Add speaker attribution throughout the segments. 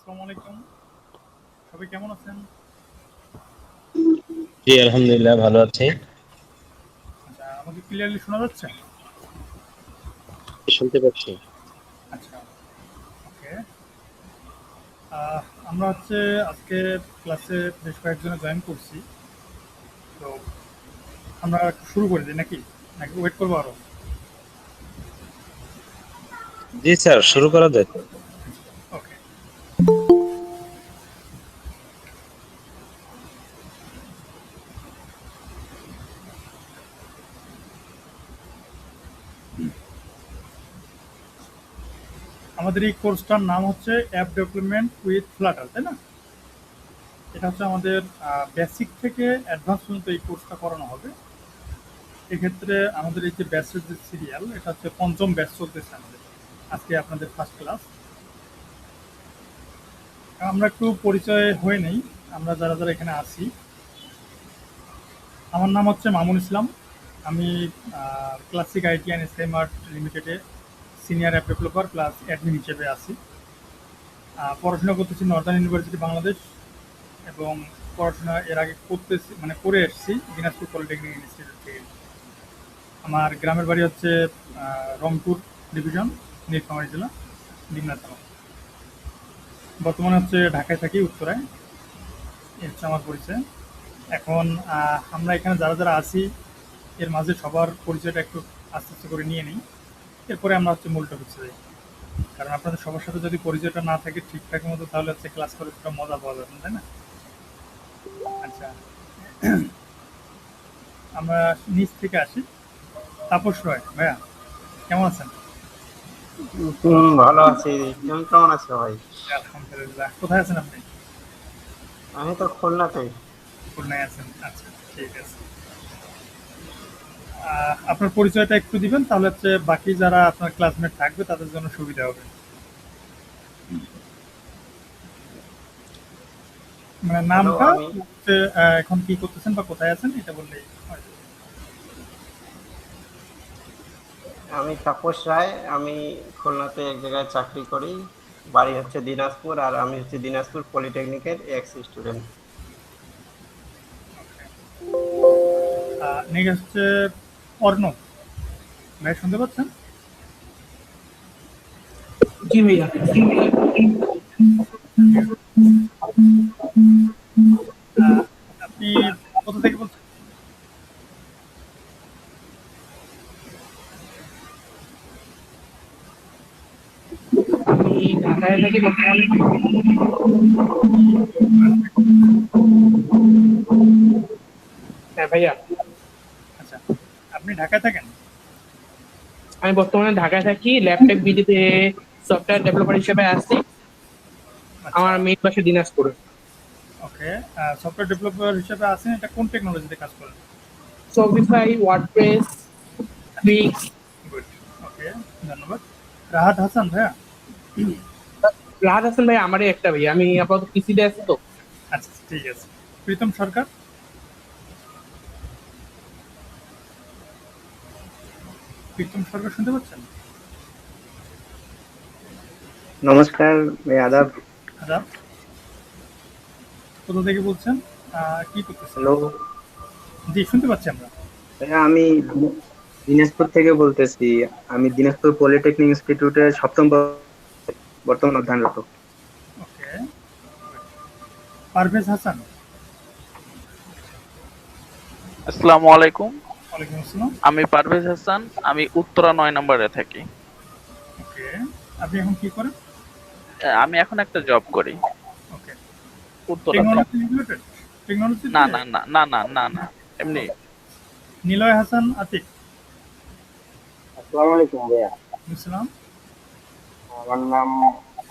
Speaker 1: আসসালামু আলাইকুম। সবাই কেমন আছেন?
Speaker 2: জি, আলহামদুলিল্লাহ ভালো আছি।
Speaker 1: আচ্ছা, আমাকে ক্লিয়ারলি শোনা যাচ্ছে?
Speaker 2: শুনতে পাচ্ছি।
Speaker 1: আচ্ছা, ওকে। আহ, আমরা আজকে ক্লাসে বেশ কয়েকজনে জয়েন করছি। তো আমরা একটু শুরু করে দিই নাকি? নাকি ওয়েট করবো আরো?
Speaker 2: জি স্যার, শুরু করা যাক।
Speaker 1: ওকে। আমাদের এই কোর্সটার নাম হচ্ছে অ্যাপ ডেভেলপমেন্ট উইথ ফ্লাটার, তাই না? এটা হচ্ছে আমাদের বেসিক থেকে অ্যাডভান্স পর্যন্ত এই কোর্সটা করানো হবে। এক্ষেত্রে আমাদের এই যে ব্যাচের যে সিরিয়াল, এটা হচ্ছে পঞ্চম ব্যাচ চলতেছে আমাদের। আজকে আপনাদের ফার্স্ট ক্লাস। আমরা একটু পরিচয় হয়ে নেই, আমরা যারা যারা এখানে আছি। আমার নাম হচ্ছে মামুন ইসলাম। আমি ক্লাসিক আইটি অ্যান্ড স্কাইমার্ট লিমিটেডে senior app developer plus admin হিসেবে আছি। পড়াশোনা করতেছি নর্দার্ন ইউনিভার্সিটি বাংলাদেশ, এবং পড়াশোনা এর আগে করতেছি, মানে করে এসেছি দিনাজপুর পলিটেকনিক ইনস্টিটিউট থেকে। আমার গ্রামের বাড়ি হচ্ছে রংপুর ডিভিশন, নীলফামারী জেলা, ডিমনা থানা। বর্তমানে ঢাকায় থাকি, উত্তরায়। এই হচ্ছে আমার পরিচয়। এখন আমরা এখানে যারা যারা আছি, এর মাঝে সবার পরিচয়টা একটু আস্তে আস্তে করে নিয়ে নিই। এরপরে আমরা মূল টপিকসে যাই। কারণ আপনাদের সবার সাথে যদি পরিচয়টা না থাকে ঠিকঠাক মতো, তাহলে ক্লাস করে একটা মজা পাওয়া যাবে না, তাই না? আচ্ছা, আমরা নিচ থেকে আসি। তাপস রয় ভাইয়া, কেমন আছেন?
Speaker 3: ভালো আছি। তুমি কেমন আছো ভাই?
Speaker 1: আলহামদুলিল্লাহ। কোথায় আছেন আপনি?
Speaker 3: আমি তো খুলনাতে।
Speaker 1: খুলনায় আছেন, আচ্ছা। ঠিক আছে। আপনার পরিচয়টা একটু দিবেন, তাহলে বাকি যারা আপনার ক্লাসমেট থাকবে তাদের জন্য সুবিধা হবে। মানে
Speaker 3: হ্যালো,
Speaker 1: নামটা,
Speaker 3: আমি
Speaker 1: এখন কি করতেছেন বা কোথায় আছেন এটা বললেই হয়।
Speaker 3: আমি তাপস রায়। আমি খুলনাতে এক জায়গায় চাকরি করি। বাড়ি হচ্ছে দিনাজপুর, আর আমি হচ্ছে দিনাজপুর পলিটেকনিকের এক্স স্টুডেন্ট।
Speaker 1: নেক্সট অর্ণব ভাই, শুনতে পাচ্ছেন?
Speaker 4: জি ভাইয়া।
Speaker 1: আহ, আপনি কোথা থেকে বলছেন?
Speaker 4: আমি ঢাকায় থাকি বর্তমানে। হ্যাঁ ভাইয়া,
Speaker 1: আচ্ছা, আপনি ঢাকায় থাকেন?
Speaker 4: আমি বর্তমানে ঢাকায় থাকি, ল্যাপটপ বিডিতে সফটওয়্যার ডেভেলপার হিসেবে আছি।
Speaker 1: আচ্ছা,
Speaker 4: আমার মেইন বাসা দিনাজপুর।
Speaker 1: ওকে। সফটওয়্যার ডেভেলপার হিসেবে আছেন, এটা কোন টেকনোলজিতে কাজ করেন?
Speaker 4: Shopify, WordPress, fix.
Speaker 1: গুড, ওকে, ধন্যবাদ। রাহাত হাসান ভাইয়া।
Speaker 4: রাহাত হাসান ভাই আমারই একটা ভাইয়া, আমি আপাতত পিসিতে আছি তো।
Speaker 1: আচ্ছা, ঠিক আছে। প্রীতম সরকার। প্রীতম সরকার শুনতে পাচ্ছেন?
Speaker 3: নমস্কার ভাই, আদাব।
Speaker 1: আদাব। কোথা থেকে বলছেন? কি করতেছেন?
Speaker 3: হ্যালো
Speaker 1: জি, শুনতে পাচ্ছি আমরা।
Speaker 3: ভাইয়া, আমি দিনাজপুর থেকে বলতেছি। আমি দিনাজপুর পলিটেকনিক ইনস্টিটিউটের সপ্তম বর্তমান অধ্যয়নরত।
Speaker 1: ওকে। পারভেজ হাসান।
Speaker 5: আসসালামু আলাইকুম।
Speaker 1: ওয়ালাইকুম আসসালাম।
Speaker 5: আমি পারভেজ হাসান। আমি উত্তরা ৯ নম্বরে থাকি।
Speaker 1: ওকে। আপনি এখন কি করেন?
Speaker 5: আমি এখন একটা জব করি
Speaker 1: ওকে।
Speaker 5: উত্তরাতে।
Speaker 1: Technology related?
Speaker 5: না,
Speaker 1: টেকনোলজিতে?
Speaker 5: না, না, না, না, না, না। এমনি।
Speaker 1: নিলয় হাসান আতিক।
Speaker 6: আসসালামু আলাইকুম ভাইয়া।
Speaker 1: ইসলাম।
Speaker 6: আমার নাম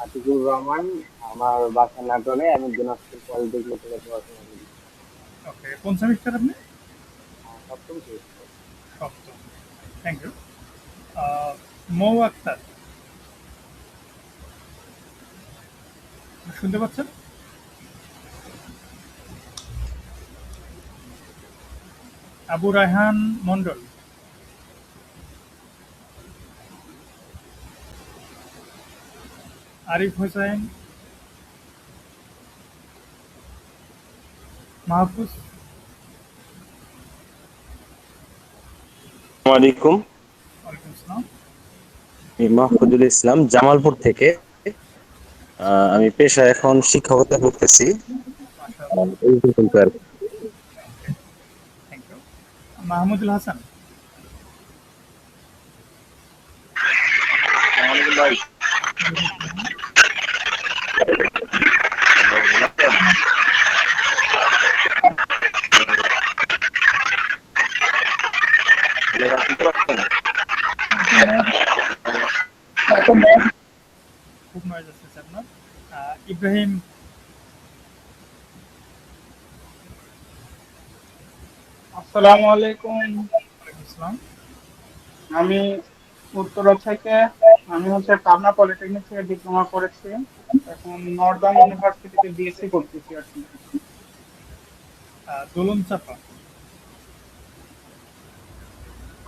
Speaker 6: আতিকুর রহমান। আমার বাসা নাটোরে। আমি দিনাজপুর পলিটেকনিক থেকে পড়াশোনা করি।
Speaker 1: ওকে, কোন সেমিস্টার আপনি?
Speaker 6: সপ্তম semester।
Speaker 1: সপ্তম। Thank you. মৌ আক্তার, শুনতে পাচ্ছেন? আবু রায়হান মন্ডল। আরিফ হোসেন মাহফুজ।
Speaker 2: আসসালামু আলাইকুম।
Speaker 1: ওয়ালাইকুম আসসালাম।
Speaker 2: আমি মাহফুজুল ইসলাম জামালপুর থেকে। আমি পেশায় এখন শিক্ষকতা করতেছি।
Speaker 1: মাশাআল্লাহ।
Speaker 2: এই পর্যন্ত আর কি।
Speaker 1: Thank you. মাহমুদুল হাসান।
Speaker 6: ভাই
Speaker 1: খুব নয়েজ আসতেছে আপনার। ইব্রাহিম।
Speaker 7: আসসালামু আলাইকুম।
Speaker 1: ওয়ালাইকুম আসসালাম।
Speaker 7: আমি উত্তরা থেকে, আমি হচ্ছে পাবনা পলিটেকনিক থেকে ডিপ্লোমা করেছি। এখন নর্দার্ন ইউনিভার্সিটিতে বিএসসি করতেছি আর কি।
Speaker 1: দোলন চাপা।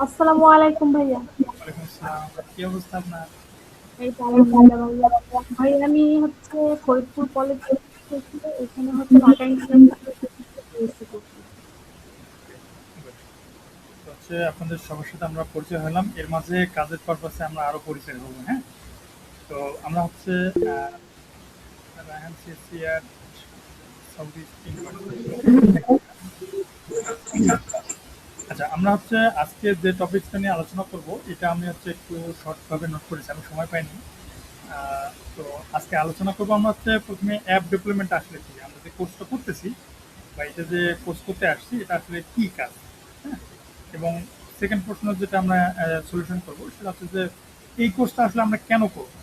Speaker 8: আসসালামু আলাইকুম ভাইয়া।
Speaker 1: ওয়ালাইকুম আসসালাম। কি অবস্থা আপনার?
Speaker 8: এই তো আলহামদুলিল্লাহ ভাইয়া। ভাই আমি হচ্ছে ফরিদপুর কলেজ থেকে, এখানে হচ্ছে ঢাকা ইউনিভার্সিটি করছি।
Speaker 1: তো হচ্ছে আপনাদের সবার সাথে আমরা পরিচয় হলাম, এর মাঝে কাজের পারপাসে আমরা আরো পরিচয় হবো। হ্যাঁ, তো আমরা হচ্ছে রায়হান সিএসসি আর সাউথ ইস্ট ইউনিভার্সিটি। আচ্ছা, আমরা হচ্ছে আজকে যে টপিকটা নিয়ে আলোচনা করব, এটা আমি হচ্ছে একটু শর্টভাবে নোট করেছি, আমি সময় পাইনি। তো আজকে আলোচনা করবো আমরা হচ্ছে প্রথমে অ্যাপ ডেভেলপমেন্ট আসলে কি, আমরা যে কোর্সটা করতেছি বা এটা যে কোর্স করতে আসছি এটা আসলে কি কাজ। হ্যাঁ, এবং সেকেন্ড প্রশ্ন যেটা আমরা সলিউশন করবো সেটা হচ্ছে যে এই কোর্সটা আসলে আমরা কেন করবো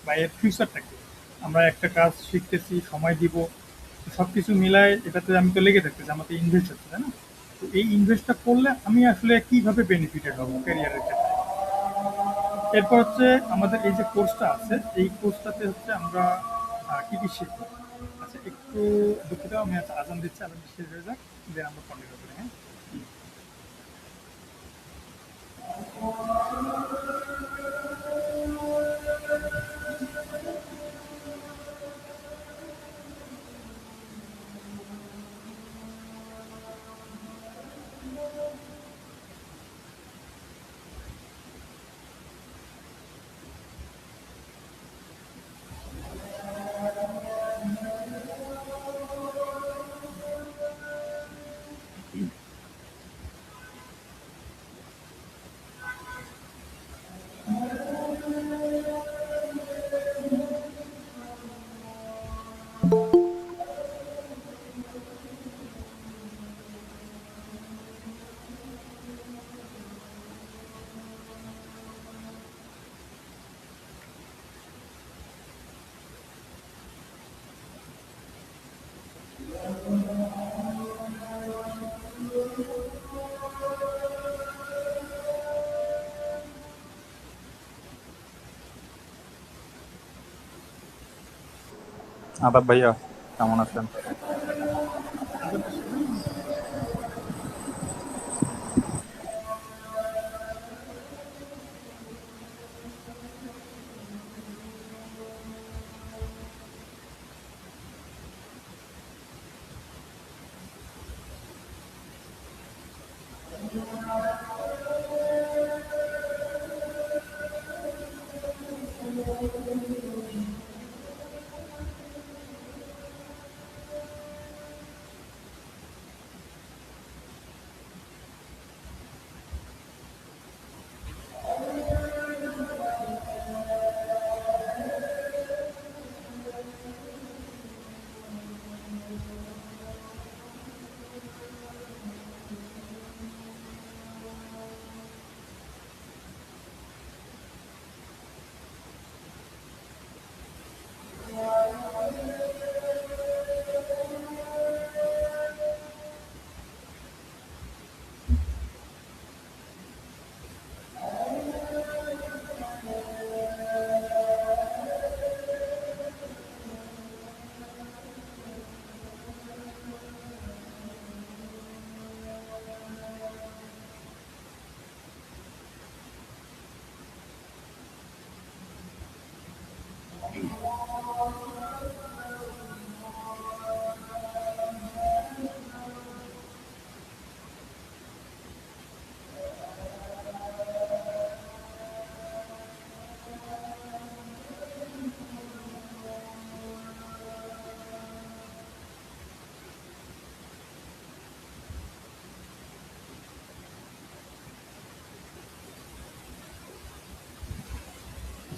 Speaker 1: বা এর ফিউচারটা কি। আমরা একটা কাজ শিখতেছি, সময় দিব, সব কিছু মিলায় এটাতে আমি তো লেগে থাকতেছি, আমার তো ইনভেস্ট হচ্ছে, তাই না? তো এই ইনভেস্টটা করলে আমি আসলে কিভাবে বেনিফিটেড হবো ক্যারিয়ারের ক্ষেত্রে। এরপর হচ্ছে আমাদের এই যে কোর্সটা আছে, এই কোর্সটাতে হচ্ছে আমরা কি কি শিখবো। আচ্ছা, একটু দুঃখিত, আমি আচ্ছা আজান দিচ্ছি, আজান শেষ হয়ে যাক, দেন আমরা কন্টিনিউ করি। হ্যাঁ,
Speaker 9: আদাব ভাইয়া, কেমন আছেন?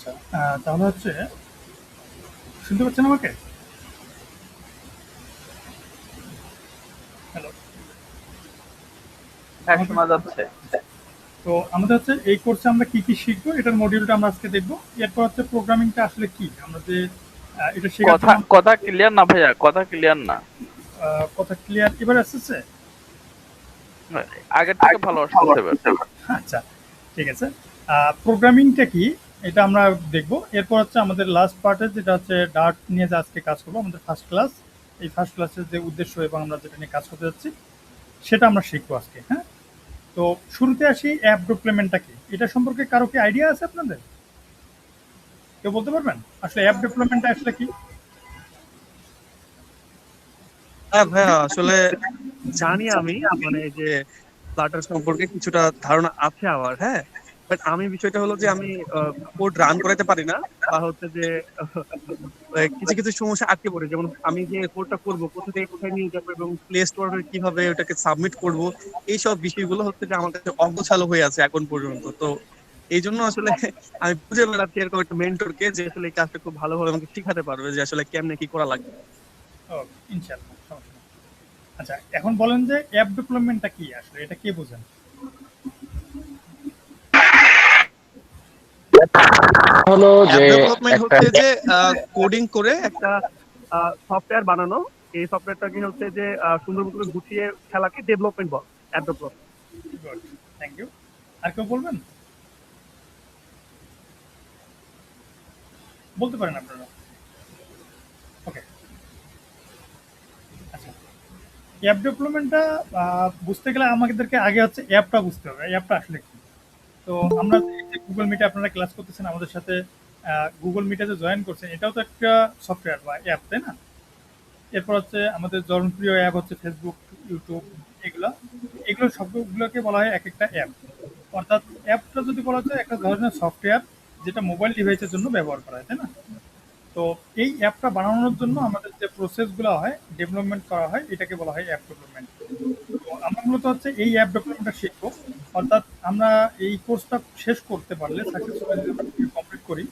Speaker 1: আচ্ছা, তাহলে হচ্ছে শুনতে পাচ্ছেন আমাকে? হ্যালো।
Speaker 5: হ্যাঁ, শোনা যাচ্ছে।
Speaker 1: তো আমাদের হচ্ছে এই কোর্সে আমরা কি কি শিখবো এটার মডিউলটা আমরা আজকে দেখবো। এরপর হচ্ছে প্রোগ্রামিংটা আসলে কি, আমরা যে এটা শেখার
Speaker 5: কথা
Speaker 1: জন্য
Speaker 5: কথা ক্লিয়ার না ভাইয়া, কথা ক্লিয়ার না।
Speaker 1: কথা ক্লিয়ার এবার আসছে?
Speaker 5: আগের থেকে ভালো আসতেছে এবার।
Speaker 1: আচ্ছা, ঠিক আছে। প্রোগ্রামিংটা কি এটা আমরা দেখবো। এরপর হচ্ছে আমাদের লাস্ট পার্টে যেটা হচ্ছে ডার্ট নিয়ে যে আজকে কাজ করবো, আমাদের ফার্স্ট ক্লাস। এই ফার্স্ট ক্লাসের যে উদ্দেশ্য এবং আমরা যেটা নিয়ে কাজ করতে যাচ্ছি সেটা আমরা শিখবো আজকে। হ্যাঁ, তো শুরুতে আসি অ্যাপ ডেভেলপমেন্টটা কি, এটা সম্পর্কে কারো কি আইডিয়া আছে আপনাদের? কেউ বলতে পারবেন আসলে অ্যাপ ডেভেলপমেন্টটা আসলে কি?
Speaker 9: হ্যাঁ ভাইয়া, আসলে জানি আমি, মানে যে ফ্লাটার সম্পর্কে কিছুটা ধারণা আছে আমার। হ্যাঁ, বাট আমি বিষয়টা হলো যে আমি কোড রান করাতে পারি না, বা হচ্ছে যে কিছু কিছু সমস্যা আটকে পড়ে। যেমন আমি যে কোডটা করব, কোথা থেকে কোথায় নিয়ে যাবো এবং প্লে স্টোরে কিভাবে ওটাকে সাবমিট করব, এইসব বিষয়গুলো হচ্ছে যে আমার কাছে অগোছালো হয়ে আছে এখন পর্যন্ত। তো এই জন্য আসলে আমি বুঝে বেড়াচ্ছি এরকম একটা মেন্টরকে, যে আসলে এই কাজটা খুব ভালোভাবে আমাকে শিখাতে পারবে যে আসলে কেমনে কি করা লাগবে।
Speaker 1: ও, ইনশাআল্লাহ, সমস্যা নেই। আচ্ছা, এখন বলেন যে অ্যাপ ডেভেলপমেন্টটা কি আসলে, এটা কে বোঝেন?
Speaker 2: হলো
Speaker 9: অ্যাপ
Speaker 2: যে
Speaker 9: ডেভেলপমেন্ট
Speaker 2: একটা
Speaker 9: হচ্ছে যে কোডিং করে একটা সফটওয়্যার বানানো। এই সফটওয়্যারটাকে হচ্ছে যে সুন্দর করে গুছিয়ে খেলাকে ডেভেলপমেন্ট বল, app development.
Speaker 1: Good, thank you. আর কেউ বলবেন? বলতে পারেন আপনারা। ওকে, আচ্ছা, অ্যাপ ডেভেলপমেন্টটা বুঝতে গেলে আমাদেরকে আগে হচ্ছে অ্যাপটা বুঝতে হবে, অ্যাপটা আসলে কি। তো আমরা যে গুগল মিটে আপনারা ক্লাস করতেছেন আমাদের সাথে, গুগল মিটে যে জয়েন করছেন এটাও তো একটা সফটওয়্যার বা অ্যাপ, তাই না? এরপর হচ্ছে আমাদের জনপ্রিয় অ্যাপ হচ্ছে ফেসবুক, ইউটিউব, এগুলো এগুলো সবগুলোকে বলা হয় এক একটা অ্যাপ। অর্থাৎ অ্যাপটা যদি বলা যায় একটা ধরনের সফটওয়্যার যেটা মোবাইল ডিভাইসের জন্য ব্যবহার করা হয়, তাই না? তো এই অ্যাপটা বানানোর জন্য আমাদের যে প্রসেসগুলো হয়, ডেভেলপমেন্ট করা হয়, এটাকে বলা হয় অ্যাপ ডেভেলপমেন্ট। তো আমরা মূলত হচ্ছে এই অ্যাপ ডেভেলপমেন্টটা শিখবো। অর্থাৎ আমরা এই কোর্সটা শেষ করতে পারলে, সাকসেসফুলি যদি আমরা কমপ্লিট করি,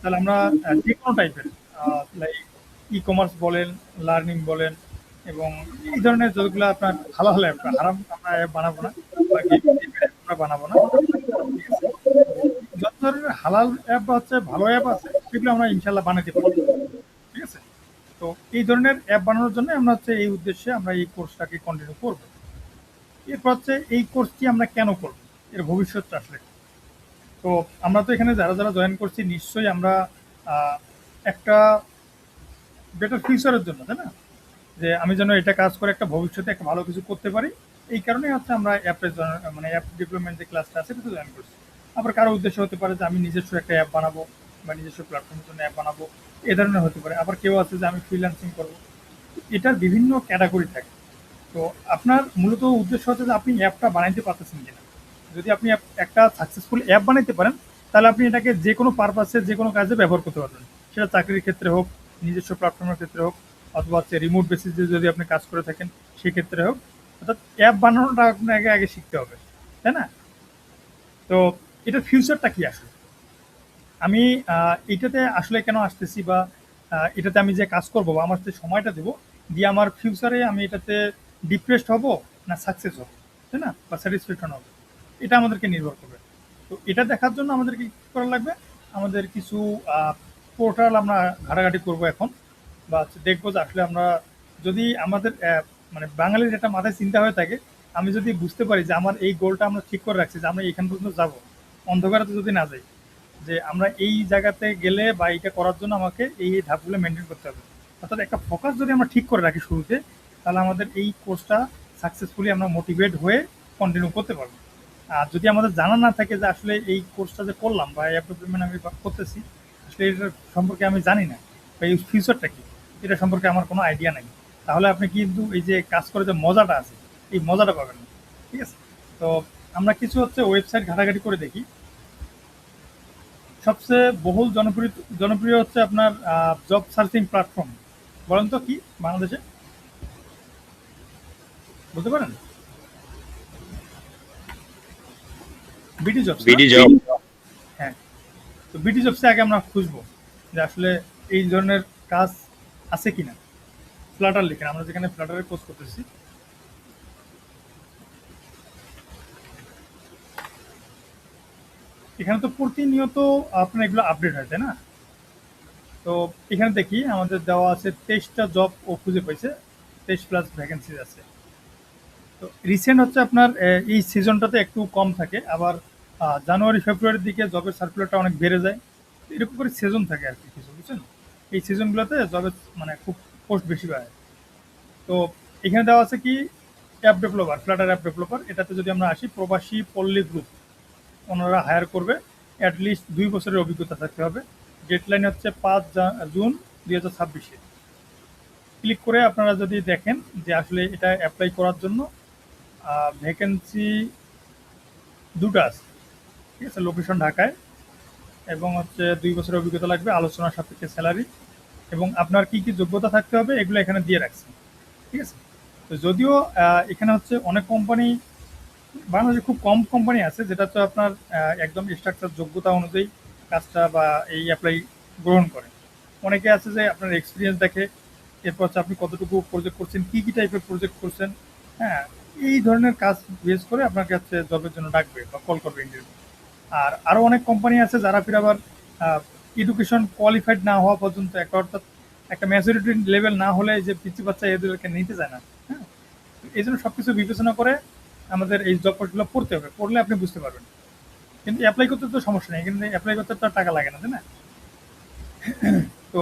Speaker 1: তাহলে আমরা যে কোনো টাইপের লাইক ই কমার্স বলেন, লার্নিং বলেন, এবং এই ধরনের যতগুলো আপনার হালাল অ্যাপ, হারাম আমরা অ্যাপ বানাবো না, বা আমরা বানাবো না। ঠিক আছে, যত ধরনের হালাল অ্যাপ বা হচ্ছে ভালো অ্যাপ আছে সেগুলো আমরা ইনশাল্লাহ বানাতে পারবো। ঠিক আছে, তো এই ধরনের অ্যাপ বানানোর জন্য আমরা হচ্ছে এই উদ্দেশ্যে আমরা এই কোর্সটাকে কন্টিনিউ করব। এরপর হচ্ছে এই কোর্সটি আমরা কেন করব, এর ভবিষ্যৎটা আসলে কি? তো আমরা তো এখানে যারা যারা জয়েন করছি নিশ্চয়ই আমরা একটা বেটার ফিউচারের জন্য, তাই না? যে আমি যেন এটা কাজ করে একটা ভবিষ্যতে একটা ভালো কিছু করতে পারি, এই কারণেই হচ্ছে আমরা অ্যাপে মানে অ্যাপ ডেভেলপমেন্ট যে ক্লাসটা আছে সেটা জয়েন করছি। আবার কারো উদ্দেশ্য হতে পারে যে আমি নিজস্ব একটা অ্যাপ বানাবো বা নিজস্ব প্ল্যাটফর্মের জন্য অ্যাপ বানাবো, এ ধরনের হতে পারে। আবার কেউ আছে যে আমি ফ্রিল্যান্সিং করবো, এটার বিভিন্ন ক্যাটাগরি থাকে। তো আপনার মূলত উদ্দেশ্য হচ্ছে যে আপনি অ্যাপটা বানাইতে পারতেছেন কিনা। যদি আপনি একটা সাকসেসফুল অ্যাপ বানাইতে পারেন তাহলে আপনি এটাকে যে কোনো পারপাসে যে কোনো কাজে ব্যবহার করতে পারবেন, সেটা চাকরির ক্ষেত্রে হোক, নিজস্ব প্ল্যাটফর্মের ক্ষেত্রে হোক, অথবা হচ্ছে রিমোট বেসিসে যদি আপনি কাজ করে থাকেন সেক্ষেত্রে হোক। অর্থাৎ অ্যাপ বানানোটা আপনাকে আগে শিখতে হবে, তাই না? তো এটার ফিউচারটা কি আসলে, আমি এটাতে আসলে কেন আসতেছি, বা এটাতে আমি যে কাজ করবো বা আমার যে সময়টা দেবো দিয়ে আমার ফিউচারে আমি এটাতে ডিপ্রেসড হব না সাকসেস হব, তাই না, বা স্যাটিসফ্যাকশন হবে, এটা আমাদেরকে নির্ভর করবে। তো এটা দেখার জন্য আমাদেরকে কী করা লাগবে, আমাদের কিছু পোর্টাল আমরা ঘাটাঘাটি করবো এখন, বা হচ্ছে দেখবো যে আসলে আমরা যদি আমাদের মানে বাঙালির একটা মাথায় চিন্তা হয়ে থাকে, আমি যদি বুঝতে পারি যে আমার এই গোলটা আমরা ঠিক করে রাখছি যে আমরা এখান পর্যন্ত যাবো, অন্ধকারে তো যদি না যাই, যে আমরা এই জায়গাতে গেলে বা এইটা করার জন্য আমাকে এই এই ধাপগুলো মেনটেন করতে হবে। অর্থাৎ একটা ফোকাস যদি আমরা ঠিক করে রাখি শুরুতে, তাহলে আমাদের এই কোর্সটা সাকসেসফুলি আমরা মোটিভেট হয়ে কন্টিনিউ করতে পারবো। আর যদি আমাদের জানা না থাকে যে আসলে এই কোর্সটা যে করলাম বা অ্যাপ ডেভেলপমেন্ট আমি করতেছি, আসলে এটার সম্পর্কে আমি জানি না, বা এই ফিউচারটা কি এটা সম্পর্কে আমার কোনো আইডিয়া নেই, তাহলে আপনি কিন্তু এই যে কাজ করে যে মজাটা আছে এই মজাটা পাবেন না। ঠিক আছে, তো আমরা কিছু হচ্ছে ওয়েবসাইট ঘাটাঘাটি করে দেখি। সবচেয়ে বহুল জনপ্রিয় হচ্ছে আপনার জব সার্চিং প্ল্যাটফর্ম, বলেন তো কি বাংলাদেশে, বলতে পারেন? BD jobs.
Speaker 2: BD job.
Speaker 1: হ্যাঁ, তো তো বিডি জবসে আগে আমরা খুঁজবো যে আসলে এই ধরনের কাজ আছে কিনা। ফ্লাটার লিখেন, আমরা যেখানে ফ্লাটারের কোর্স করতেছি, এখানে তো প্রতিনিয়ত আপনার এগুলো আপডেট হয়, তাই না? তো এখানে দেখি আমাদের দেওয়া আছে 23টা জব ও খুঁজে পাইছে, 23+ ভ্যাকেন্সি আছে। তো রিসেন্ট হচ্ছে আপনার এই সিজনটাতে একটু কম থাকে, আবার জানুয়ারি ফেব্রুয়ারির দিকে জবের সার্কুলারটা অনেক বেড়ে যায়। তো এরকম করে সিজন থাকে আর কি কিছু, বুঝছেন? এই সিজনগুলোতে জবের মানে খুব পোস্ট বেশি বাড়ে। তো এখানে দেওয়া আছে কি app developer, Flutter app developer. এটাতে যদি আমরা আসি, প্রবাসী পল্লী গ্রুপ ওনারা হায়ার করবে, অ্যাটলিস্ট 2 বছরের অভিজ্ঞতা থাকতে হবে। ডেডলাইন হচ্ছে 5 জুন 2026। ক্লিক করে আপনারা যদি দেখেন যে আসলে এটা অ্যাপ্লাই করার জন্য ভ্যাকেন্সি 2টা আছে, ঠিক আছে? লোকেশন ঢাকায়, এবং হচ্ছে 2 বছরের অভিজ্ঞতা লাগবে, আলোচনার সাপেক্ষে স্যালারি, এবং আপনার কি কি যোগ্যতা থাকতে হবে এগুলো এখানে দিয়ে রাখছেন, ঠিক আছে? তো যদিও এখানে হচ্ছে অনেক কোম্পানি, বাংলাদেশে খুব কম কোম্পানি আছে যেটা তো আপনার একদম স্ট্রাকচার যোগ্যতা অনুযায়ী কাজটা বা এই অ্যাপ্লাই গ্রহণ করে। অনেকে আছে যে আপনার এক্সপিরিয়েন্স দেখে, এরপর হচ্ছে আপনি কতটুকু প্রজেক্ট করছেন, কী কী টাইপের প্রজেক্ট করছেন, হ্যাঁ, এই ধরনের কাজ বেস করে আপনাকে হচ্ছে জবের জন্য ডাকবে বা কল করবে ইন্টারভিউ। আর আরও অনেক কোম্পানি আছে যারা ফির আবার এডুকেশন কোয়ালিফাইড না হওয়া পর্যন্ত, একটা অর্থাৎ একটা ম্যাচুরিটি লেভেল না হলে যে পিচ্ছি বাচ্চা এদেরকে নিতে চায় না, হ্যাঁ। এই জন্য সব কিছু বিবেচনা করে আমাদের এই জব পোস্টগুলো পড়তে হবে, পড়লে আপনি বুঝতে পারবেন। কিন্তু অ্যাপ্লাই করতে তো সমস্যা নেই, কিন্তু অ্যাপ্লাই করতে তো টাকা লাগে না, তাই না? তো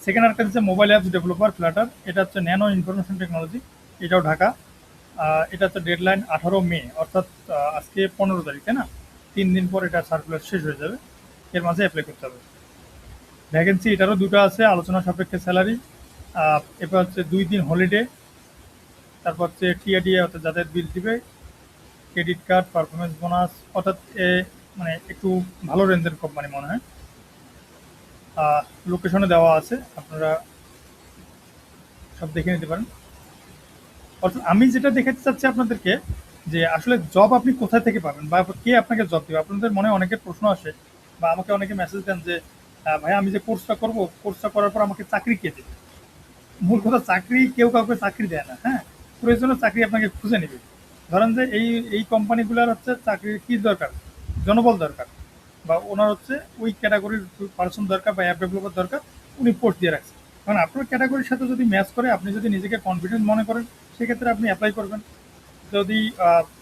Speaker 1: সেকেন্ড আরেকটা হচ্ছে মোবাইল অ্যাপস ডেভেলপার ফ্লাটার, এটা হচ্ছে ন্যানো ইনফরমেশন টেকনোলজি, এটাও ঢাকা। এটা হচ্ছে ডেডলাইন 18 মে, অর্থাৎ আজকে 15 তারিখ, তাই না? 3 দিন পর এটা সার্কুলার শেষ হয়ে যাবে, এর মাঝে অ্যাপ্লাই করতে হবে। ভ্যাকেন্সি এটারও 2টা আছে, আলোচনা সাপেক্ষে স্যালারি। এরপর হচ্ছে 2 দিন হলিডে, তারপর হচ্ছে টিআরডিএ অর্থাৎ যাদের বিল দিবে, ক্রেডিট কার্ড, পারফরমেন্স বোনাস, অর্থাৎ মানে একটু ভালো রেঞ্জের কোম্পানি মনে হয়। লোকেশনে দেওয়া আছে, আপনারা সব দেখে নিতে পারেন। অর্থাৎ আমি যেটা দেখাতে চাচ্ছি আপনাদেরকে, যে আসলে জব আপনি কোথায় থেকে পাবেন বা কে আপনাকে জব দেবে। আপনাদের মনে অনেকের প্রশ্ন আসে বা আমাকে অনেকে মেসেজ দেন যে ভাই আমি যে কোর্সটা করব, কোর্সটা করার পর আমাকে চাকরি কে দেবে। মূল কথা, চাকরি কেউ কাউকে চাকরি দেয় না, হ্যাঁ। প্রয়োজনে চাকরি আপনাকে খুঁজে নেবে। ধরেন যে এই কোম্পানিগুলোর হচ্ছে চাকরির কী দরকার, জনবল দরকার, বা ওনার হচ্ছে ওই ক্যাটাগরির পার্সন দরকার বা অ্যাপ ডেভেলপার দরকার, উনি পোস্ট দিয়ে রাখছে। কারণ আপনার ক্যাটাগরির সাথে যদি ম্যাচ করে, আপনি যদি নিজেকে কনফিডেন্ট মনে করেন, সেক্ষেত্রে আপনি অ্যাপ্লাই করবেন। যদি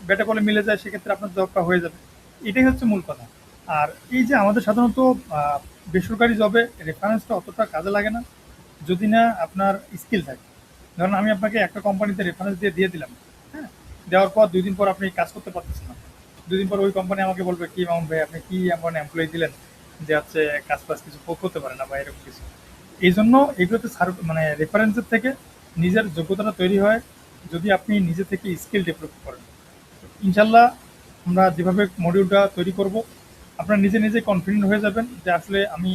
Speaker 1: বেটা বলে মিলে যায়, সেক্ষেত্রে আপনার জবটা হয়ে যাবে। এটাই হচ্ছে মূল কথা। আর এই যে আমাদের সাধারণত বেসরকারি জবে রেফারেন্সটা অতটা কাজে লাগে না যদি না আপনার স্কিল থাকে। ধরুন আমি আপনাকে একটা কোম্পানিতে রেফারেন্স দিয়ে দিলাম, হ্যাঁ, দেওয়ার পর 2 দিন পর আপনি কাজ করতে পারতেছেন না। 2 দিন পর ওই কোম্পানি আমাকে বলবে কি মামুন ভাই আপনি কি এমন এমপ্লয়ি দিলেন যে হচ্ছে কাজ কিছু করতে পারে না বা এরকম কিছু। এই জন্য এগুলোতে মানে রেফারেন্সের থেকে নিজের যোগ্যতাটা তৈরি হয় যদি আপনি নিজে থেকে স্কিল ডেভেলপ করেন। ইনশাল্লাহ আমরা যেভাবে মডিউলটা তৈরি করব, আপনারা নিজে নিজে কনফিডেন্ট হয়ে যাবেন যে আসলে আমি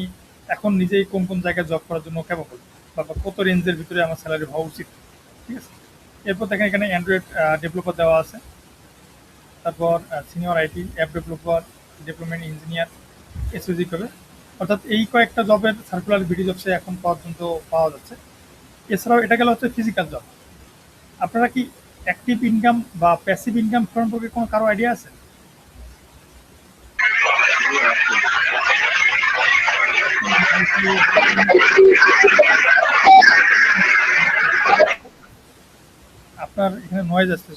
Speaker 1: এখন নিজেই কোন কোন জায়গায় জব করার জন্য ক্যাপাবল, বা কত রেঞ্জের ভিতরে আমার স্যালারি হওয়া উচিত, ঠিক আছে? এরপর দেখেন এখানে অ্যান্ড্রয়েড ডেভেলপার দেওয়া আছে, তারপর senior IT app developer, development engineer, SOG করে। অর্থাৎ এই কয়েকটা জবের সার্কুলার ভিডিও জবসে এখন পর্যন্ত পাওয়া যাচ্ছে। এছাড়াও এটা গেল হচ্ছে ফিজিক্যাল জব। আপনারা কি অ্যাক্টিভ ইনকাম বা প্যাসিভ ইনকাম সম্পর্কে কোনো কারো আইডিয়া আছে? আপনার এখানে নয়েজ আসছে,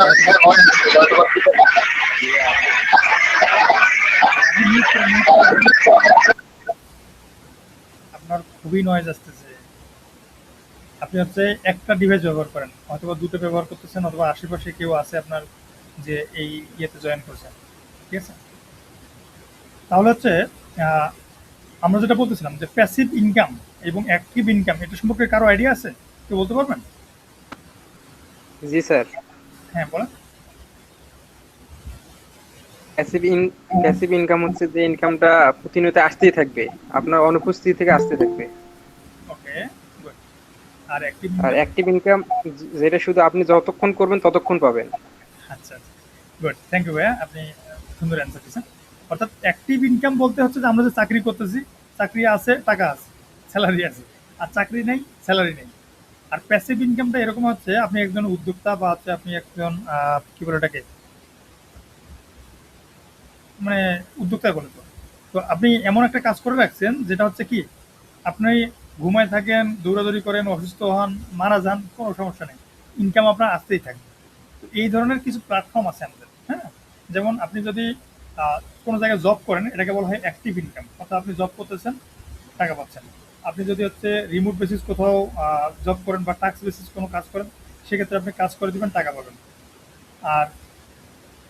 Speaker 1: আপনার খুবই নয়েজ আসতেছে। আপনি হচ্ছে একটা ডিভাইস ব্যবহার করেন, অথবা 2টো ব্যবহার করতেছেন, অথবা আশেপাশে কেউ আছে আপনার যে এই ইয়েতে জয়েন করছেন, ঠিক আছে? তাহলে হচ্ছে আমরা যেটা বলতেছিলাম যে প্যাসিভ ইনকাম এবং অ্যাক্টিভ ইনকাম, এটা সম্পর্কে কারো আইডিয়া আছে? কেউ বলতে পারবেন?
Speaker 6: জি স্যার।
Speaker 1: হ্যাঁ বলেন।
Speaker 6: প্যাসিভ ইনকাম হচ্ছে যে ইনকামটা প্রতিনিয়ত আসতেই থাকবে, আপনার অনুপস্থিতি থেকে আসতে থাকবে।
Speaker 1: ওকে, গুড। আর
Speaker 6: অ্যাক্টিভ ইনকাম যেটা শুধু আপনি যতক্ষণ করবেন ততক্ষণ পাবেন।
Speaker 1: আচ্ছা, গুড, থ্যাংক ইউ ভাইয়া, আপনি সুন্দর অ্যান্সার দিয়েছেন। অর্থাৎ অ্যাক্টিভ ইনকাম বলতে হচ্ছে যে আমরা যে চাকরি করতেছি, চাকরি আছে, টাকা আছে, স্যালারি আছে, আর চাকরি নেই, স্যালারি নেই। আর প্যাসিভ ইনকামটা এরকম হচ্ছে আপনি একজন উদ্যোক্তা বা হচ্ছে আপনি একজন কি বলে এটাকে, মানে উদ্যোক্তা করে তো। তো আপনি এমন একটা কাজ করে রাখছেন যেটা হচ্ছে কি, আপনি ঘুমায় থাকেন, দৌড়াদৌড়ি করেন, অসুস্থ হন, মারা যান, কোনো সমস্যা নেই, ইনকাম আপনার আসতেই থাকবে। তো এই ধরনের কিছু প্ল্যাটফর্ম আছে আমাদের, হ্যাঁ। যেমন আপনি যদি কোনো জায়গায় জব করেন, এটাকে বলা হয় অ্যাক্টিভ ইনকাম, অর্থাৎ আপনি জব করতেছেন, টাকা পাচ্ছেন। আপনি যদি হচ্ছে রিমোট বেসিস কোথাও জব করেন বা টাস্ক বেসিস কোনো কাজ করেন, সেক্ষেত্রে আপনি কাজ করে দিবেন, টাকা পাবেন। আর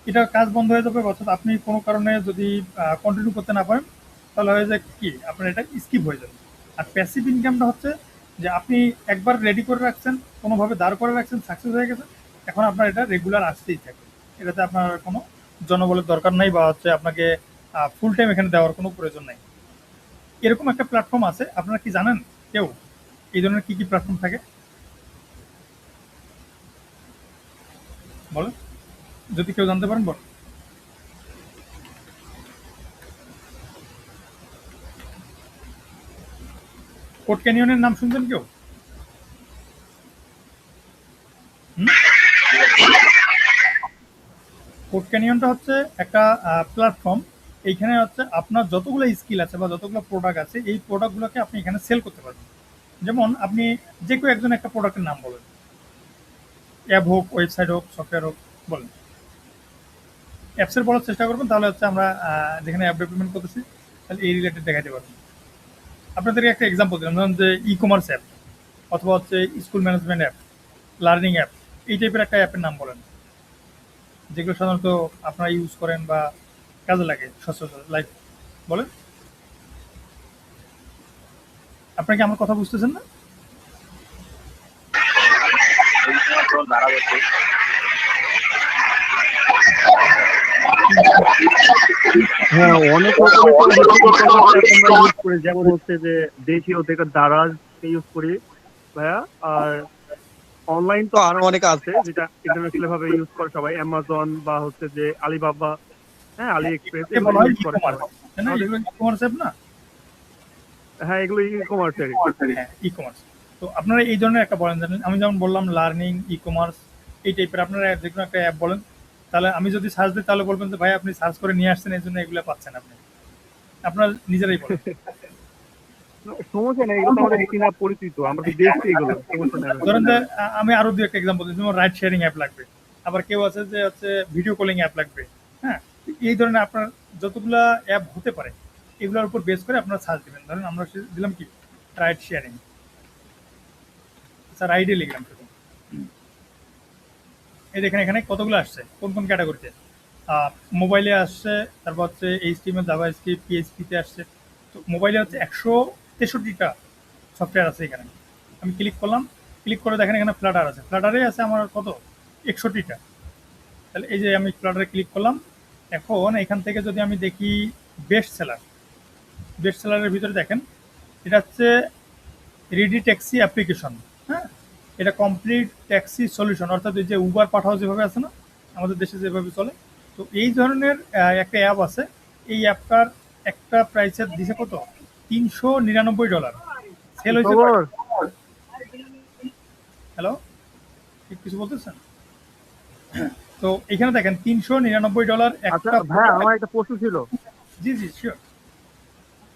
Speaker 1: এটা কাজ বন্ধ হয়ে যাবে, অর্থাৎ আপনি কোনো কারণে যদি কন্টিনিউ করতে না পারেন, তাহলে হয়ে যায় কি, আপনার এটা স্কিপ হয়ে যাবে। আর প্যাসিভ ইনকামটা হচ্ছে যে আপনি একবার রেডি করে রাখছেন, কোনোভাবে দাঁড় করে রাখছেন, সাকসেস হয়ে গেছে, এখন আপনার এটা রেগুলার আসতেই থাকে। এটাতে আপনার কোনো জনবলের দরকার নাই বা হচ্ছে আপনাকে ফুল টাইম এখানে দেওয়ার কোনো প্রয়োজন নাই। এরকম একটা প্ল্যাটফর্ম আছে, আপনারা কি জানেন কেউ এই ধরনের কি কি প্ল্যাটফর্ম থাকে? বলেন, যদি কেউ জানতে পারেন বলেন। কোড ক্যানিয়নের নাম শুনছেন কেউ? কোড ক্যানিয়নটা হচ্ছে একটা প্ল্যাটফর্ম। এইখানে হচ্ছে আপনার যতগুলো স্কিল আছে বা যতগুলো প্রোডাক্ট আছে, এই প্রোডাক্টগুলোকে আপনি এখানে সেল করতে পারবেন। যেমন আপনি যে কেউ একজন একটা প্রোডাক্টের নাম বলেন, অ্যাপ হোক, ওয়েবসাইট হোক, সফটওয়্যার হোক, বলেন। অ্যাপসের বলার চেষ্টা করবেন, তাহলে হচ্ছে আমরা যেখানে অ্যাপ ডেভেলপমেন্ট করতেছি, তাহলে এই রিলেটেড দেখাতে পারবেন। আপনাদেরকে একটা এক্সাম্পল দিলাম, ধরুন যে ই কমার্স অ্যাপ, অথবা হচ্ছে school management app, learning app, এই টাইপের একটা অ্যাপের নাম বলেন, যেগুলো সাধারণত আপনারা ইউজ করেন বা কাজে লাগে সচরাচর লাইফ। বলেন, আপনারা কি আমার কথা বুঝতেছেন না?
Speaker 9: হ্যাঁ, অনেক রকমের তো আমরা ইউজ করি, যেমন হচ্ছে যে দেশীয় থেকে দারাজ ইউজ করি ভাইয়া। আর অনলাইন তো আরো অনেক আছে যেটা ইন্টারন্যাশনাল ভাবে ইউজ করে সবাই, অ্যামাজন বা হচ্ছে যে আলিবাবা, হ্যাঁ, আলি এক্সপ্রেস,
Speaker 1: একে বলা হয় ই কমার্স, তাই না? এগুলো ই কমার্স অ্যাপ না?
Speaker 9: হ্যাঁ, এগুলো ই কমার্সের।
Speaker 1: হ্যাঁ, ই কমার্স। তো আপনারা এই ধরনের একটা বলেন, জানেন আমি যেমন বললাম লার্নিং, ই কমার্স, এই টাইপের আপনারা যে কোনো একটা অ্যাপ বলেন, তাহলে আমি যদি সার্চ দিই তাহলে বলবেন যে ভাই আপনি সার্চ করে নিয়ে আসছেন, এই জন্য এগুলো পাচ্ছেন আপনি। আপনারা নিজেরাই বলেন।
Speaker 9: সমস্যা নেই, এগুলো তো আমাদের চিনা পরিচিত, আমরা তো দেখছি এগুলো, সমস্যা নেই।
Speaker 1: ধরেন যে আমি আরো দু একটা এক্সাম্পল দিই, যেমন রাইড শেয়ারিং অ্যাপ লাগবে, আবার কেউ আছে যে হচ্ছে ভিডিও কলিং অ্যাপ লাগবে, হ্যাঁ। এই ধরনের আপনার যতগুলা অ্যাপ হতে পারে, এগুলোর উপর বেস করে আপনারা সার্চ দিবেন। ধরেন আমরা দিলাম কি, রাইড শেয়ারিং, আচ্ছা রাইডে লিখলাম, এই দেখেন এখানে কতগুলো আসছে, কোন কোন ক্যাটাগরিতে। মোবাইলে আসছে, তারপর হচ্ছে এইচটিএমএল, জাভাস্ক্রিপ্ট, পিএইচপিতে আসছে। তো মোবাইলে হচ্ছে 163টা সফটওয়্যার আছে এখানে। আমি ক্লিক করলাম, ক্লিক করে দেখেন এখানে ফ্লাটার আছে, ফ্লাটারে আছে আমার কত, 61টা। তাহলে এই যে আমি ফ্লাটারে ক্লিক করলাম, এখন এখান থেকে যদি আমি দেখি বেস্ট সেলার, বেস্ট সেলারের ভিতরে দেখেন এটা হচ্ছে রেডি ট্যাক্সি অ্যাপ্লিকেশন, হ্যাঁ। এটা কমপ্লিট ট্যাক্সি সলিউশন, অর্থাৎ এই যে উবার পাঠাও যেভাবে আছে না আমাদের দেশে যেভাবে চলে, তো এই ধরনের একটা অ্যাপ আছে। এই অ্যাপটার একটা প্রাইসের দিছে কত, $399 সেল হয়েছে। হ্যালো, কিছু বলতেছেন? তো এখানে দেখেন $399 একটা।
Speaker 9: ভাই আমার একটা প্রশ্ন ছিল।
Speaker 1: জি জি শিওর।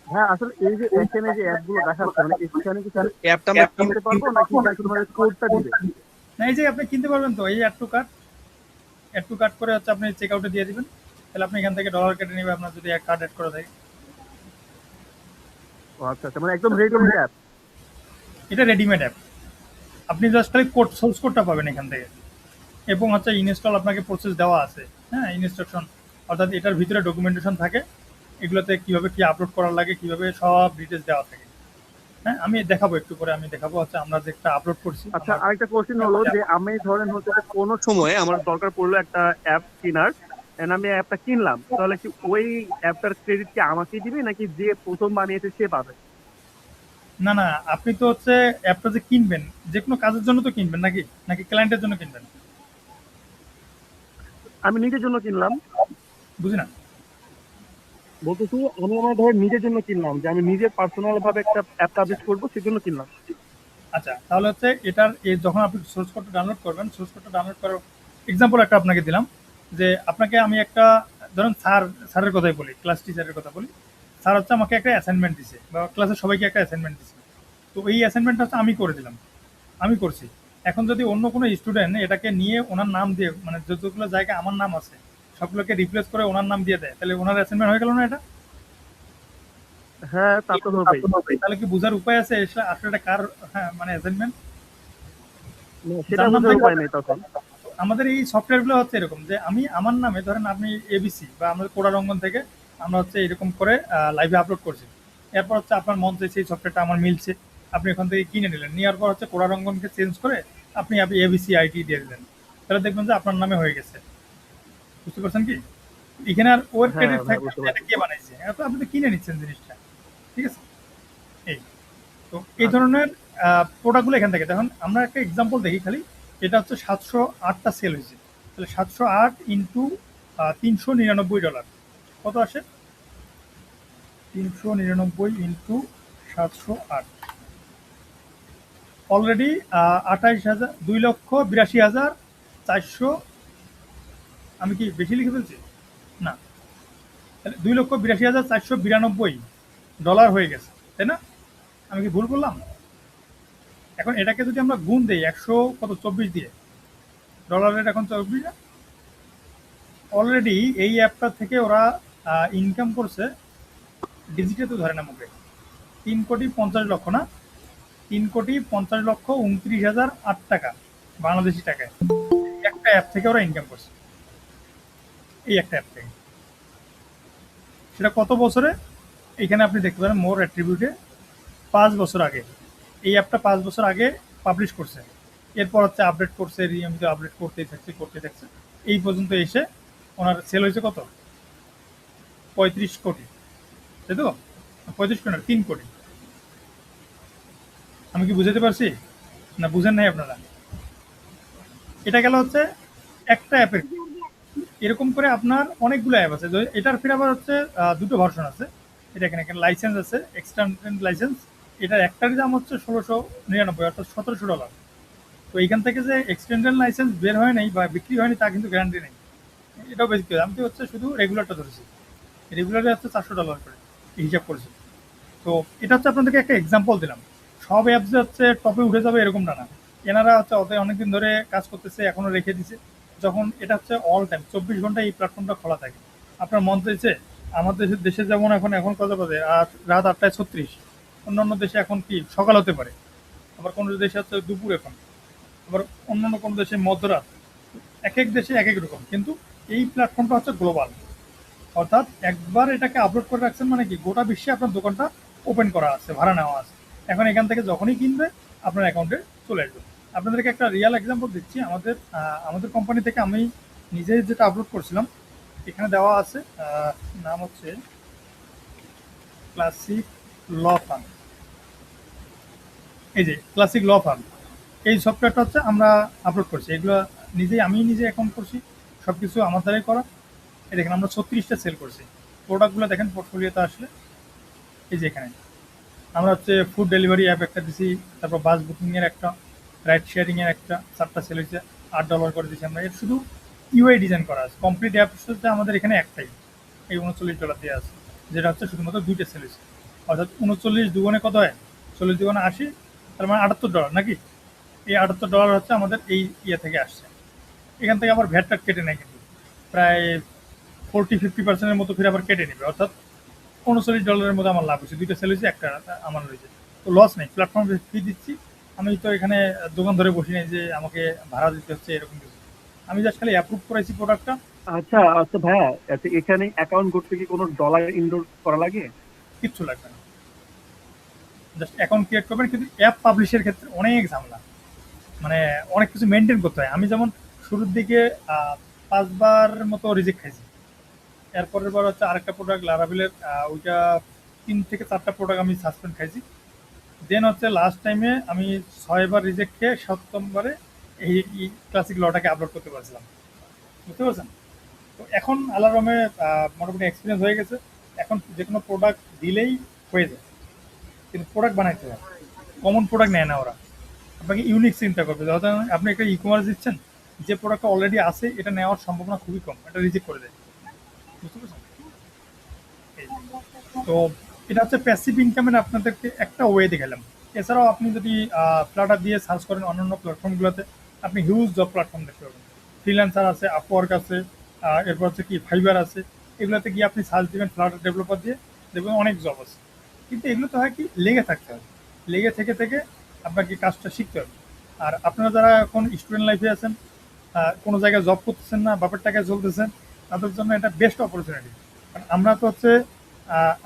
Speaker 9: হ্যাঁ, আসলে এই যে এখানে যে অ্যাপগুলো দেখাচ্ছে, মানে এখানে কি অ্যাপটা আমরা কিনতে পারবো নাকি শুধুমাত্র কোডটা দিবে?
Speaker 1: না, এই যে আপনি কিনতে পারবেন, তো এই অ্যাড টু কার্ট করে হচ্ছে আপনি চেক আউটে দিয়ে দিবেন, তাহলে আপনি এখান থেকে ডলার কেটে নেবে আপনার যদি এক কার্ড অ্যাড করা থাকে।
Speaker 9: ও আচ্ছা আচ্ছা, মানে একদম রেডিমেড অ্যাপ।
Speaker 1: এটা রেডিমেড অ্যাপ, আপনি জাস্ট খালি কোড, সোর্স কোডটা পাবেন এখান থেকে, এবং হচ্ছে ইনস্টল আপনাকে প্রসেস দেওয়া আছে, হ্যাঁ, ইনস্ট্রাকশন, অর্থাৎ এটার ভিতরে ডকুমেন্টেশন থাকে, এগুলোতে কিভাবে কি আপলোড করার লাগে, কিভাবে সব ডিটেলস দেওয়া থাকে। হ্যাঁ, আমি দেখাবো একটু পরে, আমি দেখাবো হচ্ছে আমরা যে একটা আপলোড করছি।
Speaker 9: আচ্ছা, আরেকটা কোশ্চেন হলো যে আমি ধরেন হচ্ছে যে কোনো সময় আমার দরকার পড়লো একটা অ্যাপ কেনার, and আমি অ্যাপটা কিনলাম, তাহলে কি ওই অ্যাপটার ক্রেডিট কি আমাকে দিবে নাকি যে প্রথম বানিয়েছে সে পাবে?
Speaker 1: না না, আপনি তো হচ্ছে অ্যাপটা যে কিনবেন, যে কোনো কাজের জন্য তো কিনবেন নাকি, নাকি ক্লায়েন্টের জন্য কিনবেন?
Speaker 9: আমি নিজের জন্য কিনলাম।
Speaker 1: বুঝি না।
Speaker 9: বলতেছি আমি আমার ধর নিজের জন্য কিনলাম, যে আমি নিজের পার্সোনাল ভাবে একটা অ্যাপ পাবলিশ করবো, সেজন্য কিনলাম।
Speaker 1: আচ্ছা, তাহলে হচ্ছে এটার যখন আপনি সোর্স কোডটা ডাউনলোড করবেন, সোর্স কোডটা ডাউনলোড করার এক্সাম্পল একটা আপনাকে দিলাম, যে আপনাকে আমি একটা, ধরুন স্যারের কথাই বলি, ক্লাস টিচারের কথা বলি। স্যার হচ্ছে আমাকে একটা অ্যাসাইনমেন্ট দিছে, বা ক্লাসের সবাইকে একটা অ্যাসাইনমেন্ট দিছে। তো এই অ্যাসাইনমেন্টটা হচ্ছে আমি করে দিলাম, আমি করছি। এখন যদি অন্য কোনো স্টুডেন্ট এটাকে নিয়ে ওনার নাম দিয়ে, মানে যতগুলো জায়গায় আমার নাম আছে সবগুলোকে রিপ্লেস করে ওনার নাম দিয়ে দেয়, তাহলে ওনার অ্যাসাইনমেন্ট হয়ে গেল না এটা?
Speaker 9: হ্যাঁ, তা তো হবেই।
Speaker 1: তাহলে কি বোঝার উপায় আছে আসলে এটা কার, হ্যাঁ, মানে অ্যাসাইনমেন্ট?
Speaker 9: না, সেটা বোঝার উপায় নেই তখন।
Speaker 1: আমাদের এই সফটওয়্যারগুলো হচ্ছে এরকম, যে আমি আমার নামে, ধরেন আপনি এবিসি বা আমাদের কোড়ারঙ্গন থেকে আমরা হচ্ছে এরকম করে লাইভে আপলোড করছি। এরপর হচ্ছে আপনার মন চাইছে এই সফটওয়্যারটা আমার মিলছে, আপনি এখান থেকে কিনে নিলেন, নেওয়ার পর হচ্ছে কোড়ারঙ্গনকে চেঞ্জ করে আপনি এবিসি আইটি দিয়ে দিলেন, তাহলে দেখবেন যে আপনার নামে হয়ে গেছে। বুঝতে পারছেন কি? এখানে আর ওর
Speaker 9: হ্যাঁ
Speaker 1: ক্রেডিট
Speaker 9: ভাই,
Speaker 1: থাকবে
Speaker 9: বুঝতে
Speaker 1: না, এটা
Speaker 9: পারছি।
Speaker 1: কে বানাইছে, এটা তো আপনি তো কিনে নিচ্ছেন জিনিসটা। ঠিক আছে? এই তো এই ধরনের প্রোডাক্টগুলো এখান থেকে, দেখুন আমরা একটা এক্সাম্পল দেখি খালি। এটা হচ্ছে 708টা সেল হয়েছে, তাহলে 708 ইন্টু $399 কত আসে? 399 ইন্টু 708, অলরেডি 28,000, 2,82,400। আমি কি বেশি লিখে ফেলছি? না, তাহলে $2,82,492 হয়ে গেছে, তাই না? আমি কি ভুল করলাম? এখন এটাকে যদি আমরা গুণ দেই 124 দিয়ে, ডলার রেট এখন 24 না, অলরেডি এই অ্যাপটা থেকে ওরা ইনকাম করছে, ডিজিটে তো ধরে না মুখে, 3,50,00,000 না, 3,50,29,008 টাকা বাংলাদেশি টাকায় একটা অ্যাপ থেকে ওরা ইনকাম করছে, এই একটা অ্যাপ থেকে। সেটা কত বছরে? এখানে আপনি দেখতে পারেন মোর অ্যাট্রিবিউটে 5 বছর আগে, এই অ্যাপটা 5 বছর আগে পাবলিশ করছে। এরপর হচ্ছে আপডেট করছে, নিয়মিত আপডেট করতেই থাকছে, এই পর্যন্ত এসে ওনার সেল হয়েছে কত? 35 কোটি, তাই তো? 35 কোটি না, 3 কোটি। আমি কি বুঝাতে পারছি না? বুঝেন নাই আপনারা? এটা গেল হচ্ছে একটা অ্যাপের। এরকম করে আপনার অনেকগুলো অ্যাপ আছে, এটার ফির আবার হচ্ছে দুটো ভার্সন আছে। এটা এখানে লাইসেন্স আছে, এক্সটেন্ডেড লাইসেন্স। এটার একটার দাম হচ্ছে 1,699, অর্থাৎ $1,700। তো এইখান থেকে যে এক্সটেন্ডেড লাইসেন্স বের হয় নাই বা বিক্রি হয়নি তা কিন্তু গ্যারান্টি নেই, এটাও বেশি। আমি তো হচ্ছে শুধু রেগুলারটা ধরেছি, রেগুলারে হচ্ছে $400 করে হিসাব করেছি। তো এটা হচ্ছে আপনাদেরকে একটা এক্সাম্পল দিলাম। সব অ্যাপস যে হচ্ছে টপে উঠে যাবে এরকম না। এনারা হচ্ছে অনেকদিন ধরে কাজ করতেছে, এখনো রেখে দিছে। যখন এটা হচ্ছে অল টাইম 24 ঘন্টা এই প্ল্যাটফর্মটা খোলা থাকে। আপনার মন চাইছে, আমাদের দেশে যেমন এখন কত বাজে, আর রাত 8:36, অন্যান্য দেশে এখন কি সকাল হতে পারে, আবার কোনো দেশে হচ্ছে দুপুর, এখন আবার অন্যান্য কোনো দেশে মধ্যরাত। এক এক দেশে এক এক রকম, কিন্তু এই প্ল্যাটফর্মটা হচ্ছে গ্লোবাল। অর্থাৎ একবার এটাকে আপলোড করে রাখছেন মানে কি গোটা বিশ্বে আপনার দোকানটা ওপেন করা আছে, ভাড়া নেওয়া আছে। এখন এখান থেকে যখনই কিনবে আপনার অ্যাকাউন্টে চলে আসবে। আপনাদেরকে একটা রিয়েল এক্সাম্পল দিচ্ছি। আমাদের কোম্পানি থেকে আমি নিজে যেটা আপলোড করছিলাম, এখানে দেওয়া আছে, নাম হচ্ছে ক্লাসিক ল ফার্ম। এই যে ক্লাসিক ল ফার্ম, এই সফটওয়্যারটা হচ্ছে আমরা আপলোড করছি। এগুলো আমি নিজে অ্যাকাউন্ট করছি, সব কিছু আমার দ্বারাই করা। এই দেখেন আমরা 36টা সেল করছি। প্রোডাক্টগুলো দেখেন পোর্টফোলিওতে আসলে, এই যে এখানে আমরা হচ্ছে ফুড ডেলিভারি অ্যাপ একটা দিছি, তারপর বাস বুকিংয়ের একটা, রাইড শেয়ারিংয়ের একটা, 4টা সেল হয়েছে, $8 করে দিয়েছি আমরা। এর শুধু ইউআই ডিজাইন করা আছে, কমপ্লিট অ্যাপ হচ্ছে আমাদের এখানে একটাই, এই $39 দিয়ে আছে, যেটা হচ্ছে শুধুমাত্র 2টা সেল হয়েছে। অর্থাৎ 39 দুগুণে কত হয়? 40 দুগুণে 80, তার মানে $78 নাকি? এই $78 হচ্ছে আমাদের এই ইয়ে থেকে আসছে। এখান থেকে আবার ভ্যাটটা কেটে নেয়, কিন্তু প্রায় 40-50% মতো ফিরে আবার কেটে নেবে। অর্থাৎ $39 মতো আমার লাভ হয়েছে, 2টা সেল হয়েছে, একটা আমার রয়েছে। তো লস নেই, প্ল্যাটফর্ম ফি দিচ্ছি। আমি তো এখানে দোকান ধরে বসি নাই যে আমাকে ভাড়া দিতে হচ্ছে এরকম কিছু। আমি জাস্ট খালি অ্যাপ্রুভ করাইছি প্রোডাক্টটা।
Speaker 9: আচ্ছা আচ্ছা ভাইয়া, আচ্ছা এখানে অ্যাকাউন্ট করতে কি কোনো ডলার ইনরোল করা লাগে?
Speaker 1: কিচ্ছু লাগবে না, জাস্ট অ্যাকাউন্ট ক্রিয়েট করবেন। কিন্তু অ্যাপ পাবলিশের ক্ষেত্রে অনেক ঝামেলা, মানে অনেক কিছু মেনটেন করতে হয়। আমি যেমন শুরুর দিকে 5বার মতো রিজেক্ট খাইছি। এরপরের বার হচ্ছে আরেকটা প্রোডাক্ট লারাভিলের, ওইটা 3 থেকে 4টা প্রোডাক্ট আমি সাসপেন্ড খাইছি। দেন হচ্ছে লাস্ট টাইমে আমি 6বার রিজেক্ট খেয়ে 7ম্বরে এই ক্লাসিক লটাকে আপলোড করতে পারছিলাম। বুঝতে পারছেন? তো এখন আলারমে মোটামুটি এক্সপিরিয়েন্স হয়ে গেছে। এখন যে কোনো প্রোডাক্ট দিলেই হয়ে যায়, কিন্তু প্রোডাক্ট বানাইতে হয়, কমন প্রোডাক্ট নেয় না ওরা। আপনাকে ইউনিক চিন্তা করবে। ধরেন আপনি একটা ই কমার্স দিচ্ছেন, যে প্রোডাক্টটা অলরেডি আছে এটা নেওয়ার সম্ভাবনা খুবই কম, এটা রিজেক্ট করে দেয়। বুঝতে পারছেন? এই যে। তো এটা হচ্ছে প্যাসিভ ইনকামের আপনাদেরকে একটা ওয়ে দেখালাম। এছাড়াও আপনি যদি ফ্লাটার দিয়ে সার্চ করেন অন্যান্য প্ল্যাটফর্মগুলোতে, আপনি হিউজ জব প্ল্যাটফর্ম দেখতে পাবেন। ফ্রিল্যান্সার আছে, আপওয়ার্ক আছে, এরপর হচ্ছে কি ফাইবার আছে। এগুলোতে গিয়ে আপনি সার্চ দেবেন ফ্লাটার ডেভেলপার দিয়ে, দেখবেন অনেক জব আছে। কিন্তু এগুলোতে হয় কি, লেগে থাকতে হবে, লেগে থেকে থেকে আপনাকে কাজটা শিখতে হবে। আর আপনারা যারা এখন স্টুডেন্ট লাইফে আছেন, কোনো জায়গায় জব করতেছেন না, বাপের টাকায় চলতেছেন, তাদের জন্য এটা বেস্ট অপরচুনিটি। কারণ আমরা তো হচ্ছে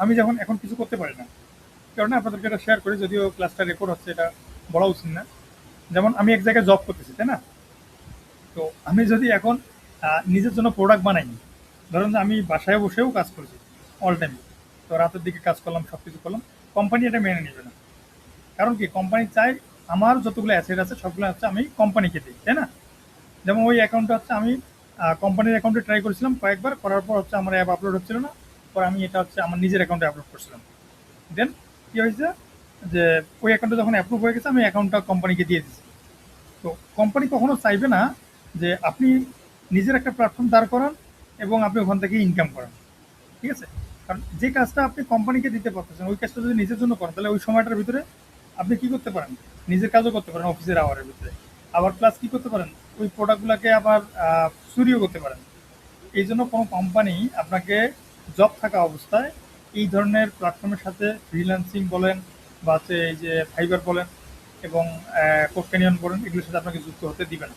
Speaker 1: আমি যখন এখন কিছু করতে পারি না, কারণ আপনাদেরকে এটা শেয়ার করি, যদিও ক্লাসটা রেকর্ড হচ্ছে, এটা বলা উচিত না। যেমন আমি এক জায়গায় জব করতেছি, তাই না? তো আমি যদি এখন নিজের জন্য প্রোডাক্ট বানাই, ধরুন যে আমি বাসায় বসেও কাজ করছি অল টাইম, তো রাতের দিকে কাজ করলাম, সব কিছু করলাম, কোম্পানি এটা মেনে নেবে না। কারণ কি, কোম্পানি চায় আমার যতগুলো অ্যাসেট আছে সবগুলো হচ্ছে আমি কোম্পানিকে দিই, তাই না? যেমন ওই অ্যাকাউন্টটা হচ্ছে আমি কোম্পানির অ্যাকাউন্টে ট্রাই করেছিলাম কয়েকবার, করার পর হচ্ছে আমার অ্যাপ আপলোড হচ্ছিল না, পরে আমি এটা হচ্ছে আমার নিজের অ্যাকাউন্টে আপলোড করছিলাম। দেন কী হয়েছে, যে ওই অ্যাকাউন্টে যখন অ্যাপ্রুভ হয়ে গেছে, আমি অ্যাকাউন্টটা কোম্পানিকে দিয়ে দিচ্ছি। তো কোম্পানি কখনো চাইবে না যে আপনি নিজের একটা প্ল্যাটফর্ম দাঁড় করান এবং আপনি ওখান থেকে ইনকাম করেন, ঠিক আছে? কারণ যে কাজটা আপনি কোম্পানিকে দিতে পারতেছেন, ওই কাজটা যদি নিজের জন্য করেন, তাহলে ওই সময়টার ভিতরে আপনি কি করতে পারেন, নিজের কাজও করতে পারেন অফিসের আওয়ারের ভিতরে, আবার প্লাস কি করতে পারেন, ওই প্রোডাক্টগুলোকে আবার চুরিও করতে পারেন। এই জন্য কোনো কোম্পানি আপনাকে জব থাকা অবস্থায় এই ধরনের প্ল্যাটফর্মের সাথে, ফ্রিল্যান্সিং বলেন বা হচ্ছে এই যে ফাইবার বলেন এবং কোডক্যানিয়ন বলেন, এগুলোর সাথে আপনাকে যুক্ত হতে দিবে না।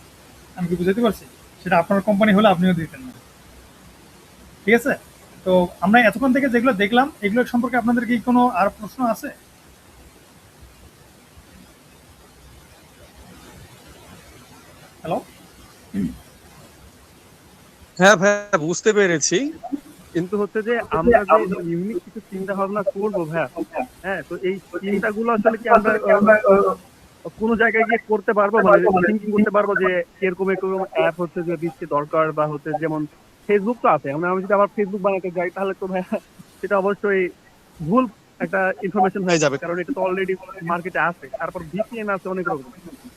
Speaker 1: আমি কি বুঝাতে পারছি? সেটা আপনার কোম্পানি হলে আপনিও দিতেন না, ঠিক আছে? তো আমরা এতক্ষণ থেকে যেগুলো দেখলাম, এগুলো সম্পর্কে আপনাদের কি কোনো আর প্রশ্ন আছে? হ্যালো?
Speaker 9: হ্যাঁ ভাইয়া, বুঝতে পেরেছি। কিন্তু হচ্ছে যে আমরা যে ইউনিক কিছু চিন্তা ভাবনা করবো ভাইয়া, হ্যাঁ, তো এই চিন্তাগুলো আসলে কি আমরা কোনো জায়গায় গিয়ে করতে পারবো, মানে থিঙ্কিং করতে পারবো যে এরকম এরকম অ্যাপ হচ্ছে যে দিচ্ছে দরকার, বা হচ্ছে যেমন ফেসবুক তো আছে, আমি যদি আবার ফেসবুক বানাতে যাই তাহলে তো ভাইয়া সেটা অবশ্যই ভুল একটা ইনফরমেশন হয়ে যাবে, কারণ এটা তো অলরেডি মার্কেটে আছে। তারপর ভিপিএন আছে অনেক রকম,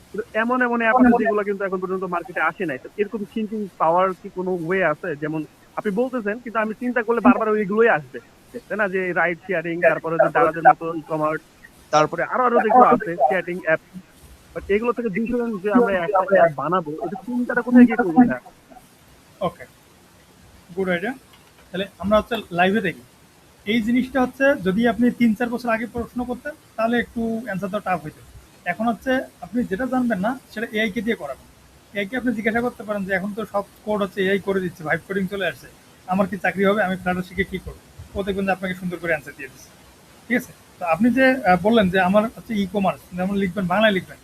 Speaker 9: কিন্তু এমন এমন অ্যাপ আছে যেগুলো কিন্তু এখন পর্যন্ত মার্কেটে আসে নাই। তো এরকম থিঙ্কিং পাওয়ার কি কোনো ওয়ে আছে? যেমন আপনি বলতেছেন, কিন্তু আমি চিন্তা করলে বারবার ওইগুলোই আসবে, তাই না? যে রাইড শেয়ারিং, তারপরে যে দাদাদের মতো ই কমার্স, তারপরে আরো আরো যেগুলো আছে চ্যাটিং অ্যাপ, বাট এগুলো থেকে ডিফারেন্ট যে আমরা একটা অ্যাপ বানাবো, এটা চিন্তাটা কোথায় গিয়ে করবো না?
Speaker 1: ওকে, গুড আইডিয়া। তাহলে আমরা হচ্ছে লাইভে দেখি এই জিনিসটা হচ্ছে, যদি আপনি 3-4 বছর আগে প্রশ্ন করতেন তাহলে একটু অ্যান্সার তো টাফ হইতো। এখন হচ্ছে আপনি যেটা জানবেন না সেটা এআইকে দিয়ে করাবেন। এআইকে আপনি জিজ্ঞাসা করতে পারেন যে এখন তো সব কোড হচ্ছে এআই করে দিচ্ছে, ভাইব কোডিং চলে আসছে, আমার কি চাকরি হবে, আমি ফ্লাটার শিখে কী করবো? ও দেখবেন যে আপনাকে সুন্দর করে অ্যান্সার দিয়ে দিচ্ছে, ঠিক আছে? তো আপনি যে বললেন যে আমার হচ্ছে ই কমার্স, যেমন লিখবেন, বাংলায় লিখবেন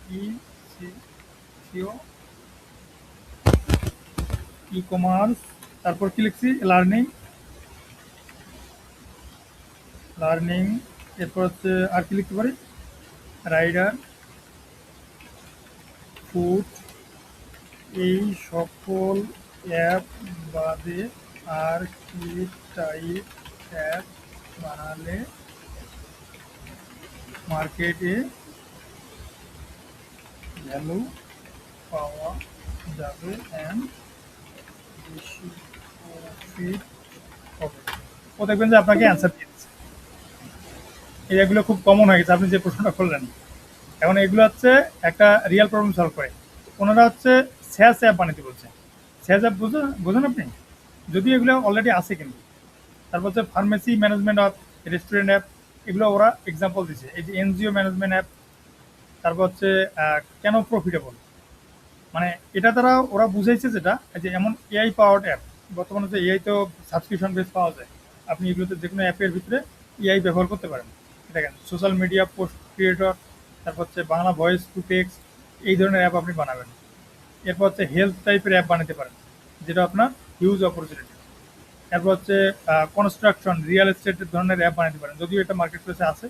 Speaker 1: ই কমার্স, তারপর কি লিখছি, লার্নিং, এরপর হচ্ছে আর কি লিখতে পারি, রাইডার, ফুড, এই সকল অ্যাপ বাদে আর কি টাইপ অ্যাপ বানালে মার্কেটে ভ্যালু পাওয়া যাবে অ্যান্ড বেশি প্রফিট হবে? ও দেখবেন যে আপনাকে অ্যান্সার দিয়ে দিচ্ছে। এগুলো খুব কমন হয়ে গেছে, আপনি যে প্রশ্নটা করলেন। এখন এগুলো হচ্ছে একটা রিয়েল প্রবলেম সলভ করে। ওনারা হচ্ছে স্যাস অ্যাপ বানাতে বলছে। স্যাস অ্যাপ বোঝেন আপনি? যদিও এগুলো অলরেডি আছে, কিন্তু তারপর হচ্ছে pharmacy management app, restaurant app, এগুলো ওরা এক্সাম্পল দিচ্ছে। এই যে এনজিও ম্যানেজমেন্ট অ্যাপ, তারপর হচ্ছে কেন প্রফিটেবল, মানে এটা দ্বারা ওরা বুঝাইছে যেটা যে এমন এআই পাওয়ার্ড অ্যাপ। বর্তমানে যে এআই তো সাবস্ক্রিপশন বেস পাওয়া যায়, আপনি এগুলোতে যে কোনো অ্যাপের ভিতরে এআই ব্যবহার করতে পারেন। দেখেন, সোশ্যাল মিডিয়া পোস্ট ক্রিয়েটর, তারপর হচ্ছে বাংলা ভয়েস টু টেক্সট, এই ধরনের অ্যাপ আপনি বানাবেন। এরপর হচ্ছে হেলথ টাইপের অ্যাপ বানাতে পারেন, যেটা আপনার হিউজ অপরচুনিটি। এরপর হচ্ছে কনস্ট্রাকশন, রিয়েল এস্টেটের ধরনের অ্যাপ বানাতে পারেন, যদিও এটা মার্কেট প্লেসে আছে,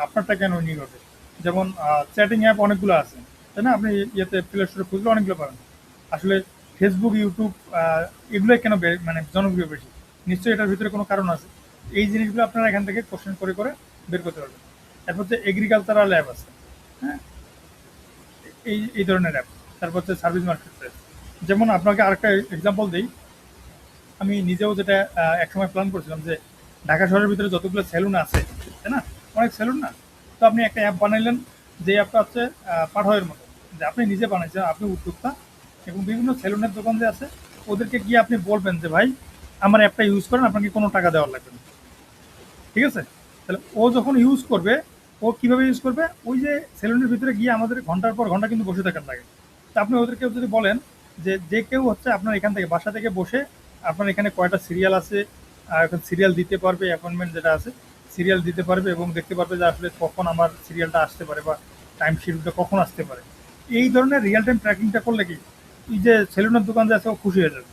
Speaker 1: আপনারটা কেন নিয়ে হবে। যেমন চ্যাটিং অ্যাপ অনেকগুলো আছে, তাই না? আপনি ইয়েতে প্লে স্টোরে খুঁজলে অনেকগুলো পাবেন। আসলে ফেসবুক, ইউটিউব এগুলোই কেন মানে জনপ্রিয় বেশি? নিশ্চয়ই এটার ভিতরে কোনো কারণ আছে। এই জিনিসগুলো আপনারা এখান থেকে কোশ্চেন করে করে বের করতে পারবেন। তারপর হচ্ছে এগ্রিকালচারাল অ্যাপ আছে, হ্যাঁ, এই ধরনের অ্যাপ। তারপর হচ্ছে সার্ভিস মার্কেট প্লেস। যেমন আপনাকে আরেকটা এক্সাম্পল দিই, আমি নিজেও যেটা একসময় প্ল্যান করছিলাম যে ঢাকা শহরের ভিতরে যতগুলো সেলুন আছে, তাই না, অনেক সেলুন না, তো আপনি একটা অ্যাপ বানাইলেন, যে অ্যাপটা হচ্ছে পাঠাওয়ের মতো, যে আপনি নিজে বানাইছেন, আপনি উদ্যোক্তা, এবং বিভিন্ন সেলুনের দোকান যে আছে ওদেরকে গিয়ে আপনি বলবেন যে ভাই আমার অ্যাপটা ইউজ করেন, আপনাকে কোনো টাকা দেওয়ার লাগবে না, ঠিক আছে? তাহলে ও যখন ইউজ করবে, ও কিভাবে ইউজ করবে, ওই যে সেলুনের ভিতরে গিয়ে আমাদের ঘন্টার পর ঘন্টা কিন্তু বসে থাকার লাগে। তো আপনি ওদেরকে যদি বলেন যে যে কেউ হচ্ছে আপনার এখান থেকে বাসা থেকে বসে আপনার এখানে কয়টা সিরিয়াল আছে, এখন সিরিয়াল দিতে পারবে, অ্যাপয়েন্টমেন্ট যেটা আছে সিরিয়াল দিতে পারবে, এবং দেখতে পারবে যে আসলে কখন আমার সিরিয়ালটা আসতে পারে বা টাইম শিডিউলটা কখন আসতে পারে। এই ধরনের রিয়েল টাইম ট্র্যাকিংটা করলে কি এই যে সেলুনের দোকান যে আছে ও খুশি হয়ে যাবে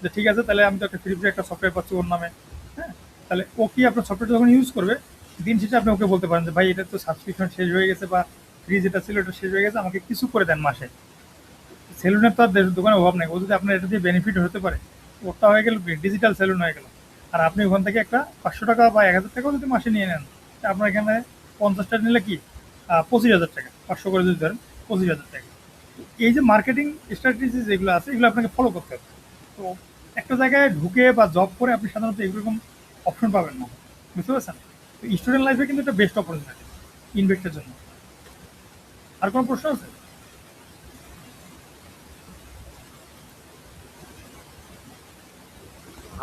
Speaker 1: যে ঠিক আছে, তাহলে আমি তো একটা ফ্রি একটা সফটওয়্যার পাচ্ছি ওর নামে, হ্যাঁ। তাহলে ও কি আপনার সফটওয়্যারটা যখন ইউজ করবে, দিন শেষে আপনি ওকে বলতে পারেন যে ভাই এটা তো সাবস্ক্রিপশন শেষ হয়ে গেছে বা ফ্রি যেটা ছিল এটা শেষ হয়ে গেছে, আমাকে কিছু করে দেন মাসে। সেলুনের তো আর দোকানে অভাব নেই, ও যদি আপনার এটা দিয়ে বেনিফিট হতে পারে, ওটা হয়ে গেল ডিজিটাল সেলুন হয়ে গেল। আর আপনি ওখান থেকে একটা 500 টাকা বা 1000 টাকাও যদি মাসে নিয়ে নেন, তা আপনার এখানে 50টা নিলে কি 25,000 টাকা, 500 করে যদি ধরেন 25,000 টাকা। এই যে মার্কেটিং স্ট্র্যাটেজি যেগুলো আছে এগুলো আপনাকে ফলো করতে হবে। তো একটা জায়গায় ঢুকে বা জব করে আপনি সাধারণত এরকম অপশন পাবেন না, বুঝতে পারছেন? তো স্টুডেন্ট লাইফে কিন্তু এটা বেস্ট অপরচুনিটি ইনভেস্টের জন্য। আর কোনো প্রশ্ন আছে?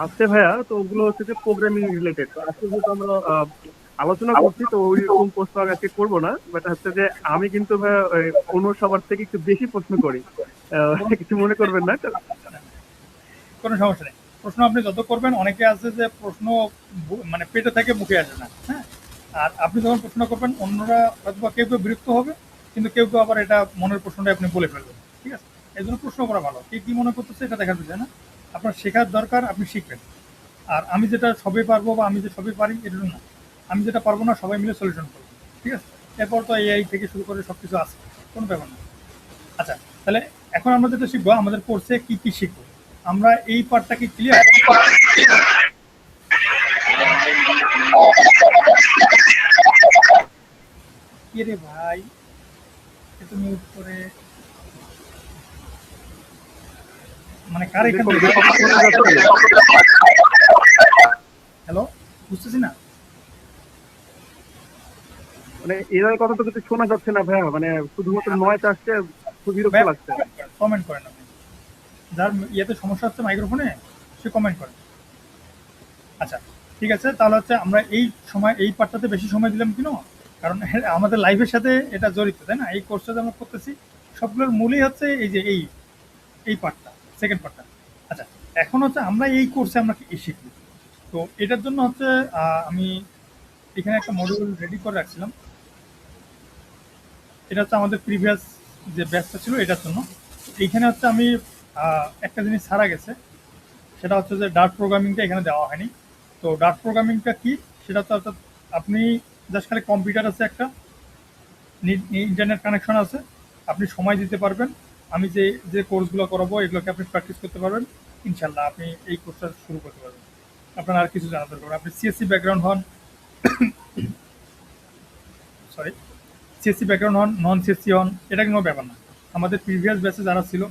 Speaker 9: আছে ভাইয়া, তো ওগুলো হচ্ছে যে প্রোগ্রামিং রিলেটেড। তো আজকে যেহেতু আমরা আলোচনা করছি, তো ওইরকম প্রশ্ন আমি আজকে করবো না, বাট হচ্ছে যে আমি কিন্তু ভাইয়া অন্য সবার থেকে একটু বেশি প্রশ্ন করি, কিছু মনে করবেন না তো।
Speaker 1: কোনো সমস্যা নেই, প্রশ্ন আপনি যত করবেন। অনেকে আছে যে প্রশ্ন মানে পেটে থেকে মুখে আসে না, হ্যাঁ। আর আপনি যখন প্রশ্ন করবেন অন্যরা হয়তো কেউ কেউ বিরক্ত হবে, কিন্তু কেউ কেউ আবার এটা মনের প্রশ্নটা আপনি বলে ফেলবেন, ঠিক আছে? এই জন্য প্রশ্ন করা ভালো, কে কী মনে করতেছে এটা দেখার বিষয় না, আপনার শেখার দরকার, আপনি শিখবেন। আর আমি যেটা সবই পারবো বা আমি যে সবই পারি এটা না, আমি যেটা পারবো না সবাই মিলে সলিউশন করবো, ঠিক আছে? এরপর তো এআই থেকে শুরু করে সব কিছু আছে, কোনো ব্যাপার না। আচ্ছা, তাহলে এখন আমরা যেটা শিখবো, আমাদের কোর্সে কি কি শিখবো, আমরা এই পার্টটা কি ক্লিয়ার? কি রে ভাই, এত মিউট করে, মানে কার এখান থেকে? হ্যালো, বুঝতেছি না।
Speaker 9: মানে এর কথা তো কিছু শোনা যাচ্ছে না ভাইয়া, মানে শুধুমাত্র নয়েজ আসছে, খুব বিরক্ত লাগছে।
Speaker 1: কমেন্ট করেন আপনি, যার ইয়েতে সমস্যা হচ্ছে মাইক্রোফোনে সে কমেন্ট করেন। আচ্ছা ঠিক আছে, তাহলে হচ্ছে আমরা এই সময় এই পার্টটাতে বেশি সময় দিলাম কেন, কারণ আমাদের লাইফের সাথে এটা জড়িত, তাই না? এই কোর্সটা আমরা করতেছি, সবগুলোর মূলই হচ্ছে এই যে এই পার্টটা, সেকেন্ড পার্টটা। আচ্ছা, এখন হচ্ছে আমরা এই কোর্সে আমরা কি শিখব, তো এটার জন্য হচ্ছে আমি এখানে একটা মডিউল রেডি করে রাখছিলাম। এটা হচ্ছে আমাদের প্রিভিয়াস যে ব্যাচটা ছিল এটার জন্য। এইখানে হচ্ছে আমি একটা জিনিস ছাড়া গেছে, সেটা হচ্ছে যে ডার্ট প্রোগ্রামিংটা এখানে দেওয়া হয়নি। তো ডার্ট প্রোগ্রামিংটা কি, সেটা তো অর্থাৎ আপনি জাস্ট খালি কম্পিউটার আছে একটা, ইন্টারনেট কানেকশন আছে, আপনি সময় দিতে পারবেন, আমি যে যে কোর্সগুলো করাবো এগুলোকে আপনি প্র্যাকটিস করতে পারবেন, ইনশাল্লাহ আপনি এই কোর্সটা শুরু করতে পারবেন। আপনার আর কিছু জানা দরকার, আপনি সিএসসি ব্যাকগ্রাউন্ড হন, সরি সিএসসি ব্যাকগ্রাউন্ড হন, নন সিএসসি হন, এটা কোনো ব্যাপার না। আমাদের প্রিভিয়াস ব্যাচে যারা ছিল,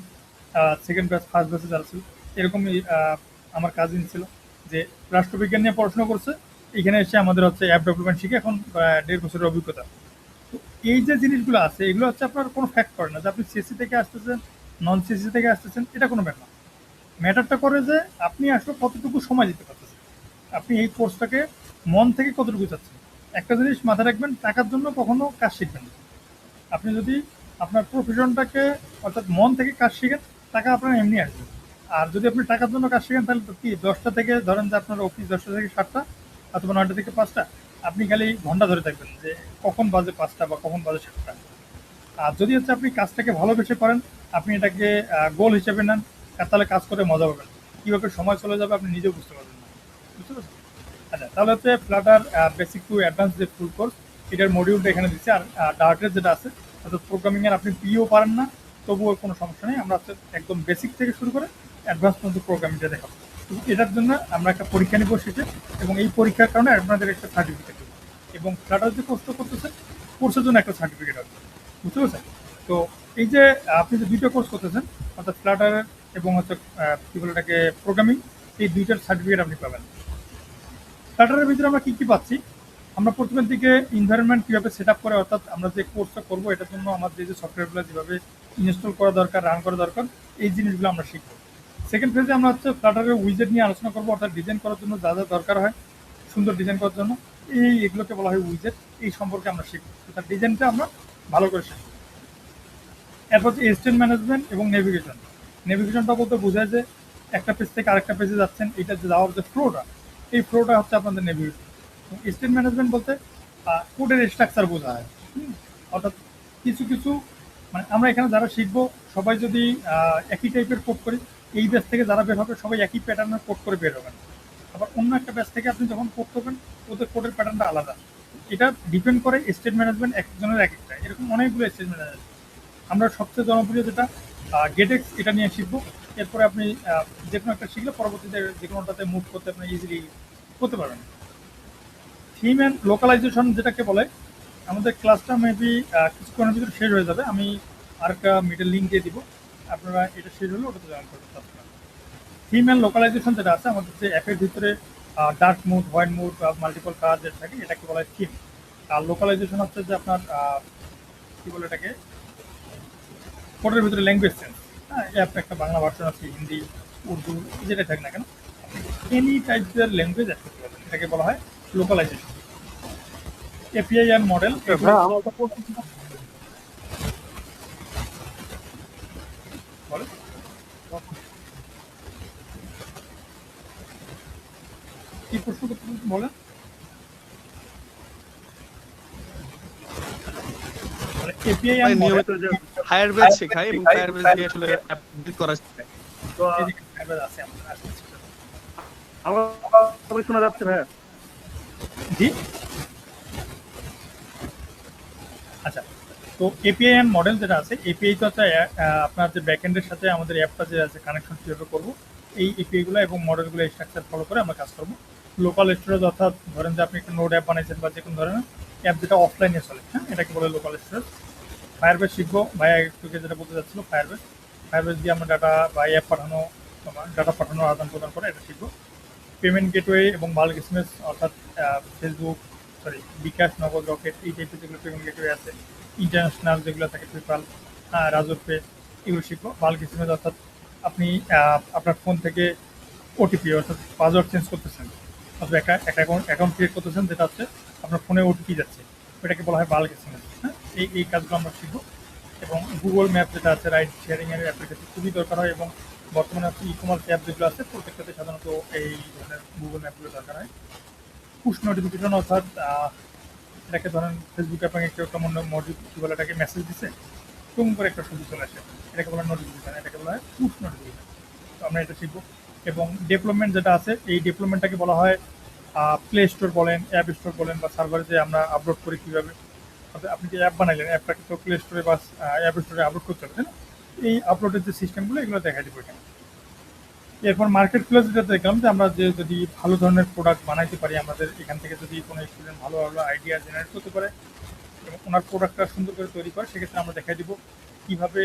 Speaker 1: সেকেন্ড ব্যাচ, ফার্স্ট ব্যাচে যারা ছিল, এরকমই আমার কাজিন ছিল যে রাষ্ট্রবিজ্ঞান নিয়ে পড়াশোনা করছে, এখানে এসে আমাদের হচ্ছে অ্যাপ ডেভেলপমেন্ট শিখে এখন 1.5 বছরের অভিজ্ঞতা। তো এই যে জিনিসগুলো আছে এগুলো হচ্ছে আপনার কোনো ফ্যাক্ট করে না যে আপনি সিএসসি থেকে আসতেছেন, নন সিএসসি থেকে আসতেছেন, এটা কোনো ব্যাপার না। ম্যাটারটা করে যে আপনি আসলে কতটুকু সময় দিতে পারতেছেন, আপনি এই কোর্সটাকে মন থেকে কতটুকু চাচ্ছেন। একটা জিনিস মাথায় রাখবেন, টাকার জন্য কখনো কাজ শিখবেন না। আপনি যদি আপনার প্রফেশনটাকে অর্থাৎ মন থেকে কাজ শিখেন, টাকা আপনার এমনি আসবে। আর যদি আপনি টাকার জন্য কাজ শিখেন, তাহলে তো কি 10টা থেকে ধরেন যে আপনার অফিস 10টা থেকে 7টা অথবা 9টা থেকে 5টা, আপনি খালি ঘন্টা ধরে থাকবেন যে কখন বাজে 5টা বা কখন বাজে 7টা। আর যদি হচ্ছে আপনি কাজটাকে ভালোবেসে করেন, আপনি এটাকে গোল হিসেবে নেন, তাহলে কাজ করে মজা পাবেন। কীভাবে সময় চলে যাবে আপনি নিজেও বুঝতে পারবেন না, বুঝতে পারছেন? আচ্ছা, তাহলে হচ্ছে ফ্লাটার বেসিক টু অ্যাডভান্স যে ফুল কোর্স, এটার মডিউলটা এখানে দিচ্ছি। আর ডার্টের যেটা আছে অর্থাৎ প্রোগ্রামিংয়ের আপনি পিও পারেন না, তবুও কোনো সমস্যা নেই, আমরা হচ্ছে একদম বেসিক থেকে শুরু করে অ্যাডভান্স পর্যন্ত প্রোগ্রামিংটা দেখাবো। এবং এটার জন্য আমরা একটা পরীক্ষা নিব শেষে, এবং এই পরীক্ষার কারণে আপনাদের একটা সার্টিফিকেট দেবো, এবং ফ্লাটার যে কোর্সটা করতেছেন কোর্সের জন্য একটা সার্টিফিকেট আছে, বুঝতে পারছেন? তো এই যে আপনি যে দুইটা কোর্স করতেছেন, অর্থাৎ ফ্লাটার এবং হচ্ছে কী বলে এটাকে প্রোগ্রামিং, এই দুইটার সার্টিফিকেট আপনি পাবেন। ফ্লাটারের ভিতরে আমরা কী কী পাচ্ছি, আমরা প্রথমের দিকে এনভায়রনমেন্ট কীভাবে সেট আপ করে, অর্থাৎ আমরা যে কোর্সটা করবো এটার জন্য আমাদের যে সফটওয়্যারগুলো যেভাবে ইনস্টল করা দরকার, রান করা দরকার, এই জিনিসগুলো আমরা শিখবো। সেকেন্ড ফেজে আমরা হচ্ছে ফ্লাটারের উইজেট নিয়ে আলোচনা করবো, অর্থাৎ ডিজাইন করার জন্য যা যা দরকার হয় সুন্দর ডিজাইন করার জন্য এগুলোকে বলা হয় উইজেট, এই সম্পর্কে আমরা শিখবো, অর্থাৎ ডিজাইনটা আমরা ভালো করে শিখবো। এরপর হচ্ছে এস্টেট ম্যানেজমেন্ট এবং নেভিগেশন। নেভিগেশনটা বলতে বোঝায় যে একটা পেজ থেকে আরেকটা পেজে যাচ্ছেন, এটা যে যাওয়ার যে ফ্লোটা, এই ফ্লোটা হচ্ছে আপনাদের নেভিগেশন। এস্টেট ম্যানেজমেন্ট বলতে কোডের স্ট্রাকচার বোঝা হয়, অর্থাৎ কিছু কিছু মানে আমরা এখানে যারা শিখবো সবাই যদি একই টাইপের কোড করি, এই ব্যাচ থেকে যারা বের হবে সবাই একই প্যাটার্নের কোড করে বের হবেন। আবার অন্য একটা ব্যাচ থেকে আপনি যখন কোড করবেন ওদের কোডের প্যাটার্নটা আলাদা, এটা ডিপেন্ড করে স্টেট ম্যানেজমেন্ট একজনের এক একটা, এরকম অনেকগুলো স্টেট ম্যানেজমেন্ট। আমরা সবচেয়ে জনপ্রিয় যেটা গেটেক্স, এটা নিয়ে শিখবো। এরপরে আপনি যে কোনো একটা শিখলে পরবর্তীতে যে কোনোটাতে মুভ করতে আপনি ইজিলি করতে পারবেন। থিম অ্যান্ড লোকালাইজেশন যেটাকে বলে, আমাদের ক্লাসটা মেবি কিছুক্ষণের ভিতরে শেষ হয়ে যাবে, আমি আর একটা মিডল লিঙ্ক দিয়ে দিব, আপনারা এটা শেষ হলে ওটাতে জয়েন করতে পারবেন। থিম অ্যান্ড লোকালাইজেশন যেটা আছে আমাদের যে অ্যাপের ভিতরে ডার্ক মুড, হোয়াইট মুড বা মাল্টিপল কালার যেটা থাকে এটাকে বলা হয় থিম। আর লোকালাইজেশন হচ্ছে যে আপনার কী বলে এটাকে কোডের ভিতরে ল্যাঙ্গুয়েজ চেঞ্জ। হ্যাঁ, অ্যাপ একটা বাংলা ভার্সন আছে, হিন্দি, উর্দু, যেটাই থাক না কেন এনি টাইপের ল্যাঙ্গুয়েজ অ্যাড করতে পারবেন, এটাকে বলা হয় লোকালাইজেশন। এপিআই অ্যান্ড মডেল,
Speaker 6: আমার তো
Speaker 1: বলে কি প্রশ্ন করতে বলেন? এপিআই
Speaker 9: ভাই
Speaker 1: অ্যান্ড মডেল
Speaker 9: নিয়মিত যে ফায়ারবেস শেখায় এবং ফায়ারবেস দিয়ে আসলে অ্যাপ বিল্ড করা শেখায়। তো
Speaker 1: আছে আমাদের আসছে।
Speaker 9: আমার শোনা যাচ্ছে ভাই?
Speaker 1: জি, আচ্ছা। তো এপিআই অ্যান্ড মডেল যেটা আছে, এপিআই তো হচ্ছে আপনার যে ব্যাকএন্ডের সাথে আমাদের অ্যাপটা যে আছে কানেকশন কীভাবে করবো, এই এপিআইগুলো এবং মডেলগুলো স্ট্রাকচার ফলো করে আমরা কাজ করবো। লোকাল স্টোরেজ, অর্থাৎ ধরেন যে আপনি একটা নোড অ্যাপ বানাইছেন বা যে কোনো ধরনের অ্যাপ যেটা অফলাইনে চলে, হ্যাঁ, এটাকে বলে লোকাল স্টোরেজ। ফায়ারবেস শিখবো, ভাইয়া একটুকে যেটা বলতে চাচ্ছিলো, ফায়ারবেস দিয়ে আমরা ডাটা বা অ্যাপ পাঠানো, ডাটা পাঠানোর আদান প্রদান করে এটা শিখবো। পেমেন্ট গেটওয়ে এবং বাল্ক এসএমএস, অর্থাৎ ফেসবুক, বিকাশ, নগদ, রকেট, এই টাইপের যেগুলো পেমেন্ট গেটওয়ে আছে, ইন্টারন্যাশনাল যেগুলো থাকে পেপাল, রাজর পে, এগুলো শিখবো। বাল্ক এসএমএস অর্থাৎ আপনি আপনার ফোন থেকে ওটিপি অর্থাৎ পাসওয়ার্ড চেঞ্জ করতেছেন, অথবা একটা অ্যাকাউন্ট ক্রিয়েট করতেছেন যেটা হচ্ছে আপনার ফোনে ওটিপি যাচ্ছে, ওটাকে বলা হয় বাল্ক এসএমএস। হ্যাঁ, এই কাজগুলো আমরা শিখবো। এবং গুগল ম্যাপ যেটা আছে, রাইড শেয়ারিংয়ের অ্যাপ্লিকেশন খুবই দরকার হয়, এবং বর্তমানে হচ্ছে ই কমার্স অ্যাপ যেগুলো আছে প্রত্যেকটাতে সাধারণত এই ধরনের গুগল ম্যাপগুলো দরকার হয়। পুশ নোটিফিকেশন, অর্থাৎ এটাকে ধরেন ফেসবুক অ্যাপে কেউ একটা কী বলে এটাকে মেসেজ দিচ্ছে, টুম করে একটা ছবি চলে আসে, এটাকে বলা হয় নোটিফিকেশন, এটাকে বলা হয় পুশ নোটিফিকেশন। তো আমরা এটা শিখবো। এবং ডেভেলপমেন্ট যেটা আছে, এই ডেভেলপমেন্টটাকে বলা হয় প্লে স্টোর বলেন, অ্যাপ স্টোর বলেন, বা সার্ভারে যে আমরা আপলোড করি কীভাবে, আপনি যে অ্যাপ বানাইলেন অ্যাপটাকে তো প্লে স্টোরে বা অ্যাপ স্টোরে আপলোড করতে হবে, তাই না? এই আপলোডের যে সিস্টেমগুলো এগুলো দেখাই দেবো এখানে। এরপর মার্কেট প্লেস যেটা দেখলাম যে আমরা যে যদি ভালো ধরনের প্রোডাক্ট বানাইতে পারি, আমাদের এখান থেকে যদি কোনো স্টুডেন্ট ভালো ভালো আইডিয়া জেনারেট করতে পারে এবং ওনার প্রোডাক্টটা সুন্দর করে তৈরি করে, সেক্ষেত্রে আমরা দেখাই দিব কীভাবে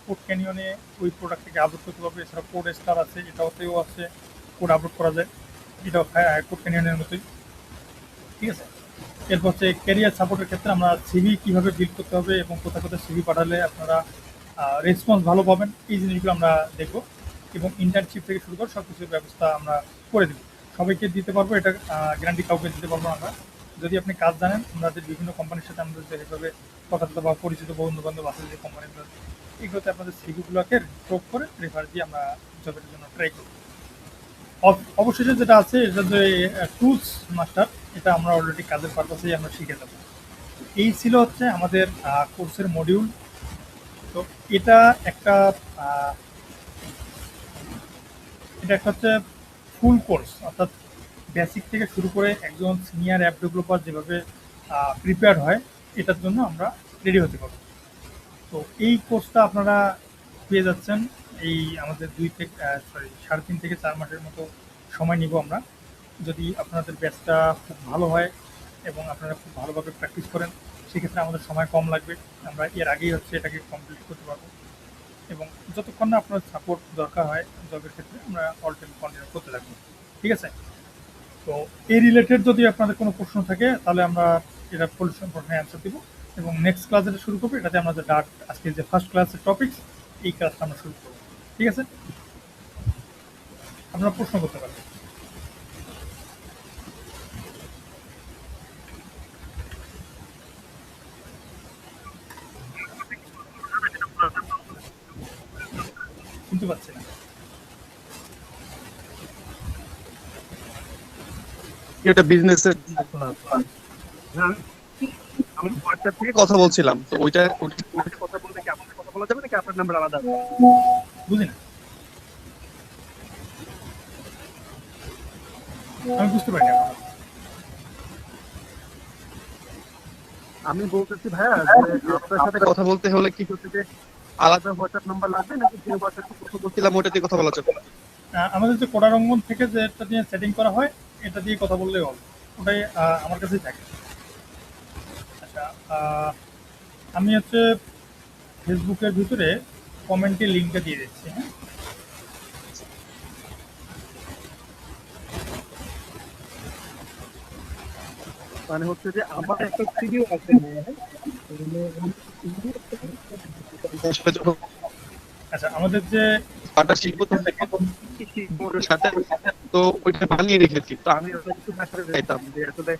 Speaker 1: কোড ক্যানিয়নে ওই প্রোডাক্টটাকে আপলোড করতে পারবে। এছাড়া কোড স্টার আছে, এটাতেও আছে কোড আপলোড করা যায়, এটাও কোড ক্যানিয়নের মতোই, ঠিক আছে। এরপর হচ্ছে ক্যারিয়ার সাপোর্টের ক্ষেত্রে আমরা সিভি কীভাবে বিল্ড করতে হবে এবং কোথায় কোথায় সিভি পাঠালে আপনারা রেসপন্স ভালো পাবেন, এই জিনিসগুলো আমরা দেখব। এবং ইন্টার্নশিপ থেকে শুরু করে সব কিছুর ব্যবস্থা আমরা করে দেবো। সবাইকে দিতে পারবো, এটা গ্যারান্টি কাউকে দিতে পারবো আমরা। যদি আপনি কাজ জানেন, আমাদের বিভিন্ন কোম্পানির সাথে আমাদের যেভাবে কথাবার্তা বা পরিচিত বন্ধু বান্ধব আছে যে কোম্পানিগুলো, এগুলোতে আপনাদের সিভিগুলোকে প্রয়োগ করে রেফার দিয়ে আমরা জবের জন্য ট্রাই করব। অবশেষে যেটা আছে, এটা যে টুলস মাস্টার, এটা আমরা অলরেডি কাজের পারপাসেই আমরা শিখে যাব। এই ছিল হচ্ছে আমাদের কোর্সের মডিউল। তো এটা একটা হচ্ছে ফুল কোর্স, অর্থাৎ বেসিক থেকে শুরু করে একজন সিনিয়র অ্যাপ ডেভেলপার যেভাবে প্রিপেয়ার হয়, এটার জন্য আমরা রেডি হতে পারবো। তো এই কোর্সটা আপনারা পেয়ে যাচ্ছেন এই আমাদের 3 থেকে 4 মাসের মতো সময় নিব আমরা। যদি আপনাদের ব্যাচটা খুব ভালো হয় এবং আপনারা খুব ভালোভাবে প্র্যাকটিস করেন, সেক্ষেত্রে আমাদের সময় কম লাগবে, আমরা এর আগেই হচ্ছে এটাকে কমপ্লিট করতে পারবো। এবং যতক্ষণ না আপনার সাপোর্ট দরকার হয় জবের ক্ষেত্রে, আমরা অল টাইম কন্টিনিউ করতে থাকবো। ঠিক আছে? তো এই রিলেটেড যদি আপনাদের কোনো প্রশ্ন থাকে তাহলে আমরা এটা প্রশ্নের অ্যান্সার দিব এবং নেক্সট ক্লাস যেটা শুরু করবো এটাতে আমরা যে ডার্ট আজকে যে ফার্স্ট ক্লাসের টপিকস, এই ক্লাসটা আমরা শুরু করবো। ঠিক আছে? আপনারা প্রশ্ন করতে পারেন। শুনতে পাচ্ছি না।
Speaker 9: এটা বিজনেসের আমি হোয়াটসঅ্যাপ থেকে কথা বলছিলাম, তো ওইটা কথা বলতে কি আপনার কথা বলা যাবে নাকি আপনার নাম্বার আলাদা?
Speaker 1: বুঝি না, আমি বুঝতে পারিনি।
Speaker 9: আমি বলতেছি ভাইয়া যে আপনার সাথে কথা বলতে হলে কি করতে যে আলাদা হোয়াটসঅ্যাপ নাম্বার লাগবে নাকি যে হোয়াটসঅ্যাপে কথা বলছিলাম ওটা দিয়ে কথা বলা যাবে?
Speaker 1: আমাদের যে কোডারঙ্গন থেকে যেটা দিয়ে সেটিং করা হয় এটা দিয়ে কথা বললেই হবে, ওটাই আমার কাছেই থাকে। আচ্ছা, আমি হচ্ছে ফেসবুকের ভিতরে কমেন্টের লিঙ্কটা দিয়ে দিচ্ছি। হ্যাঁ,
Speaker 9: মানে হচ্ছে যে আমার একটা ভিডিও আছে
Speaker 1: আচ্ছা, আমাদের যে
Speaker 9: পাটা শিখবো তো শিখবো ওর সাথে, তো ওইটা বানিয়ে রেখেছি। তো আমি ওটা একটু মেসেজ চাইতাম যে আসলে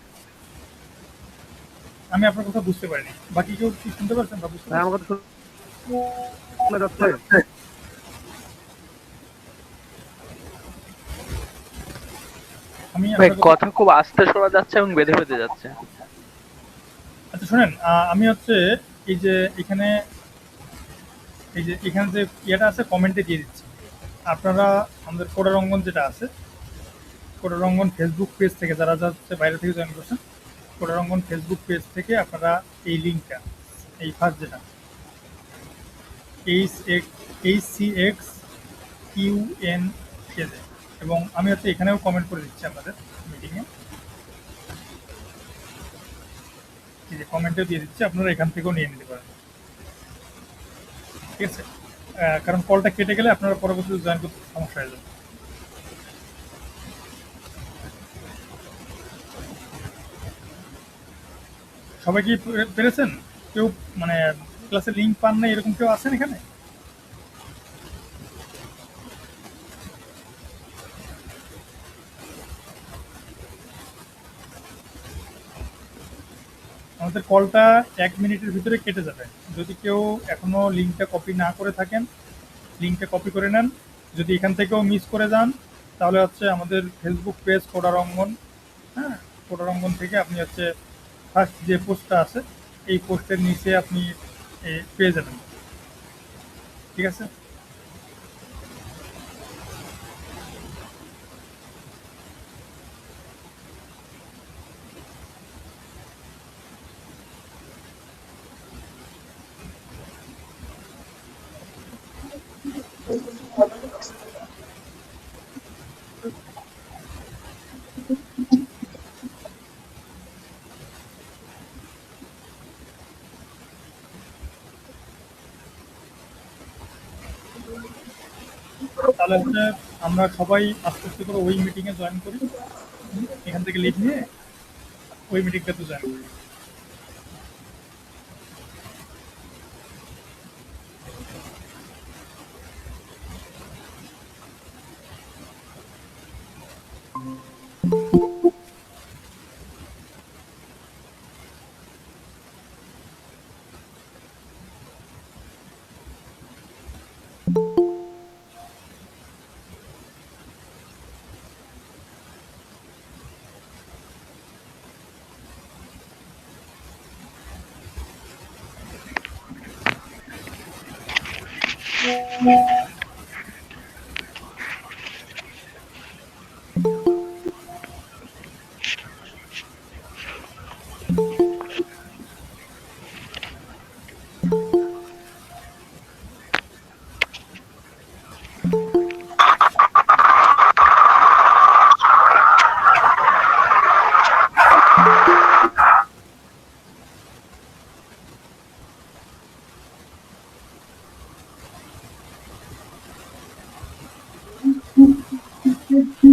Speaker 1: আমি আপনার কথা বুঝতে পারিনি, বাকি কেউ কি শুনতে পারছেন বা বুঝতে পারছেন?
Speaker 9: আমার কথা শোনা যাচ্ছে?
Speaker 1: আমি
Speaker 5: ভাই
Speaker 1: আপনার
Speaker 5: কথা খুব আস্তে শোনা যাচ্ছে এবং বেঁধে বেঁধে যাচ্ছে।
Speaker 1: আচ্ছা শুনেন, আমি হচ্ছে এই যে এখানে যে ইয়েটা আছে কমেন্টে দিয়ে দিচ্ছি। আপনারা আমাদের কোডারঙ্গন যেটা আছে, কোডারঙ্গন ফেসবুক পেজ থেকে যারা যাচ্ছে বাইরে থেকে জয়েন করছেন, কোডারঙ্গন ফেসবুক পেজ থেকে আপনারা এই লিঙ্কটা, এই ফার্স্ট যেটা HCXQN এবং আমি হচ্ছে এখানেও কমেন্ট করে দিচ্ছি আপনাদের মিটিংয়ে, এই যে কমেন্টে দিয়ে দিচ্ছি, আপনারা এখান থেকেও নিয়ে নিতে পারেন। ঠিক আছে? কারণ কলটা কেটে গেলে আপনারা পরবর্তীতে জয়েন করতে সমস্যা হয়ে যাবে। সবাই কি পেরেছেন? কেউ মানে ক্লাসের লিঙ্ক পান না এরকম কেউ আছেন এখানে? আমাদের কলটা 1 মিনিটের ভিতরে কেটে যাবে। যদি কেউ এখনো লিঙ্কটা কপি না করে থাকেন, লিঙ্কটা কপি করে নেন। যদি এখান থেকেও মিস করে যান তাহলে হচ্ছে আমাদের ফেসবুক পেজ কোডারঙ্গন, হ্যাঁ, কোডারঙ্গন থেকে আপনি হচ্ছে ফার্স্ট যে পোস্টটা আছে এই পোস্টের নিচে আপনি পেয়ে যাবেন। ঠিক আছে? তাহলে হচ্ছে আমরা সবাই আস্তে আস্তে করে ওই মিটিংয়ে জয়েন করি, এখান থেকে লিড নিয়ে ওই মিটিংটাতে জয়েন করি।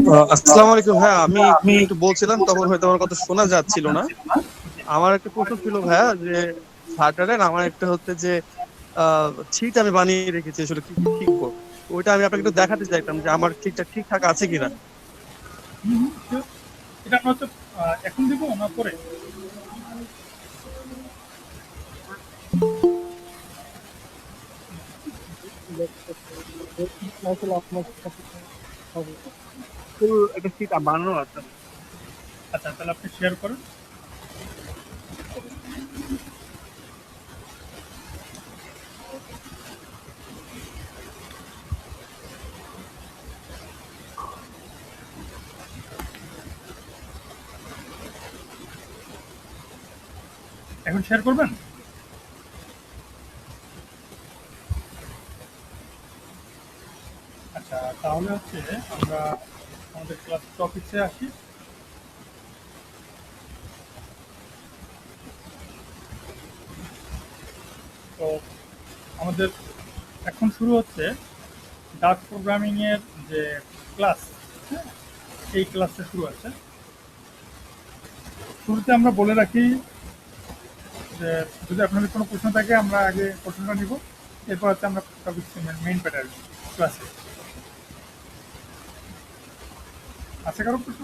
Speaker 9: আসসালামু আলাইকুম। হ্যাঁ, আমি একটু বলছিলাম, তখন হয়তো আমার কথা শোনা যাচ্ছিল না। আমার একটা প্রশ্ন ছিল ভাইয়া, যে ফ্লাটারের আমার একটা হচ্ছে যে চিট আমি বানিয়ে রেখেছি, আসলে কি কি শিখবো, তো ওইটা আমি আপনাকে একটু দেখাতে চাইতাম যে আমার ঠিকঠাক ঠিকঠাক আছে কিনা।
Speaker 1: sure. এটা আমরা হচ্ছে এখন দেবো না পরে?
Speaker 9: আসলে আপনার কাছে হবে ফুল একটা চিট বানানো আছে।
Speaker 1: আচ্ছা, তাহলে আপনি শেয়ার করেন। এখন শেয়ার করবেন? আচ্ছা, তাহলে হচ্ছে আমরা আমাদের ক্লাস টপিকসে আসি। তো আমাদের এখন শুরু হচ্ছে ডাক প্রোগ্রামিং এর যে ক্লাস, হ্যাঁ, এই ক্লাসটা শুরু হচ্ছে। শুরুতে আমরা বলে রাখি যে যদি আপনাদের কোনো প্রশ্ন থাকে আমরা আগে প্রশ্নটা নিব, এরপর হচ্ছে আমরা টপিক মেইন প্যাটার্ন ক্লাসে। আছে কারো প্রশ্ন?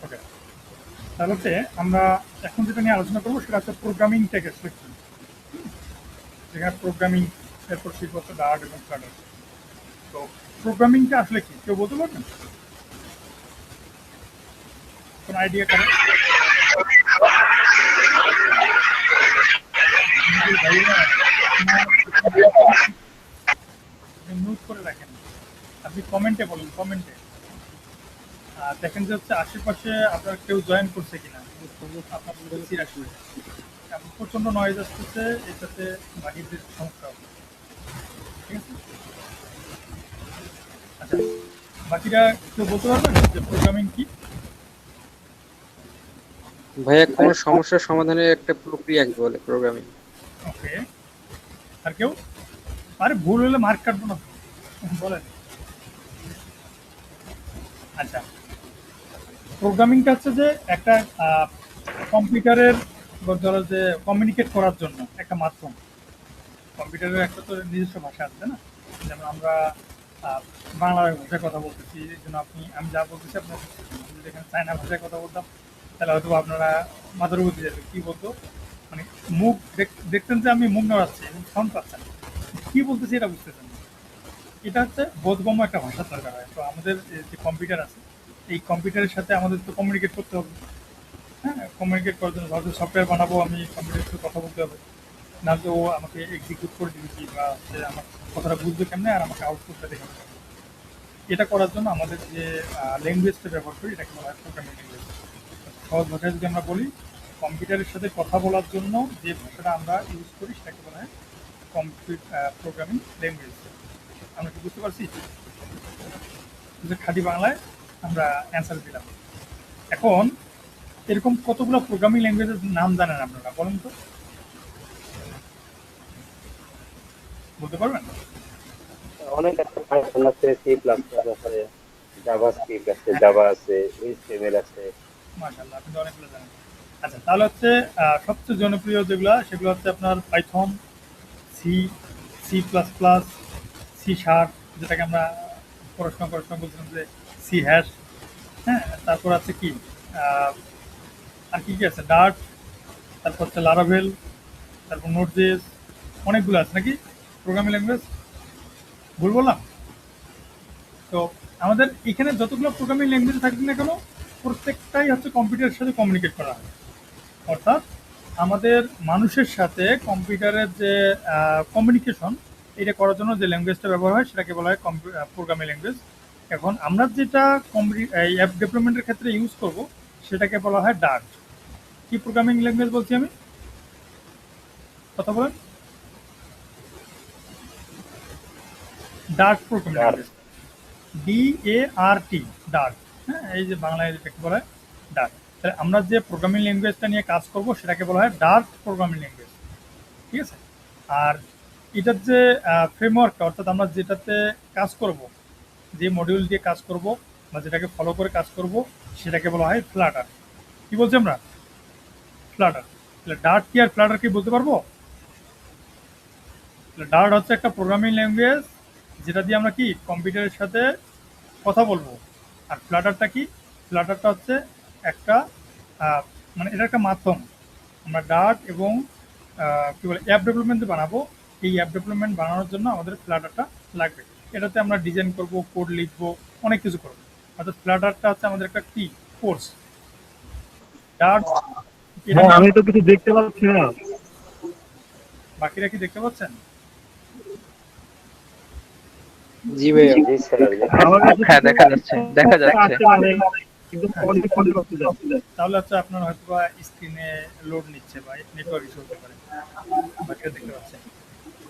Speaker 1: ওকে, তাহলে হচ্ছে আমরা এখন যেটা নিয়ে আলোচনা করবো সেটা হচ্ছে প্রোগ্রামিং টেক সিলেকশন, যেখানে প্রোগ্রামিং এরপর শিখবো হচ্ছে ডার্ট এবং ফ্লাটার। তো প্রোগ্রামিংটা আসলে কি কেউ বলতে পারবেন? কোন আইডিয়া করেন? নোট করে রাখেন, আপনি কমেন্টে বলুন, কমেন্টে দেখেন যে হচ্ছে আশেপাশে আপনার কেউ জয়েন করছে কিনা। আপনার বলছি আসলে প্রচন্ড নয়েজ আসতেছে, এটাতে বাকিদের সমস্যা হবে। ঠিক আছে, আচ্ছা, বাকিরা কেউ বলতে পারবেন যে প্রোগ্রামিং কি?
Speaker 10: ভাইয়া কোন সমস্যার সমাধানের একটা প্রক্রিয়াকে বলে প্রোগ্রামিং।
Speaker 1: ওকে, আর কেউ? আরে ভুল হলে মার্ক কাটবো না, বলেন। আচ্ছা, প্রোগ্রামিংটা হচ্ছে যে একটা কম্পিউটারের ধরো যে কমিউনিকেট করার জন্য একটা মাধ্যম। কম্পিউটারের একটা তো নিজস্ব ভাষা আছে না, যেমন আমরা বাংলা ভাষায় কথা বলতেছি, এই জন্য আমি যা বলতেছি আপনার যদি এখানে চায়না ভাষায় কথা বলতাম তাহলে হয়তো আপনারা মাথার উপর দিয়ে যাবে কী বলতো, মানে মুখ দেখতেন যে আমি মুখ নড়াচ্ছি এবং সাউন্ড পাচ্ছেন, কী বলতেছি এটা বুঝতেছেন না। এটা হচ্ছে বোধগম্য একটা ভাষার দরকার হয়। তো আমাদের যে কম্পিউটার আছে, এই কম্পিউটারের সাথে আমাদের তো কমিউনিকেট করতে হবে। হ্যাঁ, কমিউনিকেট করার জন্য ধরো সফটওয়্যার বানাবো, আমি কম্পিউটারের সাথে কথা বলতে হবে, না তো ও আমাকে এক্সিকিউট করে দিবে কি, বা হচ্ছে আমার কথাটা বুঝবে কেমনে আর আমাকে আউটপুটটা দেখে দেবে। এটা করার জন্য আমাদের যে ল্যাঙ্গুয়েজটা ব্যবহার করি এটাকে বলা হয় প্রোগ্রামিং ল্যাঙ্গুয়েজ। সহজ ভাষায় যদি আমরা বলি, কম্পিউটারের সাথে কথা বলার জন্য যে ভাষাটা আমরা ইউজ করি সেটাকে বলা হয় প্রোগ্রামিং ল্যাঙ্গুয়েজ। আমরা কি বুঝতে পারছি? যে খাঁটি বাংলায় আমরা অ্যান্সার দিলাম। এখন এরকম কতগুলো প্রোগ্রামিং ল্যাঙ্গুয়েজের নাম জানেন আপনারা, বলেন তো, বলতে পারবেন?
Speaker 6: অনেক আছে, পাইথন আছে, সি প্লাস প্লাস আছে, জাভাস্ক্রিপ্ট আছে, জাভা আছে, এইচটিএমএল আছে।
Speaker 1: মাশাআল্লাহ, আপনি তো অনেকগুলো জানেন। আচ্ছা, তাহলে হচ্ছে সবচেয়ে জনপ্রিয় যেগুলো সেগুলো হচ্ছে আপনার Python, C, C plus plus, C sharp, যেটাকে আমরা পড়াশোনা বলছিলাম যে সি হ্যাশ। হ্যাঁ, তারপর আছে কি আর কি কি আছে, ডার্ট, তারপর হচ্ছে লারাভেল, তারপর নোটজেস, অনেকগুলো আছে নাকি প্রোগ্রামিং ল্যাঙ্গুয়েজ, ভুল বললাম? তো আমাদের এখানে যতগুলো প্রোগ্রামিং ল্যাঙ্গুয়েজ থাকবে না কেন, প্রত্যেকটাই হচ্ছে কম্পিউটারের সাথে কমিউনিকেট করা হয়। অর্থাৎ আমাদের মানুষের সাথে কম্পিউটারের যে কমিউনিকেশন, এটা করার জন্য যে ল্যাঙ্গুয়েজটা ব্যবহার হয় সেটাকে বলা হয় প্রোগ্রামিং ল্যাঙ্গুয়েজ। এখন আমরা যেটা এই অ্যাপ ডেভেলপমেন্টের ক্ষেত্রে ইউজ করব সেটাকে বলা হয় ডার্ট। কি প্রোগ্রামিং ল্যাঙ্গুয়েজ বলছি আমি, কথা বলেন? Dart programming language, DART, Dart. হ্যাঁ, এই যে বাংলায় যেটাকে বলা হয় ডার্ট। তাহলে আমরা যে প্রোগ্রামিং ল্যাঙ্গুয়েজটা নিয়ে কাজ করব সেটাকে বলা হয় ডার্ট প্রোগ্রামিং ল্যাঙ্গুয়েজ। ঠিক আছে, আর এটার যে ফ্রেমওয়ার্কটা, অর্থাৎ আমরা যেটাতে কাজ করব যে মডিউল দিয়ে কাজ করব বা যেটাকে ফলো করে কাজ করব সেটাকে বলা হয় ফ্লাটার। কি বলছি আমরা? ফ্লাটার। তাহলে ডার্ট কি আর ফ্লাটার কি বলতে পারবো? ডার্ট হচ্ছে একটা প্রোগ্রামিং ল্যাঙ্গুয়েজ যেটা দিয়ে আমরা কি কম্পিউটারের সাথে কথা বলবো। আর ফ্লাটারটা কি? ফ্লাটারটা হচ্ছে একটা মানে এটা একটা মাধ্যম। আমরা ডার্ট এবং কি বলে অ্যাপ ডেভেলপমেন্ট বানাবো। এই অ্যাপ ডেভেলপমেন্ট বানানোর জন্য আমাদের ফ্লাটারটা লাগবে। এটাতে আমরা ডিজাইন করব, কোড লিখবো, অনেক কিছু করবো। অর্থাৎ ফ্লাটারটা হচ্ছে আমাদের একটা কি কোর্স। ডার্ট
Speaker 9: আমি তো কিছু দেখতে পাচ্ছি না।
Speaker 1: বাকিরা কি দেখতে পাচ্ছেন?
Speaker 10: জি ভাইয়া।
Speaker 2: জি স্যার।
Speaker 9: আমার কাছে
Speaker 5: হ্যাঁ দেখা যাচ্ছে, দেখা যাচ্ছে।
Speaker 9: আছে মানে, কিন্তু ফন্ট করতে যাচ্ছে না।
Speaker 1: তাহলে হচ্ছে আপনার হয়তো বা স্ক্রিনে লোড নিচ্ছে বা নেটওয়ার্ক ইস্যু হতে পারে। বাকিরা দেখতে পাচ্ছেন।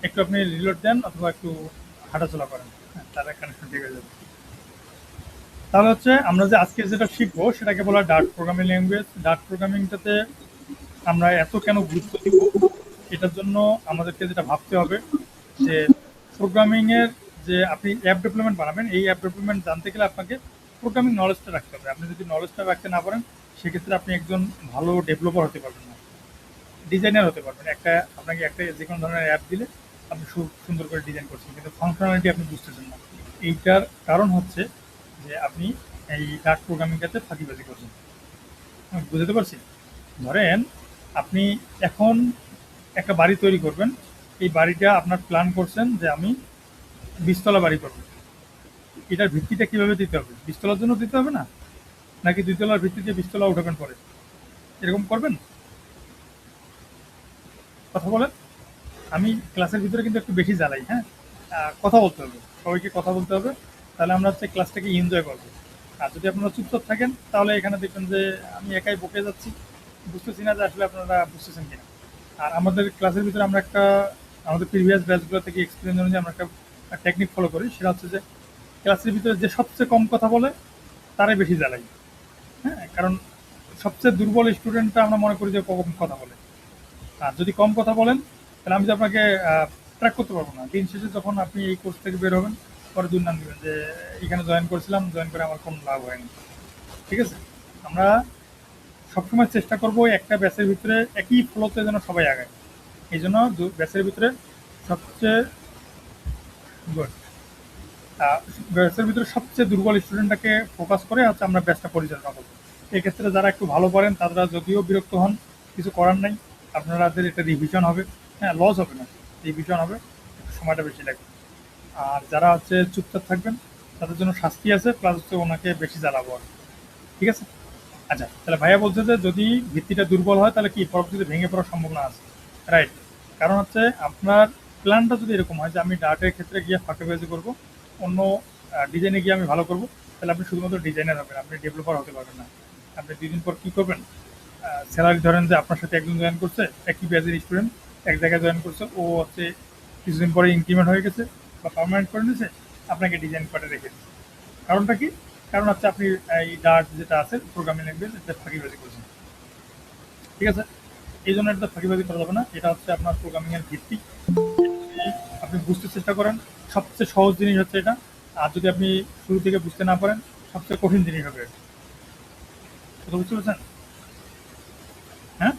Speaker 1: একটু আপনি রিলোড দেন অথবা একটু হাঁটাচলা করেন, হ্যাঁ, তাহলে কানেকশন ঠিক হয়ে যাবে। তাহলে হচ্ছে আমরা যে আজকে যেটা শিখবো সেটাকে বলা ডার্ট প্রোগ্রামিং ল্যাঙ্গুয়েজ। ডার্ট প্রোগ্রামিংটাতে আমরা এত কেন গুরুত্ব দিব, এটার জন্য আমাদেরকে যেটা ভাবতে হবে যে প্রোগ্রামিংয়ের যে আপনি অ্যাপ ডেভেলপমেন্ট বানাবেন, এই অ্যাপ ডেভেলপমেন্ট জানতে গেলে আপনাকে প্রোগ্রামিং নলেজটা রাখতে হবে। আপনি যদি নলেজটা রাখতে না পারেন সেক্ষেত্রে আপনি একজন ভালো ডেভেলপার হতে পারবেন না, ডিজাইনার হতে পারবেন। আপনাকে একটা যে কোনো ধরনের অ্যাপ দিলে আপনি খুব সুন্দর করে ডিজাইন করছেন কিন্তু ফাংশনালিটি আপনি বুঝতেছেন না। এইটার কারণ হচ্ছে যে আপনি এই ডার্ট প্রোগ্রামিংটাতে ফাঁকিবাজি করছেন। আমি বুঝতে পারছি? ধরেন আপনি এখন একটা বাড়ি তৈরি করবেন। এই বাড়িটা আপনার প্ল্যান করছেন যে আমি 20 তলা বাড়ি করব। এটার ভিত্তিটা কিভাবে দিতে হবে? 20 তলার জন্য দিতে হবে না? নাকি 2 তলার ভিত্তি দিয়ে 20 তলা উঠাবেন পরে? এরকম করবেন? কথা বলেন। আমি ক্লাসের ভিতরে কিন্তু একটু বেশি জ্বালাই, হ্যাঁ? কথা বলতে হবে, সবাইকে কথা বলতে হবে। তাহলে আমরা হচ্ছে ক্লাসটাকে এনজয় করবো। আর যদি আপনারা চুপচাপ থাকেন তাহলে এখানে দেখবেন যে আমি একাই বকে যাচ্ছি, বুঝতেছি না যে আসলে আপনারা বুঝতেছেন কিনা। আর আমাদের ক্লাসের ভিতরে আমরা আমাদের প্রিভিয়াস ব্যাচগুলো থেকে এক্সপিরিয়েন্স অনুযায়ী আমরা একটা টেকনিক ফলো করি। সেটা হচ্ছে যে ক্লাসের ভিতরে যে সবচেয়ে কম কথা বলে তারাই বেশি জ্বালাই, হ্যাঁ? কারণ সবচেয়ে দুর্বল স্টুডেন্টটা আমরা মনে করি যে কম কথা বলে। আর যদি কম কথা বলেন তাহলে আমি যে আপনাকে ট্র্যাক করতে পারবো না। দিন শেষে যখন আপনি এই কোর্স থেকে বের হবেন পরে দুর্নাম দেবেন যে এখানে জয়েন করেছিলাম, জয়েন করে আমার কোনো লাভ হয়নি। ঠিক আছে? আমরা সবসময় চেষ্টা করব একটা ব্যাচের ভিতরে একই ফ্লোতে যেন সবাই আগায়। এই জন্য ব্যাচের ভিতরে সবচেয়ে গুড ব্যাচের ভিতরে সবচেয়ে দুর্বল স্টুডেন্টটাকে ফোকাস করে হচ্ছে আমরা ব্যাচটা পরিচালনা করবো। এক্ষেত্রে যারা একটু ভালো পারেন তারা যদিও বিরক্ত হন, কিছু করার নাই, আপনাদের এটা রিভিশন হবে। হ্যাঁ, লস হবে না, রিভিশন হবে, সময়টা বেশি লাগবে। আর যারা হচ্ছে চুপচাপ থাকবেন তাদের জন্য শাস্তি আছে, প্লাস হচ্ছে ওনাকে বেশি জ্বালাবো আর। ঠিক আছে? আচ্ছা, তাহলে ভাইয়া বলছে যে যদি ভিত্তিটা দুর্বল হয় তাহলে কি পরবর্তীতে ভেঙে পড়ার সম্ভাবনা আছে। রাইট। কারণ হচ্ছে আপনার প্ল্যানটা যদি এরকম হয় যে আমি ডার্টের ক্ষেত্রে গিয়ে ফাঁকেবাজি করবো, অন্য ডিজাইনে গিয়ে আমি ভালো করবো, তাহলে আপনি শুধুমাত্র ডিজাইনার হবেন, আপনি ডেভেলপার হতে পারবেন না। আপনি 2 দিন পর কী করবেন? স্যালারি ধরেন যে আপনার সাথে একজন জয়েন করছে, একই ব্যাচের স্টুডেন্ট এক জায়গায় জয়েন করছে, ও হচ্ছে কিছুদিন পরে ইনক্রিমেন্ট হয়ে গেছে বা পার্মানেন্ট করে নিয়েছে, আপনাকে ডিজাইন করে রেখে দিচ্ছে। কারণটা কি? কারণ হচ্ছে আপনি এই ডার্ট যেটা আছে প্রোগ্রামিং ল্যাঙ্গুয়েজ এটা ফাঁকিবাজি করছেন। ঠিক আছে? এই জন্য এটা ফাঁকিবাজি করা যাবে না। এটা হচ্ছে আপনার প্রোগ্রামিংয়ের ভিত্তি। আপনি বুঝতে চেষ্টা করেন, সবচেয়ে সহজ জিনিস হচ্ছে এটা। আর যদি আপনি শুরু থেকে বুঝতে না পারেন সবচেয়ে কঠিন জিনিস হবে এটা। কথা বুঝতে পারছেন? হ্যাঁ,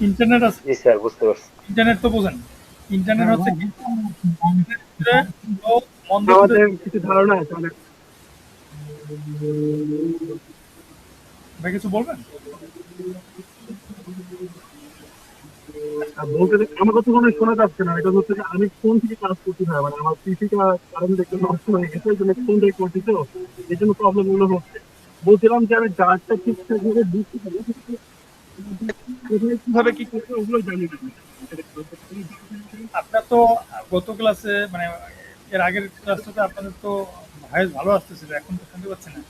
Speaker 1: ইন্টারনেট আছে,
Speaker 2: জি স্যার, বুঝতে পারছি।
Speaker 1: ইন্টারনেট তো বোঝেন। ইন্টারনেট হচ্ছে কি?
Speaker 9: আমাদের কিছু ধারণা আছে অনেক।
Speaker 1: ভাই কিছু বলবেন?
Speaker 9: বলতে আমার কথা কোনো শোনা যাচ্ছে না। এটা হচ্ছে যে আমি ফোন থেকে কাজ করতে হয়, মানে আমার পিসিটা কারণ দেখতে নষ্ট হয়ে গেছে, এই জন্য ফোন থেকে করছি তো এই জন্য প্রবলেম গুলো হচ্ছে। বলছিলাম যে আমি ডার্টটা ঠিকঠাক ভাবে বুঝতে পারি, কিভাবে কি করতে ওগুলো জানি না।
Speaker 1: আপনার তো গত ক্লাসে মানে এর আগের ক্লাসটাতে আপনাদের তো ভয়েস ভালো আসতেছিল, এখন তো শুনতে পাচ্ছি না।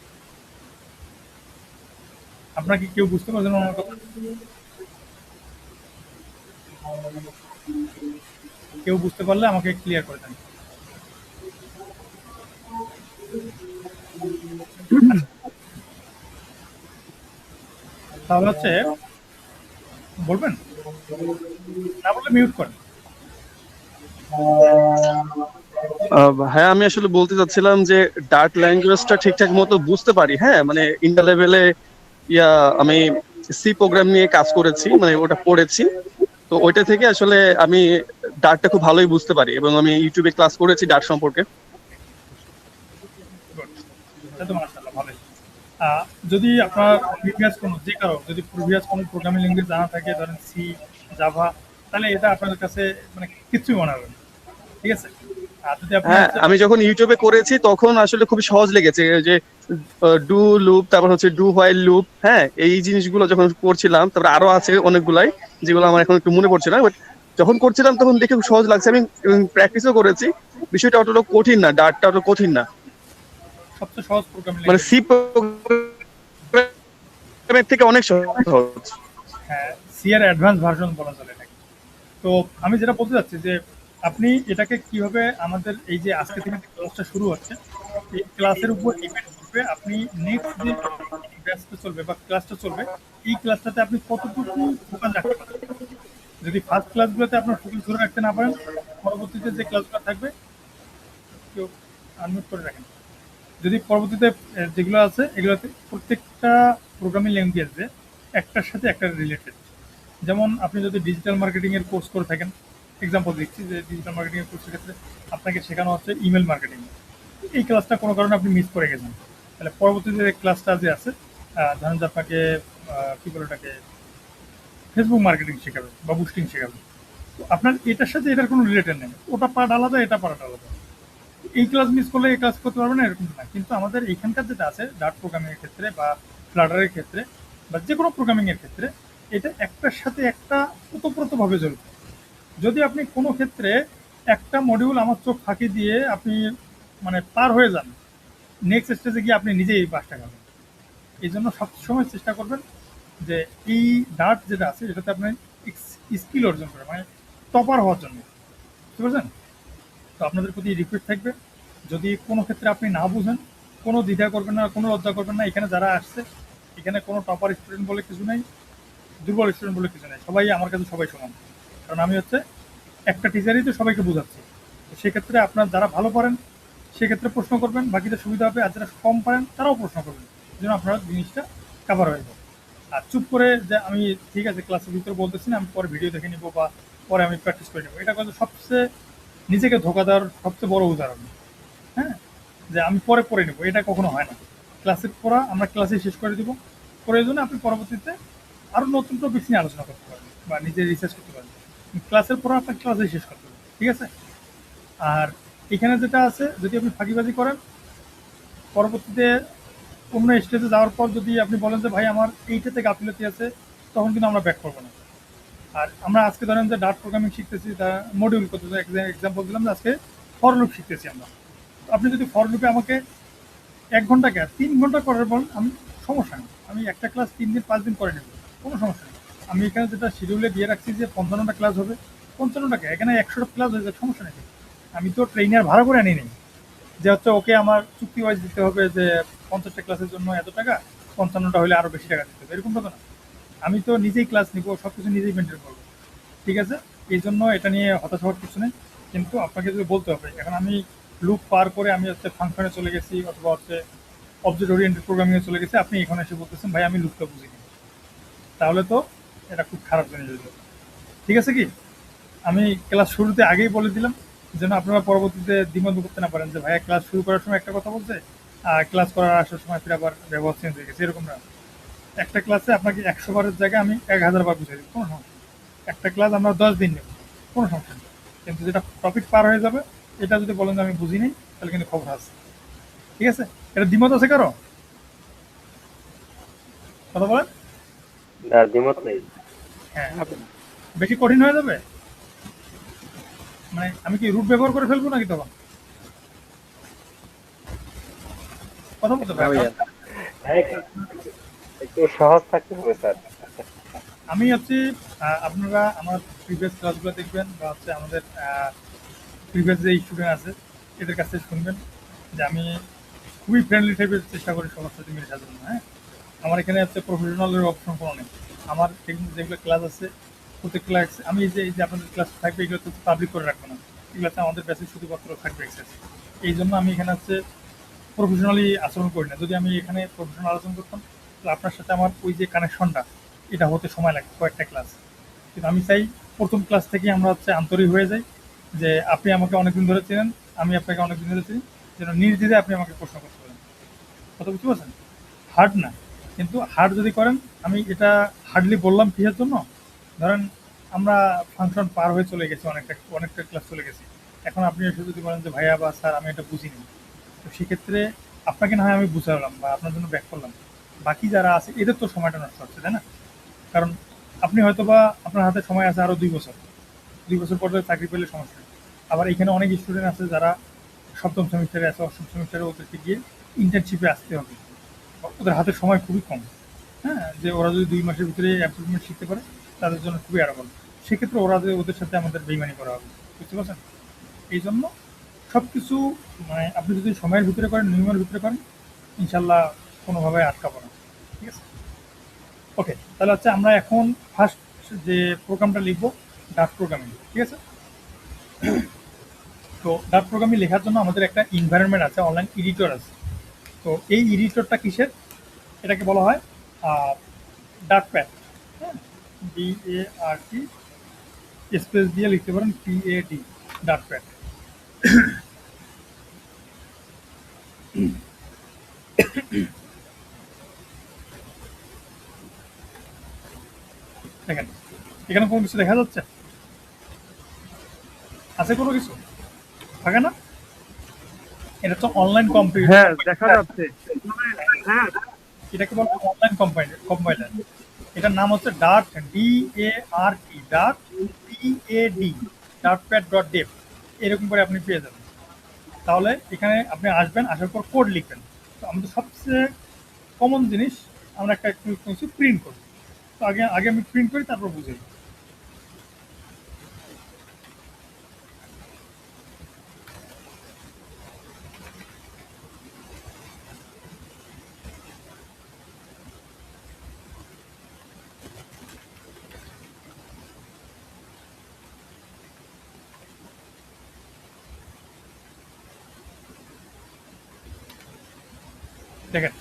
Speaker 1: আপনার কি কেউ বুঝতে পারছেন আমার কথা? কেউ বুঝতে পারলে আমাকে ক্লিয়ার করে দেন। তাহলে হচ্ছে বলবেন, না বললে মিউট করেন।
Speaker 9: হ্যাঁ, আমি আসলে বলতে চাচ্ছিলাম যে ডার্ট ল্যাঙ্গুয়েজটা ঠিকঠাক মতো বুঝতে পারি। হ্যাঁ, মানে ইন্টার লেভেলে ইয়া আমি সি প্রোগ্রাম নিয়ে কাজ করেছি, মানে ওটা পড়েছি। তো ওইটা থেকে আসলে আমি ডার্টটা খুব ভালোই বুঝতে পারি এবং আমি ইউটিউবে ক্লাস করেছি ডার্ট সম্পর্কে।
Speaker 1: Good. এটা তো মাশাআল্লাহ ভালোই। আহ, যদি আপনার প্রিভিয়াস কোনো যে কারো যদি প্রিভিয়াস কোনো প্রোগ্রামিং ল্যাঙ্গুয়েজ জানা থাকে, ধরেন সি, জাভা, তাহলে এটা আপনাদের কাছে মানে কিছুই মনে হবে না। ঠিক আছে? আর যদি আপনি
Speaker 9: হ্যাঁ,
Speaker 1: হচ্ছে
Speaker 9: আমি যখন ইউটিউবে করেছি তখন আসলে খুবই সহজ লেগেছে যে ডু লুপ, তারপর হচ্ছে ডু হোয়াইল লুপ। হ্যাঁ, এই জিনিসগুলো যখন করছিলাম, তারপর আরো আছে অনেকগুলাই যেগুলো আমার এখন একটু মনে পড়ছে না, বাট যখন করছিলাম তখন দেখে খুব সহজ লাগছে। আমি প্র্যাকটিসও করেছি। বিষয়টা অতটা কঠিন না, ডার্টটা অত কঠিন না,
Speaker 1: সবচেয়ে সহজ প্রোগ্রামিং
Speaker 9: মানে
Speaker 1: ল্যাঙ্গুয়েজ।
Speaker 9: সি প্রোগ্রামের থেকে অনেক সহজ।
Speaker 1: হ্যাঁ, সি এর অ্যাডভান্স ভার্সন বলা চলে এটাকে। তো আমি যেটা বলতে চাচ্ছি যে আপনি এটাকে কিভাবে আমাদের এই যে আজকে থেকে যে ক্লাসটা শুরু হচ্ছে, এই ক্লাসের উপর ডিপেন্ড করবে আপনি নেক্সট যে ব্যাচটা চলবে বা ক্লাসটা চলবে, এই ক্লাসটাতে আপনি কতটুকু ফোকাস রাখতে পারেন। যদি ফার্স্ট ক্লাসগুলোতে আপনার ফোকাস ধরে রাখতে না পারেন, পরবর্তীতে যে ক্লাসগুলো থাকবে কেউ আনমিউট করে রাখেন। যদি পরবর্তীতে যেগুলো আছে এগুলোতে প্রত্যেকটা প্রোগ্রামিং ল্যাঙ্গুয়েজে একটার সাথে একটা রিলেটেড। যেমন আপনি যদি ডিজিটাল মার্কেটিং এর কোর্স করে থাকেন, এক্সাম্পল দিচ্ছি যে ডিজিটাল মার্কেটিং এর কোর্সের ক্ষেত্রে আপনাকে শেখানো হচ্ছে ইমেল মার্কেটিং। এই ক্লাসটা কোনো কারণে আপনি মিস করে গেছেন, তাহলে পরবর্তীতে ক্লাসটা যে আছে ধরেন যে আপনাকে কী বলে ওটাকে ফেসবুক মার্কেটিং শেখাবে বা বুস্টিং শেখাবে, তো আপনার এটার সাথে এটার কোনো রিলেটেড নেই, ওটা পার্ট আলাদা, এটা পার্ট আলাদা। এই ক্লাস মিস করলে এই ক্লাস করতে পারবে না এরকম না। কিন্তু আমাদের এইখানকার যেটা আছে ডার্ট প্রোগ্রামিং এর ক্ষেত্রে বা ফ্লাটারের ক্ষেত্রে বা যে কোনো প্রোগ্রামিং এর ক্ষেত্রে, এটা একটার সাথে একটা ওতপ্রোতভাবে জড়িত। যদি আপনি কোনো ক্ষেত্রে একটা মডিউল আমার চোখ ফাঁকি দিয়ে আপনি মানে পার হয়ে যান, নেক্সট স্টেজে গিয়ে আপনি নিজেই বাসটা খাবেন। এই জন্য সবসময় চেষ্টা করবেন যে এই ডার্ট যেটা আছে এটাতে আপনি স্কিল অর্জন করেন, মানে টপার হওয়ার জন্য। বুঝতে পারছেন? তো আপনাদের প্রতি রিকোয়েস্ট থাকবে, যদি কোনো ক্ষেত্রে আপনি না বুঝেন, কোনো দ্বিধা করবেন না, কোনো লজ্জা করবেন না। এখানে যারা আসছে, এখানে কোনো টপার স্টুডেন্ট বলে কিছু নেই, দুর্বল স্টুডেন্ট বলে কিছু নেই। সবাই আমার কাছে সবাই সমান, কারণ আমি হচ্ছে একটা টিচারই তো সবাইকে বোঝাচ্ছি। তো সেক্ষেত্রে আপনার যারা ভালো পারেন সেক্ষেত্রে প্রশ্ন করবেন, বাকিদের সুবিধা হবে। আর যারা কম পারেন তারাও প্রশ্ন করবেন, যেন আপনারা জিনিসটা কাভার হয়ে যায়। আর চুপ করে যে আমি ঠিক আছে ক্লাসের ভিতরে বলতেছি না, আমি পরে ভিডিও দেখে নিবো বা পরে আমি প্র্যাকটিস করে নেবো, এটা কিন্তু সবচেয়ে নিজেকে ধোকা দেওয়ার সবচেয়ে বড় উদাহরণ। হ্যাঁ, যে আমি পরে পড়ে নেবো, এটা কখনো হয় না। ক্লাসের পড়া আমরা ক্লাসে শেষ করে দিব, প্রয়োজনে আপনি পরবর্তীতে আরও নতুন টপিক নিয়ে আলোচনা করতে পারবেন বা নিজে রিসার্চ করতে পারবেন। ক্লাসের পড়া আপনার ক্লাসে শেষ করতে হবে, ঠিক আছে? আর এখানে যেটা আছে, যদি আপনি ফাঁকিবাজি করেন, পরবর্তীতে অন্য স্টেজে যাওয়ার পর যদি আপনি বলেন যে ভাই আমার এইটাতে গাফিলতি আছে, তখন কিন্তু আমরা ব্যাক করবো না। আর আমরা আজকে ধরেন যে ডার্ট প্রোগ্রামিং শিখতেছি, তা মডিউল করতে এক্সাম্পল দিলাম যে আজকে ফর লুপ শিখতেছি আমরা। তো আপনি যদি ফর লুপে আমাকে 1 ঘন্টা কে 3 ঘন্টা করার পর আমি সমস্যা নেই, আমি একটা ক্লাস 3 দিন 5 দিন করে নেব, কোনো সমস্যা নেই। আমি এখানে যেটা শিডিউলে দিয়ে রাখছি যে 55টা ক্লাস হবে, 55টাকে এখানে 100টা ক্লাস হয়ে যায়, সমস্যা নেই। আমি তো ট্রেনার ভাড়া করে আনি নেই যে হচ্ছে ওকে আমার চুক্তি ওয়াইজ দিতে হবে যে 50টা ক্লাসের জন্য এত টাকা, 55টা হলে আরও বেশি টাকা দিতে হবে, এরকম কথা না। আমি তো নিজেই ক্লাস নিব, সব কিছু নিজেই মেনটেন করবো, ঠিক আছে? এই জন্য এটা নিয়ে হতাশ হওয়ার কিছু নেই। কিন্তু আপনাকে যদি বলতে হবে, এখন আমি লুপ পার করে আমি হচ্ছে ফাংশনে চলে গেছি অথবা হচ্ছে অবজেক্ট ওরিয়েন্টেড প্রোগ্রামিংয়ে চলে গেছি, আপনি এখানে এসে বলতেছেন ভাই আমি লুপটা বুঝিনি, তাহলে তো এটা খুব খারাপ জিনিস হয়ে যাবে। ঠিক আছে কি? আমি ক্লাস শুরুতে আগেই বলে দিলাম, যেন আপনারা পরবর্তীতে দ্বিমত করতে না পারেন যে ভাইয়া ক্লাস শুরু করার সময় একটা কথা বলছে আর ক্লাস করার আসার সময় ফিরে আবার ব্যবহার চেঞ্জ হয়ে গেছে, এরকম না। একটা ক্লাসে আপনাকে 100 বারের জায়গায় আমি 1000 বার বুঝাই দিই, কোনো সমস্যা নেই। একটা ক্লাস আমরা 10 দিন নেব, কোনো সমস্যা নেই। কিন্তু যেটা টপিক পার হয়ে যাবে, এটা যদি বলেন যে আমি বুঝি নেই, তাহলে কিন্তু খবর আছে। ঠিক আছে? এটা দ্বিমত আছে কারো? কথা বলেন।
Speaker 6: না, দ্বিমত নেই।
Speaker 1: হ্যাঁ, বেশি কঠিন হয়ে যাবে, মানে আমি কি রুট ব্যবহার করে ফেলবো নাকি তখন? কথা বলতে
Speaker 10: হ্যাঁ
Speaker 1: পারি।
Speaker 10: ভাইয়া।
Speaker 6: হ্যাঁ, একটু সহজ থাকতে হবে স্যার।
Speaker 1: আমি হচ্ছে আপনারা আমার প্রিভিয়াস ক্লাসগুলো দেখবেন বা হচ্ছে আমাদের প্রিভিয়াস যে স্টুডেন্ট আছে এদের কাছে শুনবেন যে আমি খুবই ফ্রেন্ডলি টাইপের চেষ্টা করি সবার সাথে মিলে সাজার জন্য। হ্যাঁ, আমার এখানে হচ্ছে প্রফেশনালের অপশন কোনো নেই। আমার যেগুলো ক্লাস আছে প্রত্যেক ক্লাস আমি এই যে আপনাদের ক্লাস থাকবে এগুলো তো পাবলিক করে রাখবো না, এগুলোতে আমাদের ব্যাচে শুধুমাত্র থাকবে এক্সেস। এই জন্য আমি এখানে হচ্ছে প্রফেশনালি আচরণ করি না। যদি আমি এখানে প্রফেশনাল আচরণ করতাম তাহলে আপনার সাথে আমার ওই যে কানেকশনটা এটা হতে সময় লাগে কয়েকটা ক্লাস। কিন্তু আমি চাই প্রথম ক্লাস থেকেই আমরা হচ্ছে আন্তরিক হয়ে যাই, যে আপনি আমাকে অনেকদিন ধরে চেনেন, আমি আপনাকে অনেকদিন ধরে চিনি, যেন নির্দ্বিধায় আপনি আমাকে প্রশ্ন করতে পারেন। কথা বুঝতে পারছেন? হার্ড না, কিন্তু হার্ড যদি করেন, আমি এটা হার্ডলি বললাম কিসের জন্য, ধরেন আমরা ফাংশন পার হয়ে চলে গেছি, অনেকটা ক্লাস চলে গেছি, এখন আপনি এসে যদি বলেন যে ভাইয়া বা স্যার আমি এটা বুঝিনি, তো সেক্ষেত্রে আপনাকে না হয় আমি বুঝালাম বা আপনার জন্য ব্যাক করলাম, বাকি যারা আছে এদের তো সময়টা নষ্ট হচ্ছে, তাই না? কারণ আপনি হয়তো বা আপনার হাতে সময় আছে আরও 2 বছর, 2 বছর পরে চাকরি পেলে সমস্যা নেই। আবার এখানে অনেক স্টুডেন্ট আছে যারা সপ্তম সেমিস্টারে আছে, অষ্টম সেমিস্টারে, ওদেরকে গিয়ে ইন্টার্নশিপে আসতে হবে, ওদের হাতে সময় খুবই কম। হ্যাঁ, যে ওরা যদি 2 মাসের ভিতরে ইমপ্রুভমেন্ট শিখতে পারে তাদের জন্য খুবই আরাম হবে। সেক্ষেত্রে ওদের সাথে আমাদের বেইমানি করা হবে, বুঝতে পারছেন? এই জন্য সব কিছু মানে আপনি যদি সময়ের ভিতরে করেন, নিয়মের ভিতরে করেন, ইনশাল্লাহ কোনোভাবে আটকাবো না। ঠিক আছে, ওকে। তাহলে হচ্ছে আমরা এখন ফার্স্ট যে প্রোগ্রামটা লিখবো ডার্ট প্রোগ্রামিং। ঠিক আছে, তো ডার্ট প্রোগ্রামিং লেখার জন্য আমাদের একটা এনভায়রনমেন্ট আছে, অনলাইন এডিটর আছে। তো এই এডিটরটা কিসের? এটাকে বলা হয় ডার্ট প্যাড। হ্যাঁ, DART স্পেস দিয়ে লিখতে পারেন PAD, ডার্ট প্যাড। দেখেন এখানে কোনো কিছু দেখা যাচ্ছে? আছে কোনো কিছু? থাকে না? এটা তো অনলাইন কম্পিউটার।
Speaker 9: হ্যাঁ, দেখা যাচ্ছে।
Speaker 1: হ্যাঁ, এটাকে বলা হয় অনলাইন কম্পাইলার। এটার নাম হচ্ছে dirt, DART, dirt PAD, dartpad.dev। এরকম করে আপনি পেয়ে যাবেন। তাহলে এখানে আপনি আসবেন, আসার পর কোড লিখবেন। তো আমাদের সবচেয়ে কমন জিনিস আমরা একটা কিছু প্রিন্ট করি। তো আগে আমি প্রিন্ট করি, তারপর বুঝাই। দেখেন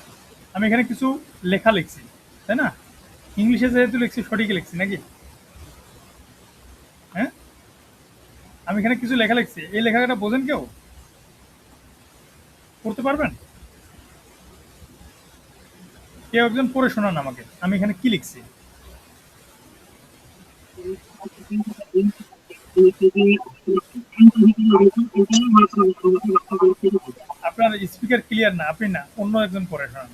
Speaker 1: আমি এখানে কিছু লেখা লিখছি, তাই না? ইংলিশে যেহেতু লিখছি সঠিক লিখছি নাকি? হ্যাঁ, আমি এখানে কিছু লেখা লিখছি, এই লেখাটা বোঝেন কেউ? পড়তে পারবেন? কেউ একজন পড়ে শোনান আমাকে আমি এখানে কি লিখছি। আপনার স্পিকার ক্লিয়ার না, আপনি না, অন্য একজন পড়ে শোনান।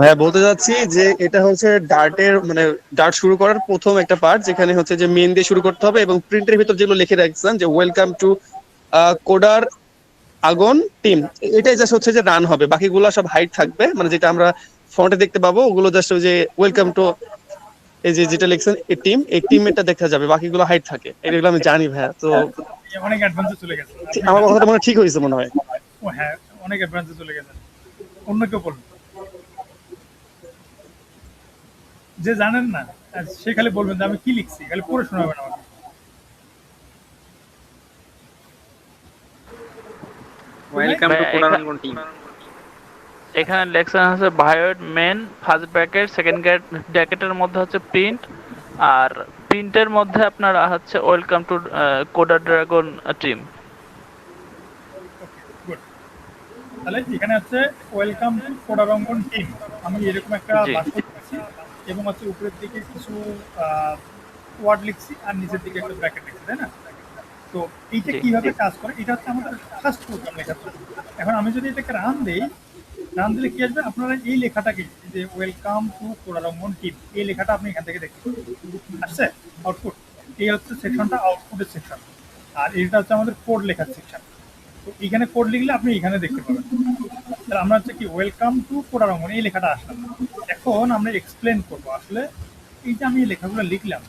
Speaker 9: হ্যাঁ, বলতে যাচ্ছি যে এটা হচ্ছে ডার্টের মানে ডার্ট শুরু করার প্রথম একটা পার্ট, যেখানে হচ্ছে যে মেন দিয়ে শুরু করতে হবে এবং প্রিন্টের ভিতর যেগুলো লিখে রাখছেন যে ওয়েলকাম টু কোডার আগন টিম, এটাই জাস্ট হচ্ছে যে রান হবে, বাকিগুলো সব হাইড থাকবে, মানে যেটা আমরা ফন্টে দেখতে পাবো ওগুলো জাস্ট ওই যে ওয়েলকাম টু এই যে যেটা লিখছেন এই টিম, এই টিমটা দেখা যাবে, বাকিগুলো হাইড থাকে। এগুলো আমি জানি ভাইয়া, তো
Speaker 1: অনেক অ্যাডভান্সে চলে গেছে।
Speaker 9: আমার কথাটা মনে হয় ঠিক হয়েছে মনে হয়।
Speaker 1: ও হ্যাঁ, অনেক অ্যাডভান্সে চলে গেছে। অন্য কেউ বলুন, যে জানেন না সে খালি বলবেন যে আমি কি লিখছি, খালি পড়ে শোনাবেন আমাকে।
Speaker 10: Welcome to coder dragon team.
Speaker 5: এখানে লেকচার আছে void main first bracket second ব্র্যাকেটের মধ্যে হচ্ছে প্রিন্ট, আর প্রিন্টের মধ্যে আপনার হচ্ছে welcome to coder dragon team.
Speaker 1: Good. তাহলে এখানে হচ্ছে ওয়েলকাম টু কোডারঙ্গন টিম, আমি এরকম একটা
Speaker 5: জি।
Speaker 1: বাক্য লিখছি এবং হচ্ছে উপরের দিকে কিছু ওয়ার্ড লিখছি আর নিচের দিকে একটা ব্র্যাকেট লিখছি, তাই না? তো এইটা
Speaker 5: জি।
Speaker 1: কিভাবে কাজ করে, এটা হচ্ছে আমাদের ফার্স্ট প্রোগ্রাম লেখার জন্য। এখন আমি যদি এটাকে রান দিই, রান দিলে কি আসবে? আপনারা এই লেখাটাকে, যে ওয়েলকাম টু কোডারঙ্গন টিম, এই লেখাটা আপনি এখান থেকে দেখতে আসছে আউটপুট। এই হচ্ছে সেকশনটা, আউটপুটের সেকশন, আর এটা হচ্ছে আমাদের কোড লেখার সেকশন। তো এখানে কোড লিখলে আপনি এখানে দেখতে পাবেন। তাহলে আমরা হচ্ছে কি ওয়েলকাম টু কোডারঙ্গন এই লেখাটা আসলাম। এখন আমরা এক্সপ্লেন করবো আসলে এই যে আমি এই লেখাগুলো লিখলাম,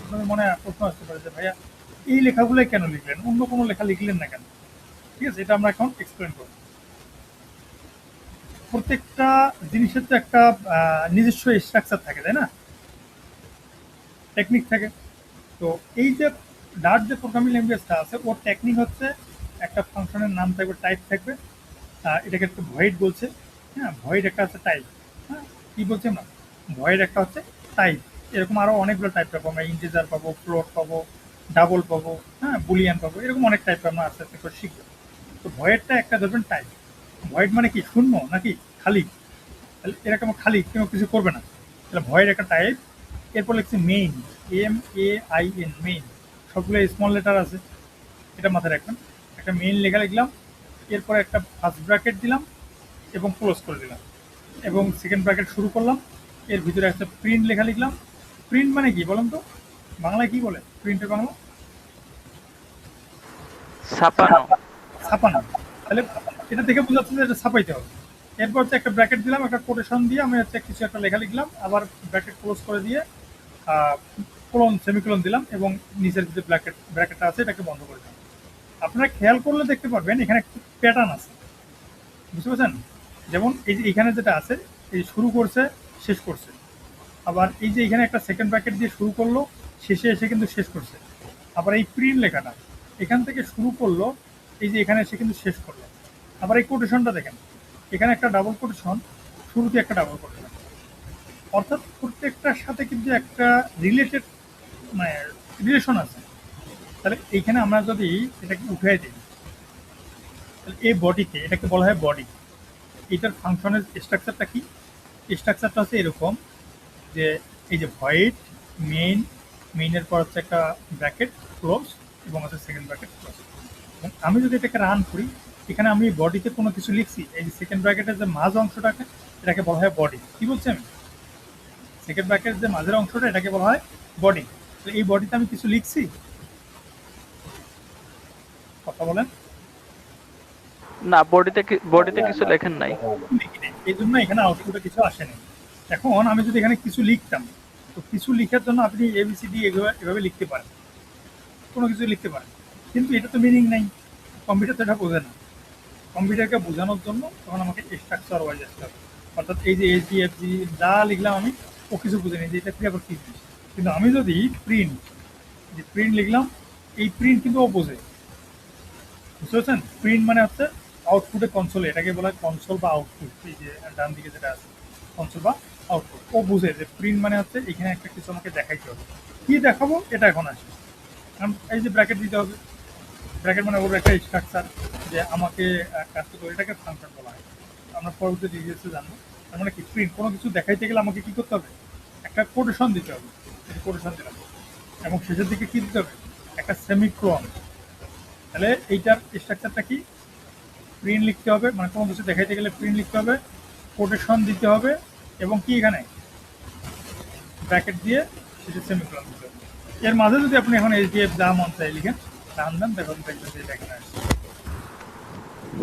Speaker 1: আপনাদের মনে প্রশ্ন আসতে পারে যে ভাইয়া এই লেখাগুলো কেন লিখলেন, অন্য কোনো লেখা লিখলেন না কেন? ঠিক আছে, এটা আমরা এখন এক্সপ্লেন করব। প্রত্যেকটা জিনিসের তো একটা নিজস্ব স্ট্রাকচার থাকে, তাই না? টেকনিক থাকে। তো এই যে ডার্ট যে প্রোগ্রামিং ল্যাঙ্গুয়েজটা আছে ওর টেকনিক হচ্ছে একটা ফাংশনের নাম থাকবে, টাইপ থাকবে, এটাকে একটা ভয়েড বলছে। হ্যাঁ, ভয়েড একটা হচ্ছে টাইপ। হ্যাঁ, কি বলছি আমরা, ভয়েড একটা হচ্ছে টাইপ। এরকম আরো অনেকগুলো টাইপ পাবো আমরা, ইন্টিজার পাবো, ফ্লোট পাবো, ডাবল পাবো, হ্যাঁ, বুলিয়ান পাবো, এরকম অনেক টাইপ আমরা আস্তে আস্তে করে শিখবো। তো ভয়েডটা একটা ধরবেন টাইপ। ভয়েড মানে কি, শূন্য নাকি খালি, তাহলে এরকম খালি কেউ কিছু করবে না, তাহলে ভয়েড একটা টাইপ। এরপর লিখছি মেইন, MAIN, মেইন, সবগুলো স্মল লেটার আছে, এটা মাথায় রাখবেন। একটা মেইন লেখা লিখলাম, এরপর একটা ফার্স্ট ব্র্যাকেট দিলাম এবং ক্লোজ করে দিলাম, এবং সেকেন্ড ব্র্যাকেট শুরু করলাম, এর ভিতরে একটা প্রিন্ট লেখা লিখলাম। প্রিন্ট মানে কি বলুন তো, বাংলায় কি বলে প্রিন্টের বাংলা?
Speaker 5: ছাপানো।
Speaker 1: ছাপানো। তাহলে এটা দেখে বোঝাচ্ছে যে এটা ছাপাইতে হবে। এরপর হচ্ছে একটা ব্র্যাকেট দিলাম, একটা কোটেশন দিয়ে আমি হচ্ছে কিছু একটা লেখা লিখলাম, আবার ব্র্যাকেট ক্লোজ করে দিয়ে কোলন, সেমিকোলন দিলাম, এবং নিচের যে ব্র্যাকেটটা আছে এটাকে বন্ধ করে দিলাম। আপনারা খেয়াল করলে দেখতে পারবেন এখানে একটা প্যাটার্ন আছে, বুঝতে পারছেন? যেমন এই যে এখানে যেটা আছে, এই শুরু করছে, শেষ করছে। আবার এই যে এখানে একটা সেকেন্ড ব্র্যাকেট দিয়ে শুরু করলো, শেষে এসে কিন্তু শেষ করছে। আবার এই প্রিন্ট লেখাটা এখান থেকে শুরু করলো, এই যে এখানে এসে কিন্তু শেষ করলো। আবার এই কোটেশনটা দেখেন, এখানে একটা ডাবল কোটেশন, শুরুতে একটা ডাবল কোটেশন, অর্থাৎ প্রত্যেকটার সাথে কিন্তু একটা রিলেটেড মানে রিলেশন আছে। তাহলে এইখানে আমরা যদি এটাকে উঠিয়ে দিই, তাহলে এই বডিকে, এটাকে বলা হয় বডি। এটার ফাংশনের স্ট্রাকচারটা কি? স্ট্রাকচারটা হচ্ছে এরকম যে এই যে ভয়েড, মেইন, মেইনের পর হচ্ছে একটা ব্র্যাকেট ক্লোজ, এবং হচ্ছে সেকেন্ড ব্র্যাকেট ক্লোজ। এবং আমি যদি এটাকে রান করি, এখানে আমি বডিতে কোনো কিছু লিখছি, এই যে সেকেন্ড ব্র্যাকেটের যে মাঝ অংশটাকে এটাকে বলা হয় বডি। কি বলছি আমি? সেকেন্ড ব্র্যাকেটের যে মাঝের অংশটা এটাকে বলা হয় বডি। তো এই বডিতে আমি কিছু লিখছি, কথা বলেন।
Speaker 5: না, বডিতে কিছু লেখেন নাই।
Speaker 1: লিখি নেই, এই জন্য এখানে আউটপুটে কিছু আসেনি। এখন আমি যদি এখানে কিছু লিখতাম, তো কিছু লিখার জন্য আপনি ABCD এভাবে লিখতে পারেন, কোনো কিছু লিখতে পারেন, কিন্তু এটা তো মিনিং নাই, কম্পিউটার তো এটা বোঝে না। কম্পিউটারকে বোঝানোর জন্য তখন আমাকে স্ট্রাকচার ওয়াইজ আসতে হবে। অর্থাৎ এই যে HDFG যা লিখলাম আমি, ও কিছু বুঝে নেই যে এটা ক্রিয়া করতে জিনিস। কিন্তু আমি যদি প্রিন্ট, যে প্রিন্ট লিখলাম, এই প্রিন্ট কিন্তু ও বোঝে, বুঝতে পারছেন? প্রিন্ট মানে হচ্ছে আউটপুটে কনসোলে, এটাকে বলা হয় কনসোল বা আউটপুট। এই যে ডান দিকে যেটা আছে, কনসোল বা আউটপুট, ও বুঝে যে প্রিন্ট মানে হচ্ছে এখানে একটা কিছু আমাকে দেখাইতে হবে। কি দেখাবো এটা এখন আসে, কারণ এই যে ব্র্যাকেট দিতে হবে, ব্র্যাকেট মানে ওর একটা স্ট্রাকচার যে আমাকে কাজ করতে হবে, এটাকে ফাংশন বলা হয়। আমরা পরবর্তী ডিটেলসে জানবো। তার মানে কি, প্রিন্ট কোনো কিছু দেখাইতে গেলে আমাকে কি করতে হবে, একটা কোটেশন দিতে হবে, কোটেশন দিলাম, এবং শেষের দিকে কি দিতে হবে, একটা সেমিকোলন। তাহলে এইটার স্ট্রাকচারটা কি, প্রিন্ট লিখতে হবে, মানে কোনো কিছু দেখাইতে গেলে প্রিন্ট লিখতে হবে, কোটেশন দিতে হবে, এবং কি এখানে ব্র্যাকেট দিয়ে শেষে সেমিকোলন দিতে হবে। এর মাঝে যদি আপনি এখন HDF যা মন চাই লিখেন, রান দেন, দেখুন দেখবেন যে এটা এখানে আসছে।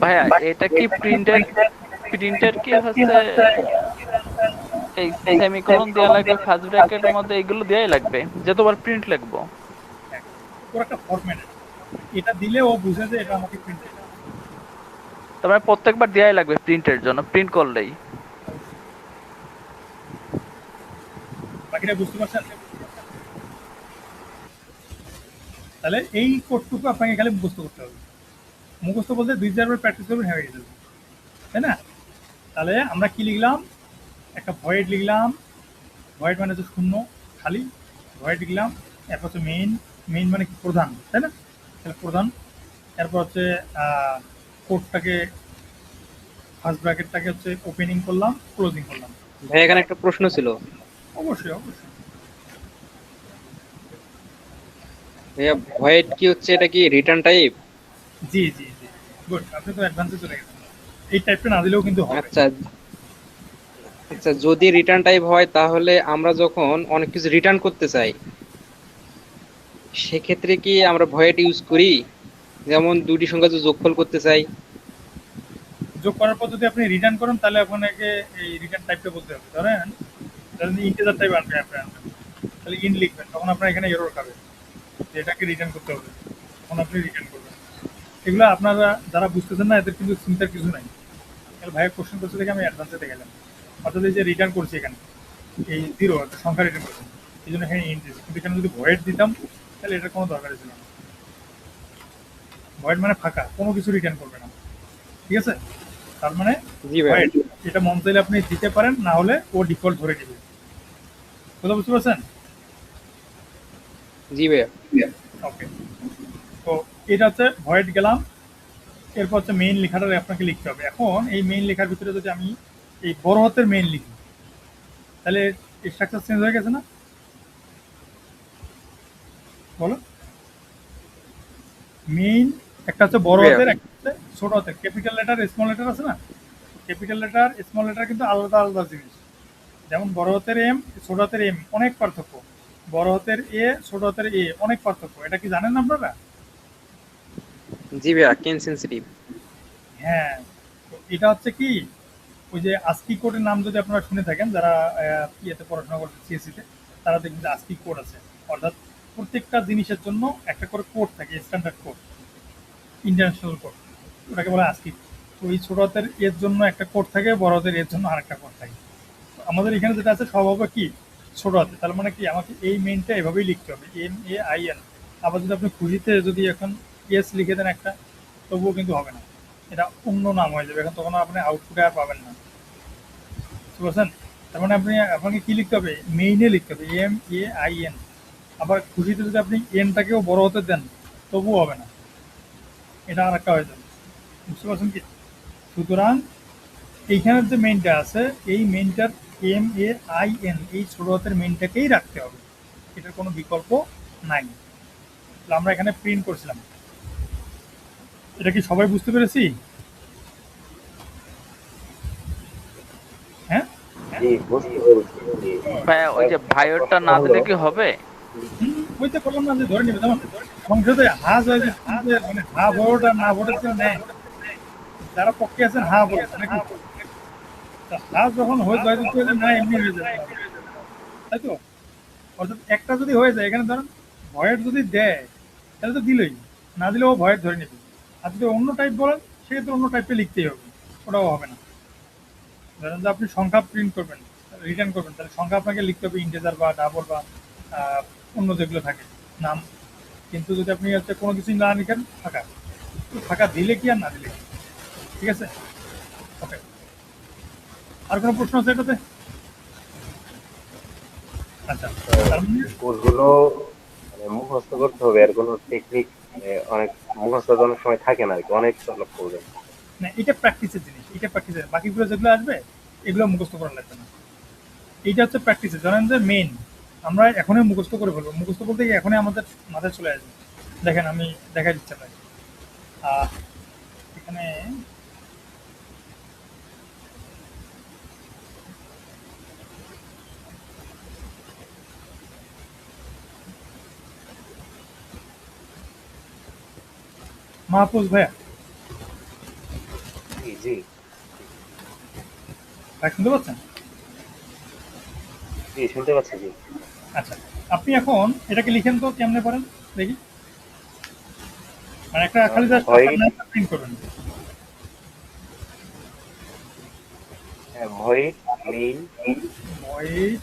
Speaker 5: ভাইয়া, এটা কি প্রিন্টের কি হচ্ছে এই সেমিকোলন দেওয়া লাগবে, ফার্স্ট ব্র্যাকেটের মধ্যে এগুলো দেওয়াই লাগবে, যতবার প্রিন্ট লিখবো?
Speaker 1: ওর একটা ফরম্যাট, এটা দিলে ও বুঝে যে এটা আমাকে প্রিন্ট করতে হবে।
Speaker 5: তারপরে প্রত্যেকবার দেওয়াই লাগবে প্রিন্টের জন্য, প্রিন্ট করলেই।
Speaker 1: বাকিটা বুঝতে পারছেন? তাহলে এই কোডটুকু আপনাকে খালি মুখস্থ করতে হবে। মুখস্থ বলতে 2-4 বার প্র্যাকটিস করবেন, হয়ে যাবে, তাই না? তাহলে আমরা কি লিখলাম, একটা ভয়েড লিখলাম, ভয়েড মানে হচ্ছে শূন্য, খালি, ভয়েড লিখলাম। এরপর হচ্ছে মেইন, মেইন মানে কি, প্রধান, তাই না? তাহলে প্রধান। এরপর হচ্ছে কোডটাকে, ফার্স্ট ব্র্যাকেটটাকে হচ্ছে ওপেনিং করলাম, ক্লোজিং করলাম।
Speaker 10: ভাই এখানে একটা প্রশ্ন ছিল।
Speaker 1: অবশ্যই অবশ্যই।
Speaker 10: ভাইয়া ভয়েড কি হচ্ছে, এটা কি রিটার্ন টাইপ?
Speaker 1: জি জি জি, গুড, আপনি তো অ্যাডভান্সে চলে গেছেন। এই টাইপটা না দিলেও কিন্তু হবে।
Speaker 10: আচ্ছা আচ্ছা, যদি রিটার্ন টাইপ হয় তাহলে আমরা যখন অনেক কিছু রিটার্ন করতে চাই সেক্ষেত্রে কি আমরা ভয়েড ইউজ করি? যেমন দুটি সংখ্যা যদি যোগফল করতে চাই।
Speaker 1: যোগ করার পর যদি আপনি রিটার্ন করেন, তাহলে আপনাকে এই রিটার্ন টাইপটা বলতে হবে। ধরেন ইন্টিজার টাইপ আনবেন, তাহলে ইন লিখবেন, তখন আপনার এখানে এরর খাবে যে এটাকে রিটার্ন করতে হবে, তখন আপনি রিটার্ন করবেন। এগুলো আপনারা যারা বুঝতেছেন না, এদের কিন্তু চিন্তার কিছু নাই। তাহলে ভাইয়ের কোশ্চেন করতে দেখে আমি অ্যাডভান্সে গেলাম। অর্থাৎ এই যে রিটার্ন করছি এখানে, এই 0 একটা সংখ্যা রিটার্ন করছি, এই জন্য এখানে ইন্ট দিয়েছি, কিন্তু এখানে যদি ভয়েড দিতাম তাহলে এটার কোনো দরকারই ছিল না। ভয়েড মানে ফাঁকা, কোনো কিছু রিটার্ন করবে না, ঠিক আছে? তার মানে
Speaker 10: জি ভাইয়া।
Speaker 1: ভয়েড এটা মন চাইলে আপনি দিতে পারেন, না হলে ও ডিফল্ট ধরে নেবে। কথা বুঝতে পারছেন?
Speaker 10: জি ভাইয়া।
Speaker 1: ওকে, তো এটা হচ্ছে ভয়েড গেলাম। এরপর হচ্ছে মেইন লেখাটা আপনাকে লিখতে হবে। এখন এই মেইন লেখার ভিতরে যদি আমি এই বড় হাতের মেইন লিখি তাহলে স্ট্রাকচার চেঞ্জ হয়ে গেছে না? বলো। মেইন একটা হচ্ছে বড় হাতের, একটা হচ্ছে ছোট হাতের। ক্যাপিটাল লেটার স্মল লেটার আছে না? ক্যাপিটাল লেটার স্মল লেটার কিন্তু আলাদা আলাদা জিনিস। যেমন বড় হাতের এম, ছোট হাতের এম অনেক পার্থক্য, বড় হাতের এ, ছোট হাতের এ অনেক পার্থক্য। এটা কি জানেন আপনারা?
Speaker 10: জি ভাইয়া, কেন সেনসিটিভ।
Speaker 1: হ্যাঁ, তো এটা হচ্ছে কি, ওই যে আস্কি কোডের নাম যদি আপনারা শুনে থাকেন, যারা ইয়েতে পড়াশোনা করছে সিএসসিতে, তারা দেখবেন যে আস্কি কোড আছে। অর্থাৎ প্রত্যেকটা জিনিসের জন্য একটা করে কোড থাকে, স্ট্যান্ডার্ড কোড, ইন্টারন্যাশনাল কোড, ওটাকে বলে আস্কি। তো এই ছোট হাতের এর জন্য একটা কোড থাকে, বড় হাতের এর জন্য আরেকটা কোড থাকে। তো আমাদের এখানে যেটা আছে সব হবে কি ছোট হাতে, তার মানে কি আমাকে এই মেইনটা এভাবেই লিখতে হবে, MAIN। আবার যদি আপনি খুঁজিতে যদি এখন এস লিখে দেন একটা, তবুও কিন্তু হবে না, এটা অন্য নাম হয়ে যাবে, এখন তখন আপনি আউটপুটে আর পাবেন না, বুঝতে পারছেন? তার মানে আপনাকে কি লিখতে হবে, মেইনে লিখতে হবে MAIN। আবার খুশিতে যদি আপনি এনটাকেও বড় হতে দেন তবুও হবে না, এটা আর একটা হয়ে যাবে, বুঝতে পারছেন কি? সুতরাং এইখানের যে মেইনটা আছে, এই মেইনটার MAIN এই ছোট হাতের মেইনটাকেই রাখতে হবে, এটার কোনো বিকল্প নাই। তাহলে আমরা এখানে প্রিন্ট করছিলাম, এটা কি সবাই বুঝতে পেরেছি? হ্যাঁ,
Speaker 6: জি বুঝতে পেরেছি। জি
Speaker 5: ভাইয়া ওই যে ভায়োরটা না দিলে কি হবে?
Speaker 1: ওই তো বললাম না যে ধরে নেবে, যেমন সংসদে হাজ হয়েছে, মানে হা ভোট আর না ভোটের কেউ নেয়, যারা পক্ষে আছেন হা বলছে নাকি, তা হাজ যখন হয়ে যায় তো না এমনি হয়ে যায়, তাই তো? অর্থাৎ একটা যদি হয়ে যায়, এখানে ধরেন ভয়ের যদি দেয় তাহলে তো দিলই, না দিলেও ভয়ের ধরে নেবে। আর যদি অন্য টাইপ বলেন সেক্ষেত্রে অন্য টাইপে লিখতেই হবে, ওটাও হবে না। ধরেন যে আপনি সংখ্যা প্রিন্ট করবেন, রিটার্ন করবেন, তাহলে সংখ্যা আপনাকে লিখতে হবে ইন্টিজার বা ডাবল বা অন্য যেগুলো থাকে নাম। কিন্তু যদি আপনি হচ্ছে কোনো কিছু না লিখেন, ফাঁকা, তো ফাঁকা দিলে কি আর না দিলে কি, ঠিক আছে? ওকে, আর কোনো প্রশ্ন আছে এটাতে? আচ্ছা, তার মানে
Speaker 6: কোর্সগুলো মানে মুখস্থ করতে হবে, আর কোনো টেকনিক মানে অনেক মুখস্থ তো অনেক সময় থাকে না আর কি, অনেক ডেভেলপ করবে।
Speaker 1: না, এটা প্র্যাকটিসের জিনিস, এটা প্র্যাকটিসের, বাকিগুলো যেগুলো আসবে এগুলো মুখস্থ করা লাগবে না। এইটা হচ্ছে প্র্যাকটিসের, জানেন যে মেইন আমরা এখনই মুখস্থ করে ফেলবো, মুখস্থ বলতে গিয়ে এখনই আমাদের মাথায় চলে আসবে। দেখেন আমি দেখা দিচ্ছে ভাই, এখানে মাহফুজ ভাইয়া,
Speaker 6: জি জি
Speaker 1: ভাই শুনতে পাচ্ছেন?
Speaker 6: জি শুনতে পাচ্ছি। জি
Speaker 1: আচ্ছা, আপনি এখন এটাকে লিখেন তো কেমনে পারেন দেখি, মানে একটা খালি জাস্ট
Speaker 6: ভয়েড,
Speaker 1: প্রিন্ট করবেন।
Speaker 6: হ্যাঁ void main,
Speaker 1: void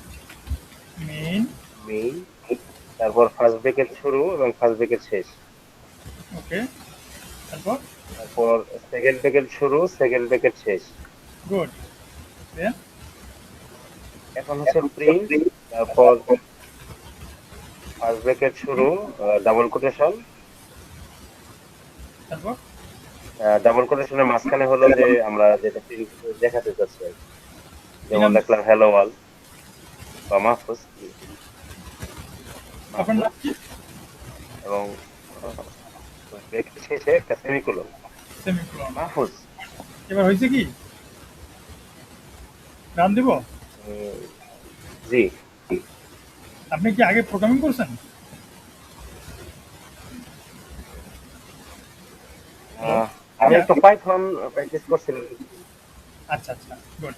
Speaker 1: main,
Speaker 6: main, তারপর ফার্স্ট ব্রেকেট শুরু এবং ফার্স্ট ব্রেকেট শেষ,
Speaker 1: ওকে, তারপর
Speaker 6: তারপর সেকেন্ড ব্রেকেট শুরু, সেকেন্ড ব্রেকেট শেষ।
Speaker 1: গুড, দেন
Speaker 6: এখন হচ্ছে প্রিন্ট, তারপর ফার্স্ট ব্রেকেট শুরু, ডাবল কোটেশন,
Speaker 1: তারপর
Speaker 6: ডাবল কোটেশনের মাঝখানে হলো যে আমরা যেটা print দেখাতে চাচ্ছি আর কি। যেমন দেখলাম হ্যালো ওয়ার্ল্ড বা মাহফুজ,
Speaker 1: আপনার নাম কি?
Speaker 6: এবং ব্রেকেট শেষে একটা সেমিকোলন,
Speaker 1: সেমিকোলন।
Speaker 6: মাহফুজ।
Speaker 1: এবার হয়েছে কি, রান দিব?
Speaker 6: জি
Speaker 1: আপনি কি আগে প্রোগ্রামিং করছেন?
Speaker 6: আমি একটু পাইথন প্র্যাকটিস করছিলাম।
Speaker 1: আচ্ছা আচ্ছা, গুড,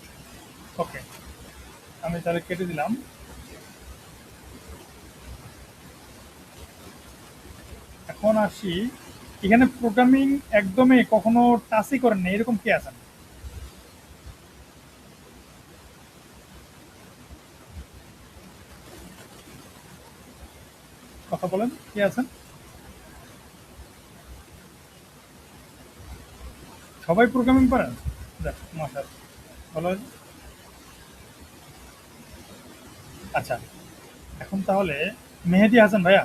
Speaker 1: ওকে, আমি তাহলে কেটে দিলাম। এখন আসি, এখানে প্রোগ্রামিং একদমই কখনো টাচই করেন না এরকম কি আছেন? কথা বলেন, কে আছেন? সবাই প্রোগ্রামিং পারেন? যাক, মাশাআল্লাহ, ভালো হয়েছে। আচ্ছা, এখন তাহলে মেহেদী হাসান ভাইয়া,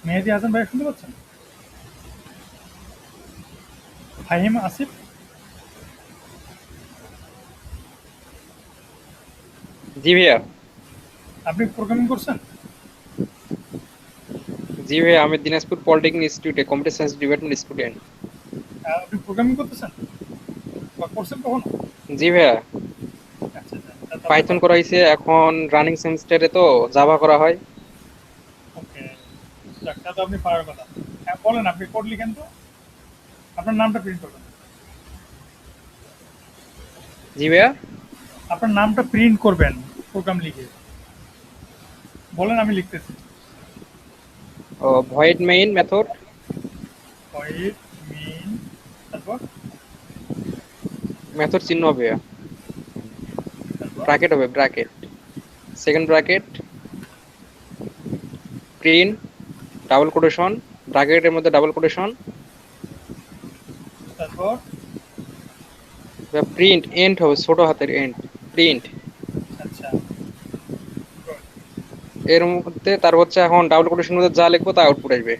Speaker 1: মেহেদী হাসান ভাইয়া শুনতে পাচ্ছেন? ফাহিম আসিফ,
Speaker 10: জি ভাইয়া।
Speaker 1: আপনি প্রোগ্রামিং করছেন?
Speaker 10: জি ভাইয়া, আমি দিনাজপুর পলিটেকনিক ইনস্টিটিউটে কম্পিউটার সায়েন্স ডিপার্টমেন্ট স্টুডেন্ট।
Speaker 1: আপনি প্রোগ্রামিং করতেছেন বা করছেন কখনো?
Speaker 10: জি ভাইয়া,
Speaker 1: আচ্ছা আচ্ছা, তা তো আপনি
Speaker 10: পাইথন করা হয়েছে, এখন রানিং সেমিস্টারে তো জাভা করা হয়।
Speaker 1: ওকে, যাক, তা তো আপনি পারার কথা। হ্যাঁ বলেন, আপনি কোড লিখেন তো, আপনার নামটা প্রিন্ট করবেন।
Speaker 10: জি ভাইয়া,
Speaker 1: আপনার নামটা প্রিন্ট করবেন প্রোগ্রাম লিখে। বলেন, আমি লিখতেছি।
Speaker 10: ও void main method,
Speaker 1: void main, তারপর
Speaker 10: মেথড চিহ্ন হবে ভাইয়া,
Speaker 1: তারপর
Speaker 10: ব্র্যাকেট হবে, bracket, second bracket, print, double quotation, ব্র্যাকেটের মধ্যে ডাবল কোটেশন,
Speaker 1: তারপর
Speaker 10: প্রিন্ট এন্ড হবে, ছোট হাতের এন্ড, প্রিন্ট।
Speaker 1: আচ্ছা,
Speaker 10: এর মধ্যে তার হচ্ছে এখন ডাবল কোটেশনের মধ্যে যা লিখবো তা আউটপুট আসবে।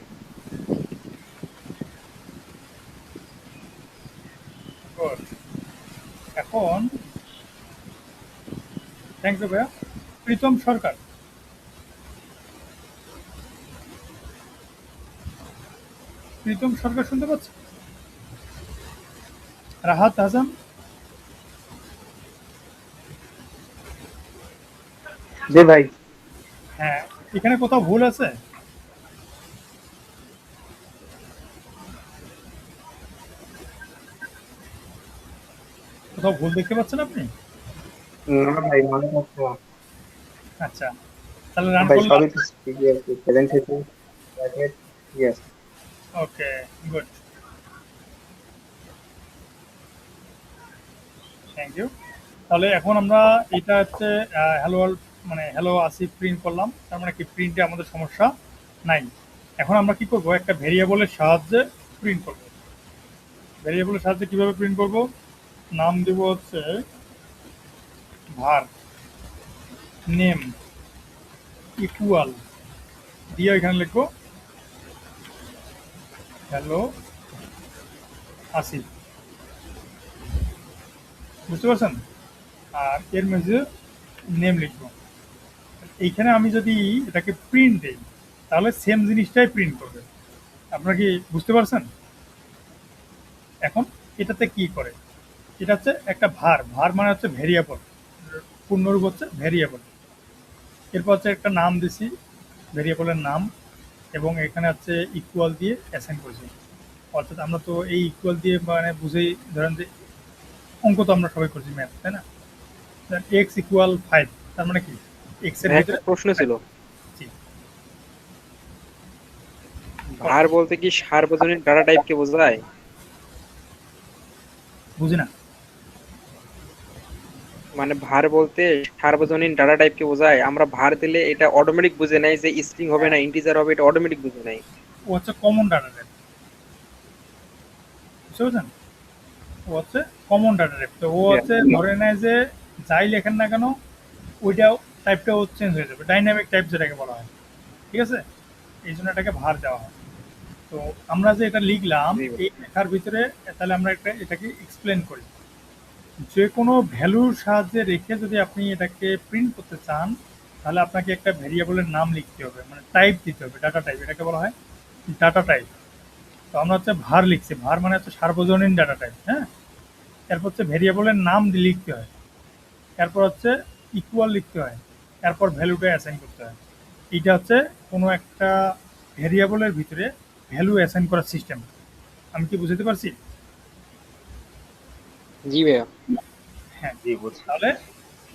Speaker 1: গুড। এখন থ্যাংক ইউ ভাইয়া। প্রীতম সরকার, প্রীতম সরকার শুনতে পাচ্ছি? রাহাত হাসান,
Speaker 11: জি ভাই।
Speaker 1: হ্যাঁ, এখানে কোথাও ভুল আছে? কোথাও ভুল দেখতে পাচ্ছেন আপনি?
Speaker 11: না ভাই, মনে হচ্ছে না।
Speaker 1: আচ্ছা, তাহলে রান
Speaker 11: ভাই
Speaker 1: করলাম।
Speaker 11: সবই তো ঠিকই আছে, presentation bracket, yes.
Speaker 1: Okay, good, thank you. তাহলে এখন আমরা এটা হচ্ছে হ্যালো ওয়ার্ল্ড, মানে হ্যালো আসিফ প্রিন্ট করলাম, তার মানে কি প্রিন্টে আমাদের সমস্যা নাই। এখন আমরা কি করব, একটা ভেরিয়েবলের সাহায্যে প্রিন্ট করব। ভেরিয়েবলের সাহায্যে কিভাবে প্রিন্ট করব? নাম দেব হচ্ছে var নেম ইকুয়াল দিয়ে এখানে লিখবো হ্যালো আসিফ, বুঝতে পারছেন? আর এর মধ্যে নেম লিখবো। এইখানে আমি যদি এটাকে প্রিন্ট দিই, তাহলে সেম জিনিসটাই প্রিন্ট করবে। আপনারা কি বুঝতে পারছেন? এখন এটাতে কি করে, এটা হচ্ছে একটা ভার, ভার মানে হচ্ছে ভেরিয়েবল, পূর্ণরূপ হচ্ছে ভেরিয়েবল। এরপর হচ্ছে একটা নাম দিছি, ভেরিয়েবলের নাম, এবং এখানে হচ্ছে ইকুয়াল দিয়ে অ্যাসাইন করেছি। অর্থাৎ আমরা তো এই ইকুয়াল দিয়ে মানে বুঝেই, ধরেন যে অঙ্ক তো আমরা সবাই করছি, ম্যাথ, তাই না? এক্স ইকুয়াল 5, তার মানে কি এক্স এর
Speaker 10: একটা
Speaker 1: ভিতরে
Speaker 10: প্রশ্ন ছিল,
Speaker 1: জি,
Speaker 10: ভার বলতে কি সার্বজনীন ডাটা টাইপকে বোঝায়?
Speaker 1: বুঝি না।
Speaker 10: মানে ভার বলতে সার্বজনীন ডাটা টাইপকে বোঝায়? আমরা ভার দিলে এটা অটোমেটিক বুঝে নেয় যে স্ট্রিং হবে না ইন্টিজার হবে, এটা অটোমেটিক বুঝে নেয়।
Speaker 1: ও হচ্ছে কমন ডাটা টাইপ, বুঝতে পারছেন? ও হচ্ছে কমন ডাটা টাইপ। তো ও হচ্ছে ধরে নেয় যে যাই লেখেন না কেন ওইটাও টাইপটাও চেঞ্জ হয়ে যাবে, ডাইনামিক টাইপ যেটাকে বলা হয়, ঠিক আছে? এই জন্য এটাকে ভার দেওয়া হয়। তো আমরা যে এটা লিখলাম এই লেখার ভিতরে, তাহলে আমরা এটাকে এক্সপ্লেন করি। যে কোনো ভ্যালুর সাহায্যে রেখে যদি আপনি এটাকে প্রিন্ট করতে চান, তাহলে আপনাকে একটা ভেরিয়েবলের নাম লিখতে হবে, মানে টাইপ দিতে হবে, ডাটা টাইপ, এটাকে বলা হয় ডাটা টাইপ। তো আমরা হচ্ছে ভার লিখছি, ভার মানে হচ্ছে সার্বজনীন ডাটা টাইপ, হ্যাঁ। এরপর হচ্ছে ভেরিয়েবলের নাম লিখতে হয়, এরপর হচ্ছে ইকুয়াল লিখতে হয়, এরপর ভ্যালুটা অ্যাসাইন করতে হয়। এইটা হচ্ছে কোনো একটা ভেরিয়েবলের ভিতরে ভ্যালু অ্যাসাইন করার সিস্টেম। আমি কি বুঝতে পারছি?
Speaker 10: জি ভাইয়া।
Speaker 1: হ্যাঁ,
Speaker 6: জি বুঝছি।
Speaker 1: তাহলে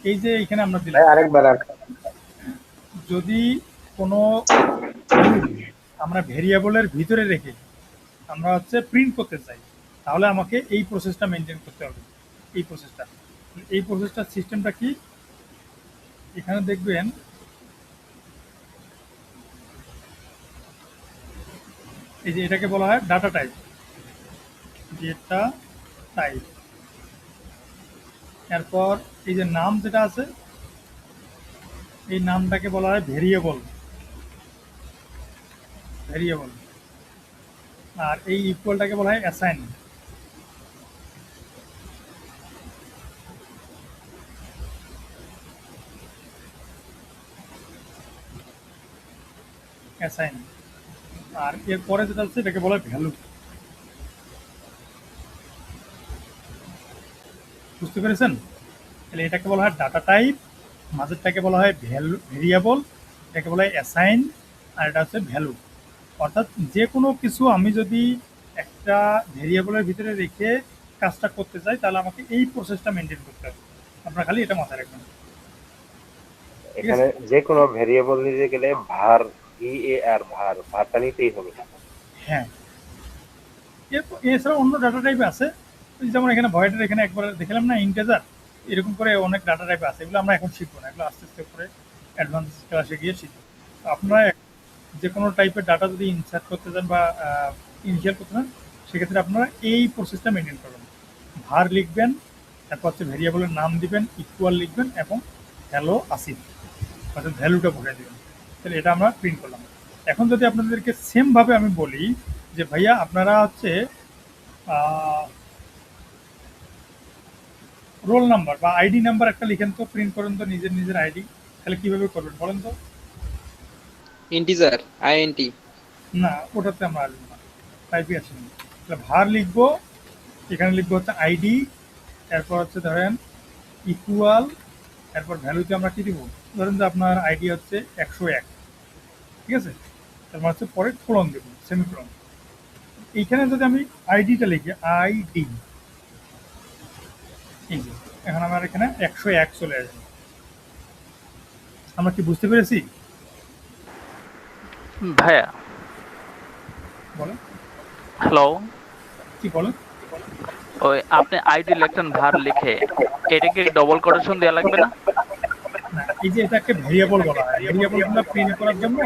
Speaker 1: এই যে এখানে আমরা দিলাম,
Speaker 11: ভাই আরেকবার আর
Speaker 1: যদি কোনো আমরা ভেরিয়েবলের ভিতরে রেখে আমরা হচ্ছে প্রিন্ট করতে চাই, তাহলে আমাকে এই প্রসেসটা মেনটেন করতে হবে। এই প্রসেসটা সিস্টেমটা কি, এখানে দেখবেন এই যে এটাকে বলা হয় ডাটা টাইপ, ডেটা টাইপ। এরপর এই যে নাম যেটা আছে এই নামটাকে বলা হয় ভেরিয়েবল, ভেরিয়েবল। আর এই ইকুয়ালটাকে বলা হয় অ্যাসাইন। অ্যাসাইন। আর এরপরে যেটা হচ্ছে এটাকে বলা হয় ভ্যালু। বুঝতে পেরেছেন? তাহলে এটাকে বলা হয় ডাটা টাইপ, মাঝেরটাকে বলা হয় ভেরিয়েবল, এটাকে বলা হয় অ্যাসাইন, আর এটা হচ্ছে ভ্যালু। অর্থাৎ যে কোনো কিছু আমি যদি একটা ভেরিয়েবলের ভিতরে রেখে কাজটা করতে চাই তাহলে আমাকে এই প্রসেসটা মেনটেন করতে হবে। আপনারা খালি এটা মাথায় রাখবেন।
Speaker 6: এখানে যে কোনো ভেরিয়েবল নিতে গেলে ভার VAR ভারটা নিতেই হবে।
Speaker 1: হ্যাঁ, এছাড়া অন্য ডাটা টাইপ আছে, যেমন এখানে ভয়েডের এখানে একবার দেখলাম না ইন্টেজার, এরকম করে অনেক ডাটা টাইপ আছে। এগুলো আমরা এখন শিখবো না, এগুলো আস্তে আস্তে করে অ্যাডভান্স ক্লাসে গিয়ে শিখবো। তো আপনারা যে কোনো টাইপের ডাটা যদি ইনসার্ট করতে চান বা ইনিশিয়াল করতে চান সেক্ষেত্রে আপনারা এই প্রসেসটা মেনটেন করবেন। ভার লিখবেন, তারপর হচ্ছে ভেরিয়েবলের নাম দিবেন, ইকুয়াল লিখবেন এবং হ্যালো আসিফ অর্থাৎ ভ্যালুটা বলে দেবেন। তাহলে এটা আমরা প্রিন্ট করলাম। এখন যদি আপনাদেরকে সেমভাবে আমি বলি যে ভাইয়া আপনারা হচ্ছে রোল নাম্বার বা আইডি নাম্বার একটা লিখেন তো, প্রিন্ট করেন তো নিজের নিজের আইডি, তাহলে কিভাবে করবেন বলেন তো?
Speaker 10: Integer INT।
Speaker 1: না, ওটাতে আমরা আসবো না, টাইপে আসেনি। তাহলে ভার লিখবো, এখানে লিখবো হচ্ছে আইডি, এরপর হচ্ছে ধরেন ইকুয়াল, এরপর ভ্যালুতে আমরা কি দিব, ধরেন যে আপনার আইডি হচ্ছে 101, ঠিক আছে? তারপর হচ্ছে পরে কোলন দেব, সেমিকোলন। এইখানে যদি আমি আইডিটা লিখি আইডি, এই যে এখন আমার এখানে 101 চলে আসবে। আমরা কি বুঝতে পেরেছি?
Speaker 5: ভাইয়া
Speaker 1: বলেন।
Speaker 5: হ্যালো,
Speaker 1: কি বলেন?
Speaker 5: ওই আপনি আইডি লেখছেন ভার লিখে, এটাকে ডবল কোটেশন দেওয়া লাগবে না?
Speaker 1: না, এই যে এটাকে ভেরিয়েবল বলা হয়, ভেরিয়েবলগুলো প্রিন্ট করার জন্য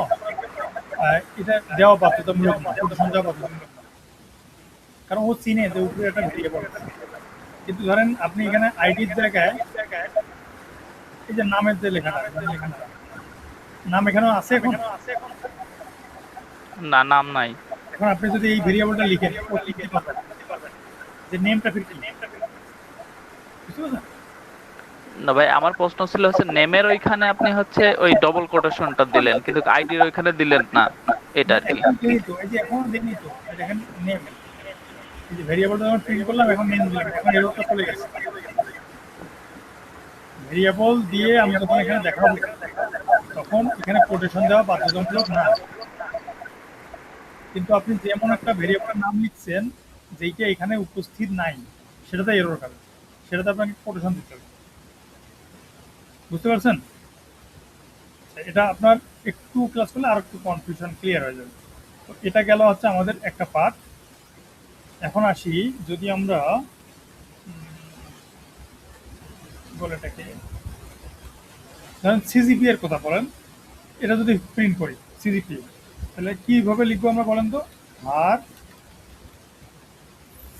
Speaker 1: এটা দেওয়া বাধ্যতামূলক না, কোটেশন দেওয়া বাধ্যতামূলক না, কারণ ও চিনে যে উপরে একটা ভেরিয়েবল আছে। কিন্তু ধরেন আপনি এখানে আইডির জায়গায় এই যে নামের যে লেখাটা, নাম এখানে আছে এখন?
Speaker 5: না, নাম নাই।
Speaker 1: এখন আপনি যদি এই ভেরিয়েবলটা লিখেন ও লিখতে পারবেন যে নেমটা ফির কি, বুঝতে পারছেন?
Speaker 5: না ভাই, আমার প্রশ্ন ছিল হচ্ছে নেমের ওইখানে আপনি হচ্ছে ওই ডবল কোটেশনটা দিলেন কিন্তু আইডির ওইখানে দিলেন না, এটা আর কি।
Speaker 1: এই তো এই যে এখন দেখিনি তো, দেখেন নেম, এই যে ভেরিয়েবলটা যখন প্রিন্ট করলাম এখন নেম দিলাম, এখন এররটা চলে গেছে। ভেরিয়েবল দিয়ে আমি যখন এখানে দেখাবো তখন এখানে কোটেশন দেওয়া বাধ্যতামূলক না, কিন্তু আপনি যেমন একটা ভেরিয়েবলের নাম লিখছেন যেইটা এখানে উপস্থিত নাই সেটাতে এরর হবে, সেটাতে আপনাকে কোটেশন দিতে হবে। বুঝতে পারছেন? এটা আপনার একটু ক্লাস করলে আর একটু কনফিউশন ক্লিয়ার হয়ে যাবে। তো এটা গেল হচ্ছে আমাদের একটা পার্ট। এখন আসি, যদি আমরা বলেটাকে ধরেন সিজিপি এর কথা বলেন, এটা যদি প্রিন্ট করি সিজিপি, তাহলে কিভাবে লিখবো আমরা বলেন তো? আর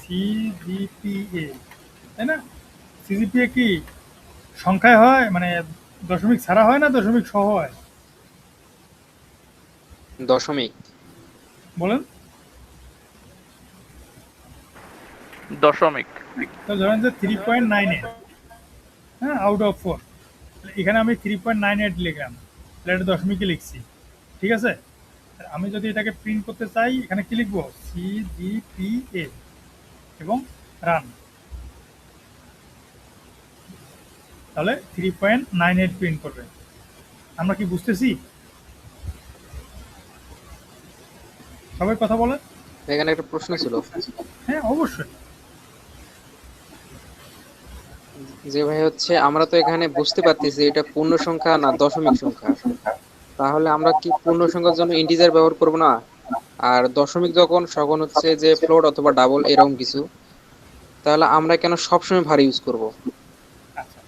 Speaker 1: সিজিপিএ, তাই না? সিজিপিএ কি সংখ্যায় হয়, মানে দশমিক ছাড়া হয় না দশমিক সহ হয়?
Speaker 10: দশমিক।
Speaker 1: বলেন।
Speaker 5: দশমিক।
Speaker 1: তো ধরেন যে 3.98, হ্যাঁ, আউট অফ 4, এখানে আমি 3.98 লিখলাম, তাহলে এটা দশমিকে লিখছি, ঠিক আছে? আমি যদি এটাকে প্রিন্ট করতে চাই এখানে কি লিখবো? সিজিপিএ এবং রান, তাহলে 3.98 প্রিন্ট করবে। আমরা কি বুঝতেছি? সবাই কথা বলেন।
Speaker 10: এখানে একটা প্রশ্ন ছিল।
Speaker 1: হ্যাঁ, অবশ্যই।
Speaker 10: যে ভাই হচ্ছে আমরা তো এখানে বুঝতে পারতেছি এটা পূর্ণ সংখ্যা না দশমিক সংখ্যা, তাহলে আমরা কি পূর্ণ সংখ্যার জন্য ইন্টিজার ব্যবহার করব না? আর দশমিক যখন হচ্ছে যে ফ্লোট অথবা ডাবল এরকম কিছু, তাহলে আমরা কেন সবসময় ভার ইউজ করব?
Speaker 1: আচ্ছা,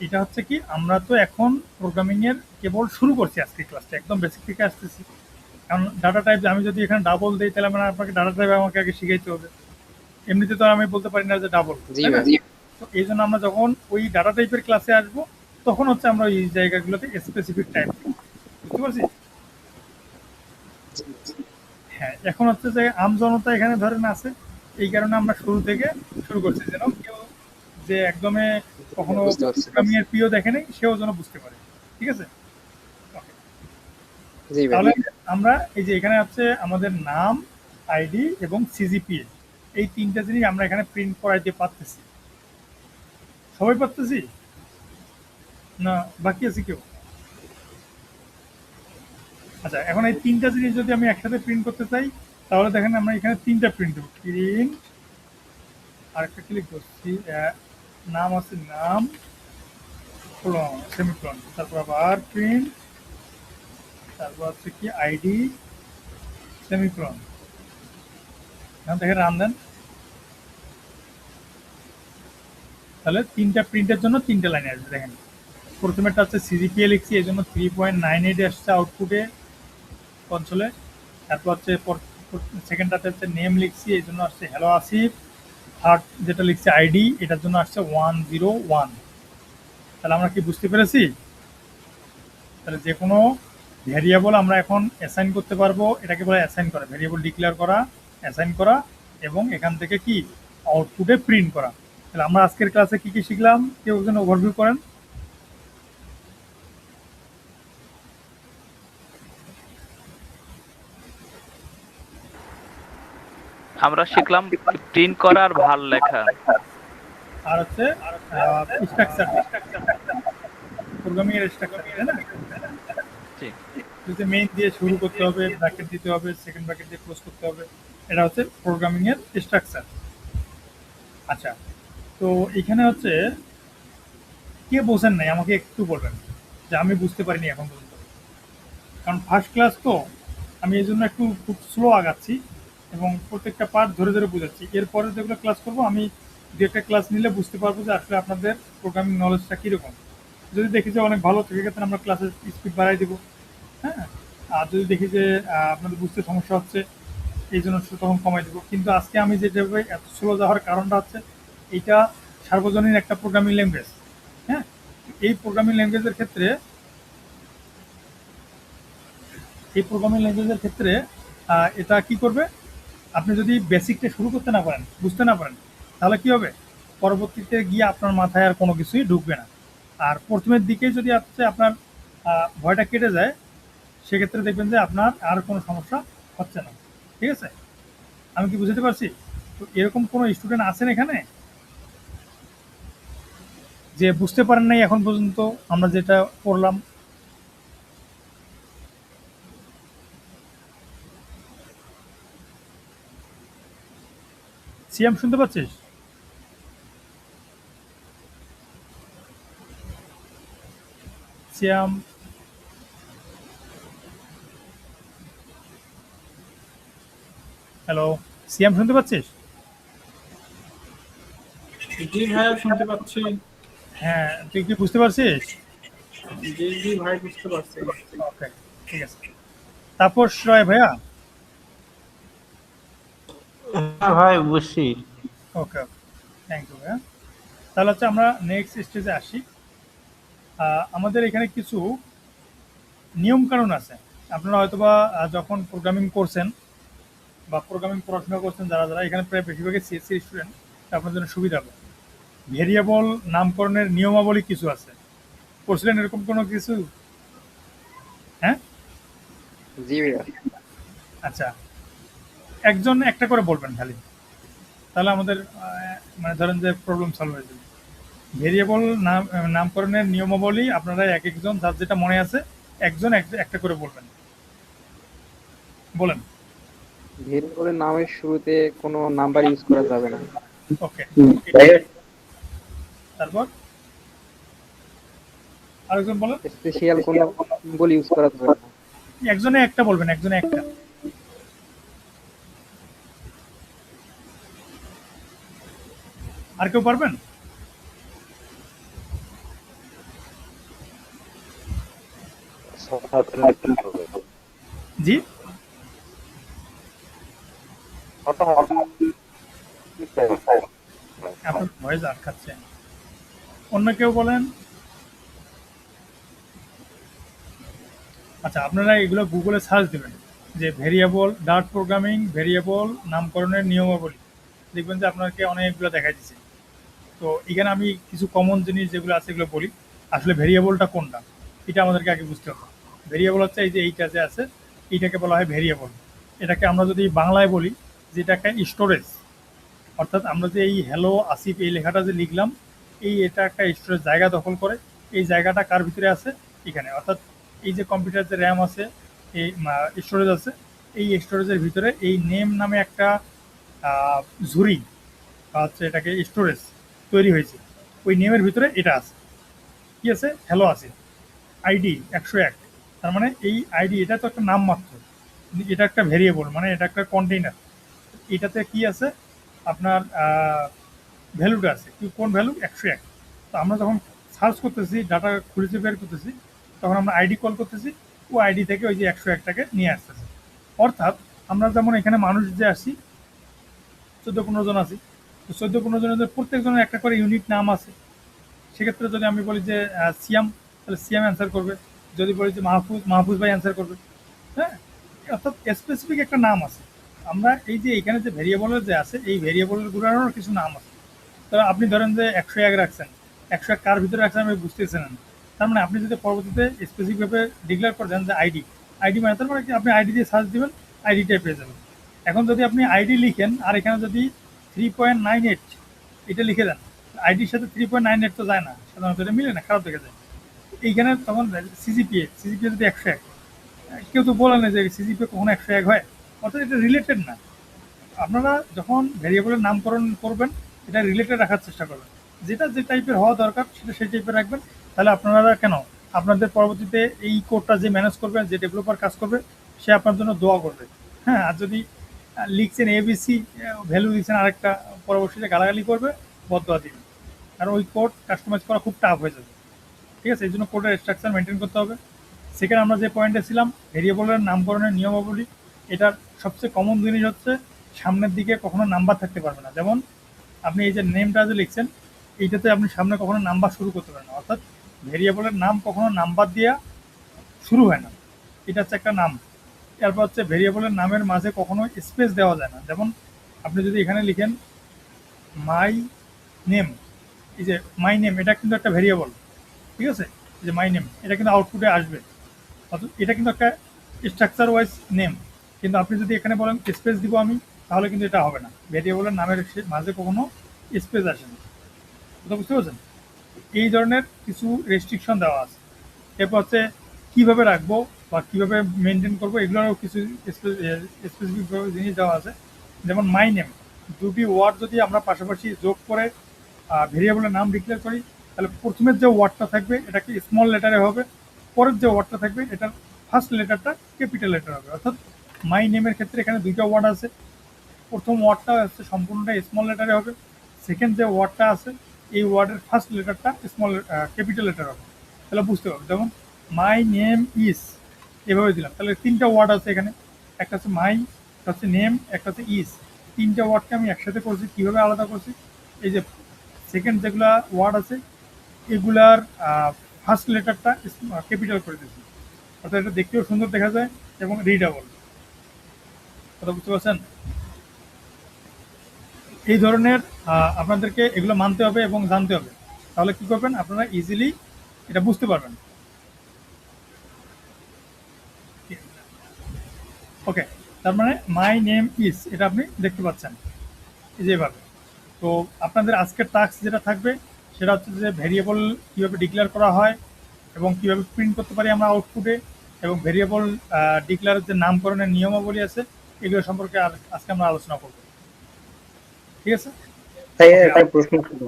Speaker 1: এটা হচ্ছে কি, আমরা তো এখন প্রোগ্রামিং এর কেবল শুরু করছি, আজকে ক্লাসটা একদম বেসিক থেকে আসতেছি। কারণ ডাটা টাইপ আমি যদি এখানে ডাবল দিই তাহলে মানে আপনাকে ডাটা টাইপ আমাকে আগে শিখাইতে হবে। এমনিতে তো আর আমি বলতে পারি না যে ডাবল,
Speaker 10: জি
Speaker 1: তাই না?
Speaker 10: ভাই।
Speaker 1: তো এই জন্য আমরা যখন ওই ডাটা টাইপের ক্লাসে আসবো তখন হচ্ছে আমরা ওই জায়গাগুলোতে স্পেসিফিক টাইপ, বুঝতে পারছি? হ্যাঁ, এখন হচ্ছে যে আমজনতা এখানে ধরেন আছে, এই কারণে আমরা শুরু থেকে শুরু করছি, যেন কেউ যে একদমে কখনো
Speaker 10: বুঝতে পারছি।
Speaker 1: প্রোগ্রামিং এর প্রিয় দেখে নেই সেও যেন বুঝতে পারে। ঠিক আছে?
Speaker 10: জি ভাই।
Speaker 1: তাহলে আমরা এই যে এখানে হচ্ছে আমাদের নাম, আইডি এবং সিজিপিএ, এই তিনটা জিনিস আমরা এখানে প্রিন্ট করাইতে পারতেছি। সবাই পারতেছি না বাকি আছে কেউ? আচ্ছা, এখন এই তিনটা জিনিস যদি আমি একসাথে প্রিন্ট করতে চাই তাহলে দেখেন আমরা এখানে তিনটা প্রিন্ট দেবো। প্রিন্ট, আরেকটা ক্লিক করছি, নাম আছে নাম, সেমিকোলন, তারপর আবার প্রিন্ট, তারপর হচ্ছে কি আইডি, সেমিকোলন। এখন দেখেন রান দেন, তাহলে তিনটা প্রিন্টের জন্য তিনটা লাইন আসবে। দেখেন প্রথমেরটা হচ্ছে সিজিপিএ লিখছি, এই জন্য 3.98 আসছে আউটপুটে কনসোলে। তারপর হচ্ছে সেকেন্ডটাতে হচ্ছে নেম লিখছি, এই জন্য আসছে হ্যালো আসিফ। থার্ড যেটা লিখছি আইডি, এটার জন্য আসছে 101। তাহলে আমরা কি বুঝতে পেরেছি? তাহলে যে কোনো ভ্যারিয়েবল আমরা এখন অ্যাসাইন করতে পারবো, এটাকে বলে অ্যাসাইন করা, ভ্যারিয়েবল ডিক্লেয়ার করা, অ্যাসাইন করা, এবং এখান থেকে কি আউটপুটে প্রিন্ট করা। তাহলে আমরা আজকের ক্লাসে কি কি শিখলাম, কেউ একজন ওভারভিউ করেন।
Speaker 5: আমরা শিখলাম প্রিন্ট করা আর ভাল লেখা।
Speaker 1: আর হচ্ছে স্ট্রাকচার, প্রোগ্রামিং এর স্ট্রাকচার, তাই না?
Speaker 5: জি।
Speaker 1: যদি মেইন দিয়ে শুরু করতে হবে, ব্র্যাকেট দিতে হবে, সেকেন্ড ব্র্যাকেট দিয়ে ক্লোজ করতে হবে, এটা হচ্ছে প্রোগ্রামিং এর স্ট্রাকচার। আচ্ছা, তো এখানে হচ্ছে কে বোঝেন নাই আমাকে একটু বলবেন, যে আমি বুঝতে পারিনি এখন পর্যন্ত। কারণ ফার্স্ট ক্লাস তো, আমি এই জন্য একটু খুব স্লো আগাচ্ছি এবং প্রত্যেকটা পার্ট ধরে ধরে বোঝাচ্ছি। এরপরে যেগুলো ক্লাস করব আমি দু একটা ক্লাস নিলে বুঝতে পারবো যে আসলে আপনাদের প্রোগ্রামিং নলেজটা কীরকম। যদি দেখি যে অনেক ভালো, সেক্ষেত্রে আমরা ক্লাসের স্পিড বাড়াই দেবো। হ্যাঁ, আর যদি দেখি যে আপনাদের বুঝতে সমস্যা হচ্ছে, এই জন্য তখন কমাই দেবো। কিন্তু আজকে আমি যেভাবে এত স্লো যাওয়ার কারণটা হচ্ছে এইটা সার্বজনীন একটা প্রোগ্রামিং ল্যাঙ্গুয়েজ। হ্যাঁ, এই প্রোগ্রামিং ল্যাঙ্গুয়েজের ক্ষেত্রে এটা কি করবে, আপনি যদি বেসিকটা শুরু করতে না পারেন, বুঝতে না পারেন, তাহলে কি হবে, পরবর্তীতে গিয়ে আপনার মাথায় আর কোনো কিছুই ঢুকবে না। আর প্রথমের দিকে যদি আপনার ভয়টা কেটে যায়, সেক্ষেত্রে দেখবেন যে আপনার আর কোনো সমস্যা হচ্ছে না। ঠিক আছে? আমি কি বুঝতে পারছি? তো এরকম কোনো স্টুডেন্ট আছেন এখানে যে বুঝতে পারেন নাই এখন পর্যন্ত আমরা যেটা পড়লাম? সিয়াম শুনতে পাচ্ছিস? সিয়াম, হ্যালো, সিয়াম শুনতে পাচ্ছিস?
Speaker 7: জি ভাইয়া শুনতে পাচ্ছি।
Speaker 1: হ্যাঁ, তুই কি বুঝতে পারছিস?
Speaker 7: জি জি ভাই বুঝতে পারছি।
Speaker 1: ওকে, ঠিক আছে। তাপস রয় ভাইয়া?
Speaker 3: হ্যাঁ ভাই বুঝছি।
Speaker 1: ওকে ওকে, থ্যাংক ইউ ভাইয়া। তাহলে হচ্ছে আমরা নেক্সট স্টেজে আসি। আমাদের এখানে কিছু নিয়মকানুন আছে। আপনারা হয়তোবা যখন প্রোগ্রামিং করছেন বা প্রোগ্রামিং পড়াশোনা করছেন, যারা যারা এখানে প্রায় বেশিরভাগই সিএসসি স্টুডেন্ট, আপনার জন্য সুবিধা হবে। ভেরিয়েবল নামকরণের নিয়মাবলী কিছু আছে, পড়ছিলেন এরকম কোনো কিছু? হ্যাঁ,
Speaker 10: জি ভাইয়া।
Speaker 1: আচ্ছা, একজন একটা করে বলবেন খালি, তাহলে আমাদের মানে ধরেন যে প্রবলেম সলভ হয়ে যাবে। ভেরিয়েবল নামকরণের নিয়মাবলী আপনারা এক একজন যার যেটা মনে আছে একজন একটা করে বলবেন। বলেন।
Speaker 10: ভেরিয়েবলের নামের শুরুতে কোনো নাম্বার ইউজ করা যাবে না।
Speaker 1: ওকে, তারপর আরেকজন বলেন।
Speaker 10: স্পেশাল কোনো সিম্বল ইউজ করা যাবে না।
Speaker 1: একজনে একটা বলবেন, একজনে একটা। আর কেউ পারবেন?
Speaker 6: হঠাৎ করে লিখতে হবে।
Speaker 1: জি
Speaker 6: হঠাৎ লিখতে হবে।
Speaker 1: আপনার ভয়েস আটকাচ্ছে। অন্য কেউ বলেন। আচ্ছা, আপনারা এগুলো গুগলে সার্চ দেবেন যে ভেরিয়েবল ডার্ট প্রোগ্রামিং ভেরিয়েবল নামকরণের নিয়মাবলী, দেখবেন যে আপনাকে অনেকগুলো দেখা দিচ্ছে। তো এখানে আমি কিছু কমন জিনিস যেগুলো আছে এগুলো বলি। আসলে ভেরিয়েবলটা কোনটা এটা আমাদেরকে আগে বুঝতে হবে। ভেরিয়েবল হচ্ছে এই যে এইটা যে আছে, এইটাকে বলা হয় ভেরিয়েবল। এটাকে আমরা যদি বাংলায় বলি যেটাকে স্টোরেজ, অর্থাৎ আমরা যে এই হ্যালো আসিফ এই লেখাটা যে লিখলাম, এটা একটা স্টোরেজ জায়গা দখল করে। এই জায়গাটা কার ভিতরে আছে? এখানে। অর্থাৎ এই যে কম্পিউটার যে র্যাম আছে, এই স্টোরেজ আছে, এই স্টোরেজের ভিতরে এই নেম নামে একটা ঝুড়ি হচ্ছে এটাকে স্টোরেজ তৈরি হয়েছে। ওই নেমের ভিতরে এটা আছে, কি আছে? হ্যালো আছে আইডি 101। তার মানে এই আইডি এটা তো একটা নাম মাত্র, কিন্তু এটা একটা ভেরিয়েবল, মানে এটা একটা কন্টেইনার। এটাতে কি আছে? আপনার ভ্যালুটা আছে, কি কোন ভ্যালু? 101। তো আমরা যখন সার্চ করতেছি, ডাটা খুঁজে বের করতেছি, তখন আমরা আইডি কল করতেছি, ও আইডি থেকে ওই যে 101টাকে নিয়ে আসতেছে। অর্থাৎ আমরা যেমন এখানে মানুষ যে আসি 14-15 জন আছি, তো 14-15 জনের প্রত্যেকজনের একটা করে ইউনিক নাম আছে। সেক্ষেত্রে যদি আমি বলি যে সিয়াম, তাহলে সিয়াম অ্যান্সার করবে। যদি বলি যে মাহফুজ, মাহফুজ ভাই অ্যান্সার করবে। হ্যাঁ, অর্থাৎ স্পেসিফিক একটা নাম আছে। আমরা এই যে এখানে যে ভেরিয়েবলের যে আছে, এই ভেরিয়েবলগুলোরও কিছু নাম আছে। তো আপনি ধরেন যে 101 রাখছেন, 101 কার ভিতরে রাখছেন আমি বুঝতেছেন না। তার মানে আপনি যদি পরবর্তীতে স্পেসিফিকভাবে ডিক্লেয়ার করে দেন যে আইডি, আইডি মানে তার মানে কি আপনি আইডি দিয়ে সার্চ দিবেন, আইডিটাই পেয়ে যাবেন। এখন যদি আপনি আইডি লিখেন আর এখানে যদি 3.98 এটা লিখে দেন, আইডির সাথে 3.98 তো যায় না, সাধারণত এটা মিলে না, খারাপ দেখে যায়। এইখানে তখন সিজিপিএ যদি 101, কেউ তো বলে না যে সিজিপিএ কখনো 101 হয়, অর্থাৎ এটা রিলেটেড না। আপনারা যখন ভেরিয়েবলের নামকরণ করবেন, এটা রিলেটেড রাখার চেষ্টা করবেন। যেটা যে টাইপের হওয়া দরকার সেটা সেই টাইপের রাখবেন। তাহলে আপনারা কেন আপনাদের পরবর্তীতে এই কোডটা যে ম্যানেজ করবেন, যে ডেভেলপার কাজ করবে, সে আপনার জন্য দোয়া করবে। হ্যাঁ, আর যদি লিখছেন এবিসি, ভ্যালু দিচ্ছেন আরেকটা, পরবর্তীতে গালাগালি করবে, বদদোয়া দিবে। আর ওই কোড কাস্টমাইজ করা খুব টাফ হয়ে যাবে। ঠিক আছে, এই জন্য কোডের স্ট্রাকচার মেনটেন করতে হবে। সেকেন্ড, আমরা যে পয়েন্টে ছিলাম, ভেরিয়েবলের নামকরণের নিয়মাবলী। এটার সবচেয়ে কমন জিনিস হচ্ছে সামনের দিকে কখনো নাম্বার থাকতে পারবে না। যেমন আপনি এই যে নেমটা যে লিখছেন, এইটাতে আপনি সামনে কখনো নাম্বার শুরু করতে পারেন না। অর্থাৎ ভেরিয়েবলের নাম কখনো নাম্বার দিয়ে শুরু হয় না, এটা হচ্ছে একটা নাম। এরপর হচ্ছে ভেরিয়েবলের নামের মাঝে কখনো স্পেস দেওয়া যায় না। যেমন আপনি যদি এখানে লিখেন মাই নেম, এই যে মাই নেম, এটা কিন্তু একটা ভেরিয়েবল। ঠিক আছে, এই যে মাই নেম, এটা কিন্তু আউটপুটে আসবে। অর্থাৎ এটা কিন্তু একটা স্ট্রাকচার ওয়াইজ নেম। কিন্তু আপনি যদি এখানে বলেন স্পেস দিব আমি, তাহলে কিন্তু এটা হবে না। ভেরিয়েবলের নামের মাঝে কখনো স্পেস আসে না। কথা বুঝতে পারছেন? এই ধরনের কিছু রেস্ট্রিকশন দেওয়া আছে। এরপর হচ্ছে কীভাবে রাখবো বা কীভাবে মেনটেন করবো, এগুলোরও কিছু স্পেসিফিকভাবে জিনিস দেওয়া আছে। যেমন মাই নেম, দুটি ওয়ার্ড যদি আমরা পাশাপাশি যোগ করে ভেরিয়েবলের নাম ডিক্লেয়ার করি, তাহলে প্রথমের যে ওয়ার্ডটা থাকবে এটাকে স্মল লেটারে হবে, পরের যে ওয়ার্ডটা থাকবে এটার ফার্স্ট লেটারটা ক্যাপিটাল লেটার হবে। অর্থাৎ মাই নেমের ক্ষেত্রে এখানে দুইটা ওয়ার্ড আছে, প্রথম ওয়ার্ডটা হচ্ছে সম্পূর্ণটা স্মল লেটারে হবে, সেকেন্ড যে ওয়ার্ডটা আছে এই ওয়ার্ডের ফার্স্ট লেটারটা স্মল ক্যাপিটাল লেটার হবে। তাহলে বুঝতে পারবে। যেমন মাই নেম ইজ, এভাবে দিলাম, তাহলে তিনটা ওয়ার্ড আছে এখানে, একটা হচ্ছে মাই, একটা হচ্ছে নেম, একটা হচ্ছে ইজ। তিনটা ওয়ার্ডকে আমি একসাথে করছি। কীভাবে আলাদা করছি? এই যে সেকেন্ড যেগুলা ওয়ার্ড আছে এগুলার ফার্স্ট লেটারটা ক্যাপিটাল করে দিয়েছি, অর্থাৎ এটা দেখতেও সুন্দর দেখা যায় এবং রিডেবল। কথা বুঝতে পারছেন? এই ধরনের আপনাদেরকে এগুলো মানতে হবে এবং জানতে হবে। তাহলে কি করবেন, আপনারা ইজিলি এটা বুঝতে পারবেন। ওকে, তার মানে মাই নেম ইজ, এটা আপনি দেখতে পাচ্ছেন এই যেভাবে। তো আপনাদের আজকের টাস্ক যেটা থাকবে সেটা হচ্ছে যে ভেরিয়েবল কীভাবে ডিক্লেয়ার করা হয় এবং কীভাবে প্রিন্ট করতে পারি আমরা আউটপুটে, এবং ভেরিয়েবল ডিক্লেয়ারের যে নামকরণের নিয়মাবলী আছে এগুলো সম্পর্কে আর আজকে আমরা আলোচনা করব। ঠিক আছে?
Speaker 11: ভাই একটা প্রশ্ন ছিল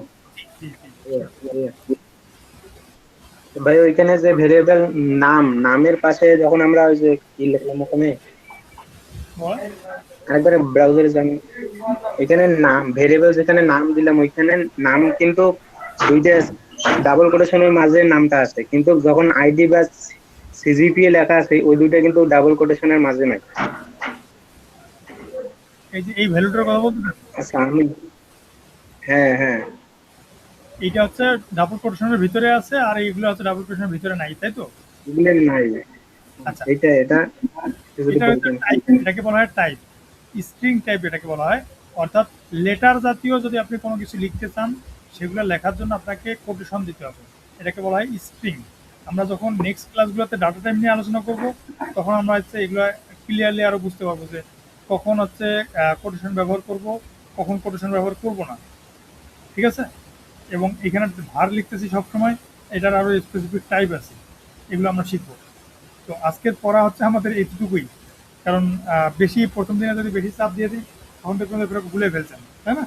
Speaker 11: ভাই, ওইখানে যে ভেরিয়েবল নামের পাশে যখন আমরা ওই যে কি লিখলাম ওখানে একবারে ব্রাউজারে যান, এখানে নাম ভেরিয়েবল যেখানে নাম দিলাম ওইখানে নাম কিন্তু দুইটা ডাবল কোটেশনের মাঝে নামটা আছে, কিন্তু যখন আইডি বা সিজিপিএ লেখা আছে ওই দুইটা কিন্তু ডাবল কোটেশনের মাঝে নাই।
Speaker 1: এই যে এই ভ্যালুটার কথা বলতে,
Speaker 11: আচ্ছা আমি, হ্যাঁ হ্যাঁ
Speaker 1: এইটা হচ্ছে ডাবল কোটেশনের ভিতরে আছে আর এইগুলো হচ্ছে ডাবল কোটেশনের ভিতরে নাই, তাই তো?
Speaker 11: এগুলো নাই।
Speaker 1: আচ্ছা,
Speaker 11: এটা এটা যদি
Speaker 1: এটা হচ্ছে
Speaker 11: বলতেন।
Speaker 1: টাইপ, এটাকে বলা হয় টাইপ, স্ট্রিং টাইপ এটাকে বলা হয়। অর্থাৎ লেটার জাতীয় যদি আপনি কোনো কিছু লিখতে চান সেগুলো লেখার জন্য আপনাকে কোটেশন দিতে হবে, এটাকে বলা হয় স্ট্রিং। আমরা যখন নেক্সট ক্লাসগুলোতে ডাটা টাইপ নিয়ে আলোচনা করব তখন আমরা হচ্ছে এগুলো ক্লিয়ারলি আরও বুঝতে পারবো যে কখন হচ্ছে কোটেশন ব্যবহার করব, কখন কোটেশন ব্যবহার করব না, ঠিক আছে? এবং এখানে ভার লিখতেছি সবসময়, এটার আরও স্পেসিফিক টাইপ আছে, এগুলো আমরা শিখবো। তো আজকের পড়া হচ্ছে আমাদের এইটুকুই, কারণ বেশি প্রথম দিনে যদি বেশি চাপ দিয়ে দিই তখন দেখবেন যে পুরো ভুলে ফেলছেন, তাই না?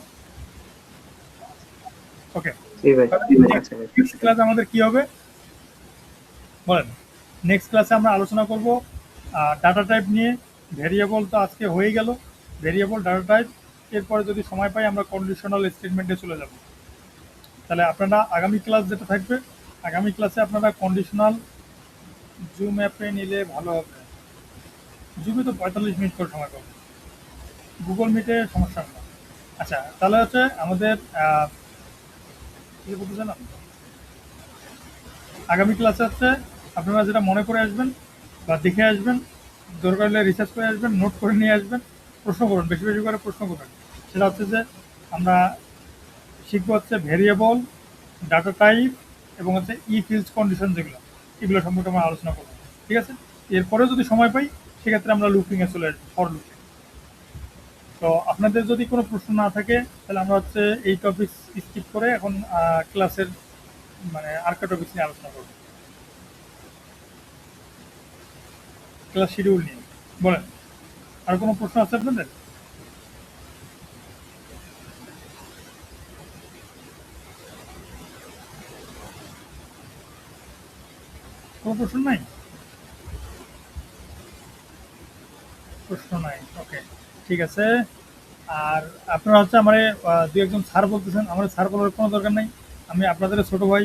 Speaker 1: ওকে,
Speaker 11: জি ভাই।
Speaker 1: নেক্সট ক্লাস আমাদের কি হবে বলেন? নেক্সট ক্লাসে আমরা আলোচনা করব ডাটা টাইপ নিয়ে। ভেরিয়েবল তো আজকে হয়ে গেল, ভেরিয়েবল, ডাটা টাইপ। এরপরে যদি সময় পাই আমরা কন্ডিশনাল স্টেটমেন্টে চলে যাব। তাহলে আপনারা আগামী ক্লাস যেটা থাকবে, আগামী ক্লাসে আপনারা কন্ডিশনাল জুম অ্যাপে নিলে ভালো হবে। জুমে তো 45 মিনিট করে সময় পাবো, গুগল মিটে সমস্যা হবে না। আচ্ছা, তাহলে হচ্ছে আমাদের কি বলতে চান, আগামী ক্লাসে হচ্ছে আপনারা যেটা মনে করে আসবেন বা দেখে আসবেন, দরকার হলে রিসার্চ করে আসবেন, নোট করে নিয়ে আসবেন, প্রশ্ন করবেন, বেশি বেশি করে প্রশ্ন করবেন। সেটা হচ্ছে যে আমরা শিখবো হচ্ছে ভেরিয়েবল, ডাটা টাইপ এবং হচ্ছে ই ফিল্ডস কন্ডিশন, যেগুলো এগুলো সম্পর্কে আমরা আলোচনা করবো, ঠিক আছে? এরপরে যদি সময় পাই সেক্ষেত্রে আমরা লুপিংয়ে চলে আসবো, ফর লুপিং। তো আপনাদের যদি কোনো প্রশ্ন না থাকে তাহলে আমরা হচ্ছে এই টপিক স্কিপ করে এখন ক্লাসের মানে আরেকটা টপিক নিয়ে আলোচনা করবো, ক্লাস শিডিউল নিয়ে। বলেন, আর কোনো প্রশ্ন আছে আপনাদের? কোনো প্রশ্ন নাই? প্রশ্ন নাই, ওকে, ঠিক আছে। আর আপনারা হচ্ছে আমার দু একজন স্যার বলতেছেন, আমার স্যার বলার কোনো দরকার নেই, আমি আপনাদের ছোট ভাই,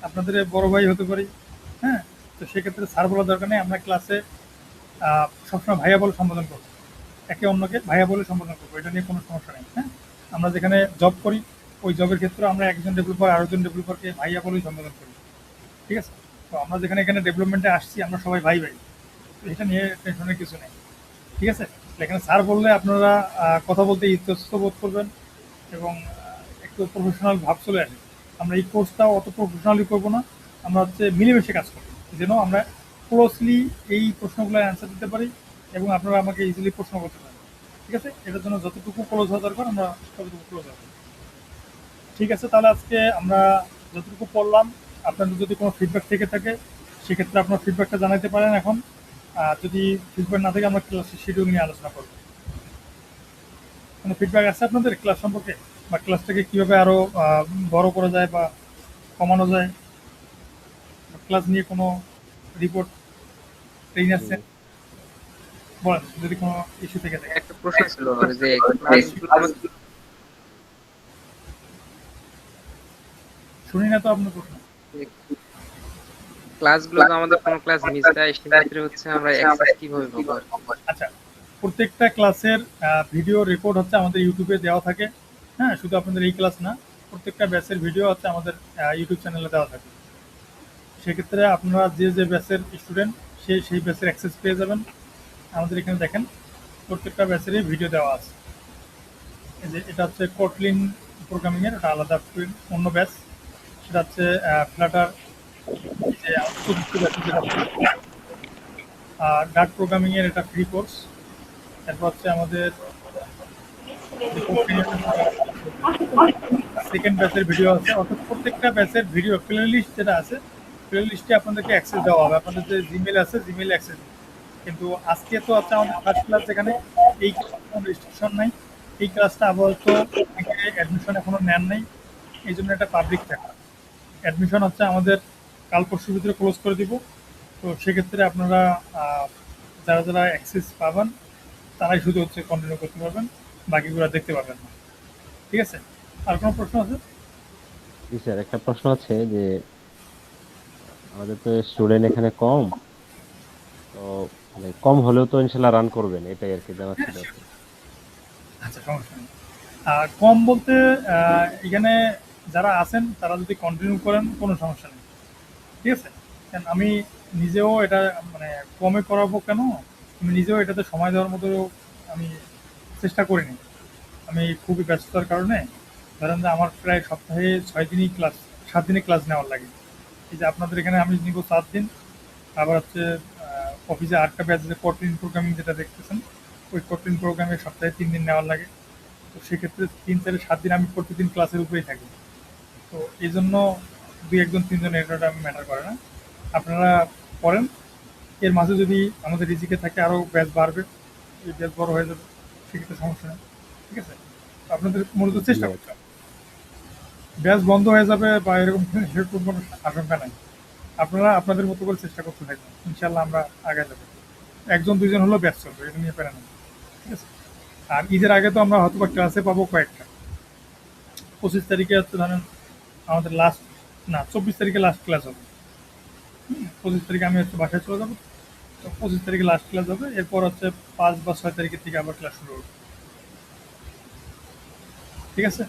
Speaker 1: আপনাদের বড় ভাই হতে পারি, হ্যাঁ? তো সেক্ষেত্রে স্যার বলার দরকার নেই, আমরা ক্লাসে সবসময় ভাইয়া বলে সম্বোধন করবো, একে অন্যকে ভাইয়া বলে সম্বোধন করবো, এটা নিয়ে কোনো সমস্যা নেই, হ্যাঁ? আমরা যেখানে জব করি ওই জবের ক্ষেত্রে আমরা একজন ডেভেলপার আরেকজন ডেভেলপারকে ভাইয়া বলেই সম্বোধন করি, ঠিক আছে? তো আমরা যেখানে এখানে ডেভেলপমেন্টে আসছি আমরা সবাই ভাই ভাই, তো এটা নিয়ে টেনশনের কিছু নেই, ঠিক আছে? এখানে স্যার বললে আপনারা কথা বলতে ইতস্তত বোধ করবেন এবং একটু প্রফেশনাল ভাব চলে আসে। আমরা এই কোর্সটাও অত প্রফেশনালি করবো না, আমরা হচ্ছে মিলেমিশে কাজ করবো, যেন আমরা ক্লোজলি এই প্রশ্নগুলোর অ্যান্সার দিতে পারি এবং আপনারা আমাকে ইজিলি প্রশ্ন করতে পারেন, ঠিক আছে? এটার জন্য যতটুকু ক্লোজ হওয়া দরকার আমরা ততটুকু ক্লোজ হবো, ঠিক আছে? তাহলে আজকে আমরা যতটুকু পড়লাম, আপনাদের যদি কোনো ফিডব্যাক থেকে থাকে সেক্ষেত্রে আপনার ফিডব্যাকটা জানাতে পারেন এখন। আর যদি ফিডব্যাক না থাকে আমরা ক্লাসের শিডিউল নিয়ে আলোচনা করবো। কোনো ফিডব্যাক আছে আপনাদের ক্লাস সম্পর্কে, বা ক্লাসটাকে কীভাবে আরও বড় করা যায় বা কমানো যায়, ক্লাস নিয়ে কোনো রিপোর্ট ট্রেন আসছে বলেন, যদি কোনো ইস্যু থেকে থাকে।
Speaker 10: একটা প্রশ্ন ছিল যে ক্লাসগুলো
Speaker 1: শুনি না তো আপনার প্রশ্ন।
Speaker 10: ক্লাসগুলো তো আমাদের কোনো ক্লাস মিস যায় সেক্ষেত্রে হচ্ছে আমরা অ্যাক্সেস কিভাবে পাবো?
Speaker 1: আচ্ছা, প্রত্যেকটা ক্লাসের ভিডিও রেকর্ড হচ্ছে আমাদের ইউটিউবে দেওয়া থাকে, হ্যাঁ? শুধু আপনাদের এই ক্লাস না, প্রত্যেকটা ব্যাচের ভিডিও হচ্ছে আমাদের ইউটিউব চ্যানেলে দেওয়া থাকে। সেক্ষেত্রে আপনারা যে যে ব্যাচের স্টুডেন্ট সেই ব্যাচের অ্যাক্সেস পেয়ে যাবেন। আমাদের এখানে দেখেন প্রত্যেকটা ব্যাচেরই ভিডিও দেওয়া আছে। এই যে এটা হচ্ছে কোটলিন প্রোগ্রামিংয়ের, এটা আলাদা অন্য ব্যাচ, সেটা হচ্ছে ফ্লাটার, যে চতুর্থ ব্যাচ, যেটা ডাট প্রোগ্রামিংয়ের এটা ফ্রি কোর্স। এরপর হচ্ছে আমাদের সেকেন্ড ব্যাচের ভিডিও আছে, অর্থাৎ প্রত্যেকটা ব্যাচের ভিডিও প্লে লিস্ট যেটা আছে, প্লে লিস্টে আপনাদেরকে অ্যাক্সেস দেওয়া হবে, আপনাদের যে জিমেল আছে জিমেলে অ্যাক্সেস। কিন্তু আজকে তো হচ্ছে আমাদের ফার্স্ট ক্লাস, যেখানে এই কোনো রেস্ট্রিকশন নাই, এই ক্লাসটা আপাতত অ্যাডমিশন এখনও নেন নাই, এই জন্য এটা পাবলিক থাকা। অ্যাডমিশন হচ্ছে আমাদের কাল পরশুর ভিতরে ক্লোজ করে দিব। তো সেক্ষেত্রে আপনারা যারা যারা অ্যাক্সেস পাবেন তারাই শুধু হচ্ছে কন্টিনিউ করতে পারবেন, বাকিগুলো দেখতে পারবেন না, ঠিক আছে? আর কোনো প্রশ্ন আছে?
Speaker 12: জি স্যার, একটা প্রশ্ন আছে যে আমাদের তো স্টুডেন্ট এখানে কম, তো মানে কম হলেও তো ইনশাল্লাহ রান করবেন, এটাই আর কি জানার ছিল আর কি।
Speaker 1: আচ্ছা, সমস্যা নেই। কম বলতে এখানে যারা আছেন তারা যদি কন্টিনিউ করেন কোনো সমস্যা নেই, ঠিক আছে? কারণ আমি নিজেও এটা মানে কমে করাবো কেন, আমি নিজেও এটাতে সময় দেওয়ার মতো আমি চেষ্টা করিনি। আমি খুবই ব্যস্ততার কারণে ধরেন যে আমার প্রায় সপ্তাহে 6 দিনই ক্লাস, 7 দিনই ক্লাস নেওয়ার লাগে। এই যে আপনাদের এখানে আমি নিব 7 দিন, আবার হচ্ছে অফিসে 8টা ব্যাচ যে কোটলিন প্রোগ্রামিং যেটা দেখতেছেন, ওই কোটলিন প্রোগ্রামে সপ্তাহে 3 দিন নেওয়ার লাগে। তো সেক্ষেত্রে 3, 4, 7 দিন আমি প্রতিদিন ক্লাসের উপরেই থাকি। তো এই জন্য 2-1 জন 3 জন এটা ম্যাটার করে না। আপনারা করেন, এর মাঝে যদি আমাদের রিজিকে থাকে আরও ব্যাচ বাড়বে, এই ব্যাচ বড় হয়ে যাবে, সেক্ষেত্রে সমস্যা নেই, ঠিক আছে? তো আপনাদের মূলত চেষ্টা করতে হবে। ব্যাচ বন্ধ হয়ে যাবে বা সেরকম কোনো আশঙ্কা নাই। আপনারা আপনাদের মতো করে চেষ্টা করতে থাকবেন, ইনশাল্লাহ আমরা আগে যাবো। 1-2 জন হলেও ব্যাচ চলবে, এটা নিয়ে পেরে নেব, ঠিক আছে? আর ঈদের আগে তো আমরা হয়তো বা ক্লাসে পাবো কয়েকটা। 25 তারিখে হচ্ছে ধরেন আমাদের লাস্ট, না 24 তারিখে লাস্ট ক্লাস হবে। 25 তারিখে আমি হচ্ছে বাসায় চলে যাবো। তো 25 তারিখে লাস্ট ক্লাস হবে, এরপর হচ্ছে 5 বা 6 তারিখের থেকে আবার ক্লাস শুরু হবে, ঠিক আছে?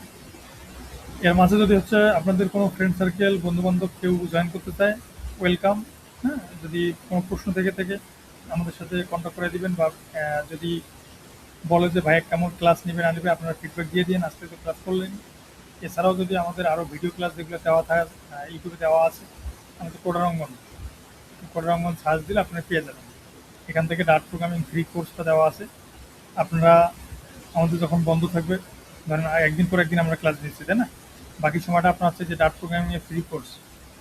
Speaker 1: এর মাঝে যদি হচ্ছে আপনাদের কোনো ফ্রেন্ড সার্কেল, বন্ধুবান্ধব কেউ জয়েন করতে চায়, ওয়েলকাম। হ্যাঁ, যদি কোনো প্রশ্ন থেকে থাকে আমাদের সাথে কন্ট্যাক্ট করে দিবেন, বা যদি বলে যে ভাই কেমন ক্লাস নেবে না নেবে আপনারা ফিডব্যাক দিয়ে দিন, আজকে তো ক্লাস করলেন। এছাড়াও যদি আমাদের আরও ভিডিও ক্লাস যেগুলো দেওয়া থাকে ইউটিউবে দেওয়া আছে, আমাদের কোডারঙ্গন সার্চ দিলে আপনারা পেয়ে যাবেন। এখান থেকে ডার্ট প্রোগ্রামিং ফ্রি কোর্সটা দেওয়া আছে। আপনারা আমাদের যখন বন্ধ থাকবে, ধরেন একদিন পর একদিন আমরা ক্লাস দিচ্ছি, তাই না? বাকি সময়টা আপনার হচ্ছে যে ডার্ট প্রোগ্রামিংয়ের ফ্রি কোর্স,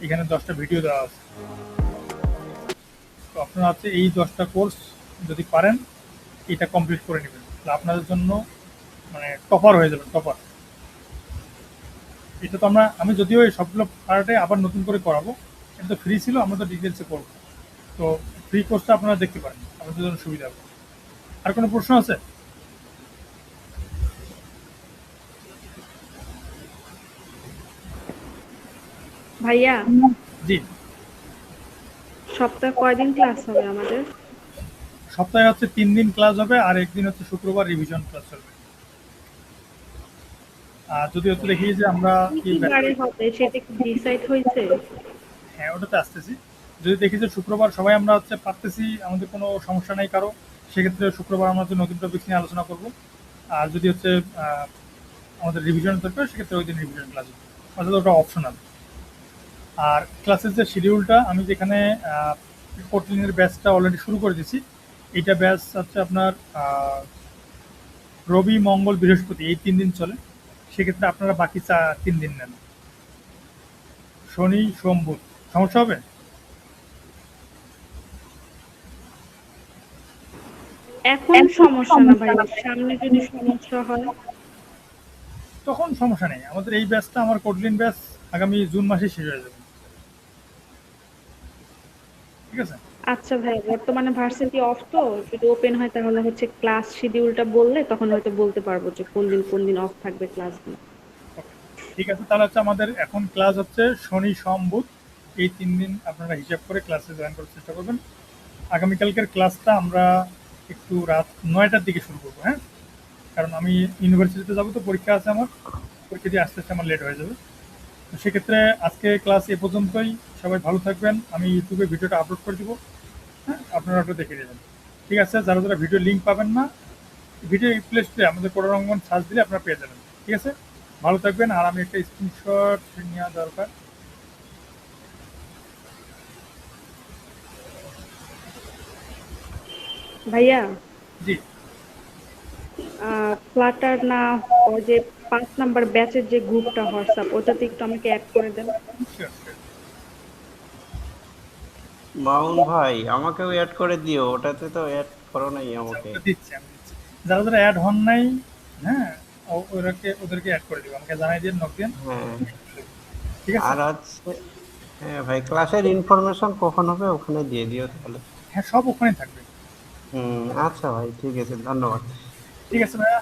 Speaker 1: এখানে 10টা ভিডিও দেওয়া আছে। তো আপনারা হচ্ছে এই 10টা কোর্স যদি পারেন এটা কমপ্লিট করে নেবেন, তাহলে আপনাদের জন্য মানে টপার হয়ে যাবেন, টপার। এটা তো আমি যদিও এই সবগুলো পার্টে আবার নতুন করে করাবো, এটা তো ফ্রি ছিল, আমরা তো ডিটেলসে করবো। তো ফ্রি কোর্সটা আপনারা দেখতে পারেন, আপনাদের জন্য সুবিধা হবে। আর কোনো প্রশ্ন আছে?
Speaker 8: ভাইয়া,
Speaker 1: জি।
Speaker 8: সপ্তাহে কয়দিন ক্লাস হবে আমাদের?
Speaker 1: সপ্তাহে হচ্ছে 3 দিন ক্লাস হবে, আর একদিন হচ্ছে শুক্রবার রিভিশন ক্লাস চলবে। আর যদি হচ্ছে দেখি যে আমরা
Speaker 8: কি বারে হবে সেটা কি ডিসাইড হয়েছে?
Speaker 1: হ্যাঁ, ওটাতে আসতেছি। যদি দেখি যে শুক্রবার সবাই আমরা হচ্ছে পারতেছি, আমাদের কোনো সমস্যা নেই কারো, সেক্ষেত্রে শুক্রবার আমরা হচ্ছে নতুন টপিক নিয়ে আলোচনা করব। আর যদি হচ্ছে আমাদের রিভিশন দরকার, সেক্ষেত্রে ওই দিন রিভিশন ক্লাস হবে, অর্থাৎ ওটা অপশনাল। আর ক্লাসের যে শিডিউলটা, আমি যেখানে কোটলিনের ব্যাচটা অলরেডি শুরু করে দিয়েছি, এইটা ব্যাচ হচ্ছে আপনার রবি, মঙ্গল, বৃহস্পতি এই 3 দিন চলে। সেক্ষেত্রে আপনারা বাকি 3 দিন নেন, শনি, সোম, বুধ। সমস্যা হবে?
Speaker 8: এখন সমস্যা না ভাই, সামনে যদি সমস্যা হয়
Speaker 1: তখন সমস্যা নেই। আমাদের এই ব্যাচটা, আমার কোটলিন ব্যাচ আগামী জুন মাসে শেষ হয়ে যাবে, ঠিক আছে?
Speaker 8: আচ্ছা ভাই, বর্তমানে ভার্সিটি অফ, তো যদি ওপেন হয় তাহলে হচ্ছে ক্লাস শিডিউলটা বললে তখন হয়তো বলতে পারবো যে কোন দিন অফ থাকবে ক্লাসগুলো।
Speaker 1: ঠিক আছে, তাহলে হচ্ছে আমাদের এখন ক্লাস হচ্ছে শনি, সোম, বুধ, এই 3 দিন আপনারা হিসাব করে ক্লাসে জয়েন করার চেষ্টা করবেন। আগামীকালকের ক্লাসটা আমরা একটু রাত 9টার দিকে শুরু করবো, হ্যাঁ? কারণ আমি ইউনিভার্সিটিতে যাবো, তো পরীক্ষা আছে আমার, পরীক্ষা দিয়ে আস্তে আস্তে আমার লেট হয়ে যাবে। তো সেক্ষেত্রে আজকে ক্লাস এ পর্যন্তই। সবাই ভালো থাকবেন, আমি ইউটিউবে ভিডিওটা আপলোড করে দিব, হ্যাঁ? আপনারা ওটা দেখে নেবেন, ঠিক আছে? যারা যারা ভিডিও লিঙ্ক পাবেন না, ভিডিও প্লে স্টোরে আমাদের কোডারঙ্গন সার্চ দিলে আপনারা পেয়ে যাবেন, ঠিক আছে? ভালো থাকবেন। আর আমি একটা স্ক্রিনশট নেওয়া দরকার।
Speaker 8: ভাইয়া,
Speaker 1: জি।
Speaker 8: ফ্লাটার না, ওই যে 5 নাম্বার ব্যাচের যে গ্রুপটা হোয়াটসঅ্যাপ, ওটাতে একটু আমাকে অ্যাড করে দেন।
Speaker 3: মাউন ভাই আমাকেও অ্যাড করে দিও, ওটাতে তো অ্যাড করো নাই আমাকে।
Speaker 1: দিচ্ছি। যারা যারা অ্যাড হন নাই, হ্যাঁ, ওদেরকে অ্যাড করে দিব, আমাকে জানাই দিন, নক দিন,
Speaker 3: হ্যাঁ,
Speaker 1: ঠিক আছে?
Speaker 3: আর হচ্ছে হ্যাঁ ভাই, ক্লাসের ইনফরমেশন কখন হবে ওখানে দিয়ে দিও তাহলে।
Speaker 1: হ্যাঁ, সব ওখানেই থাকবে।
Speaker 3: আচ্ছা ভাই, ঠিক আছে, ধন্যবাদ।
Speaker 1: ঠিক আছে ভাইয়া।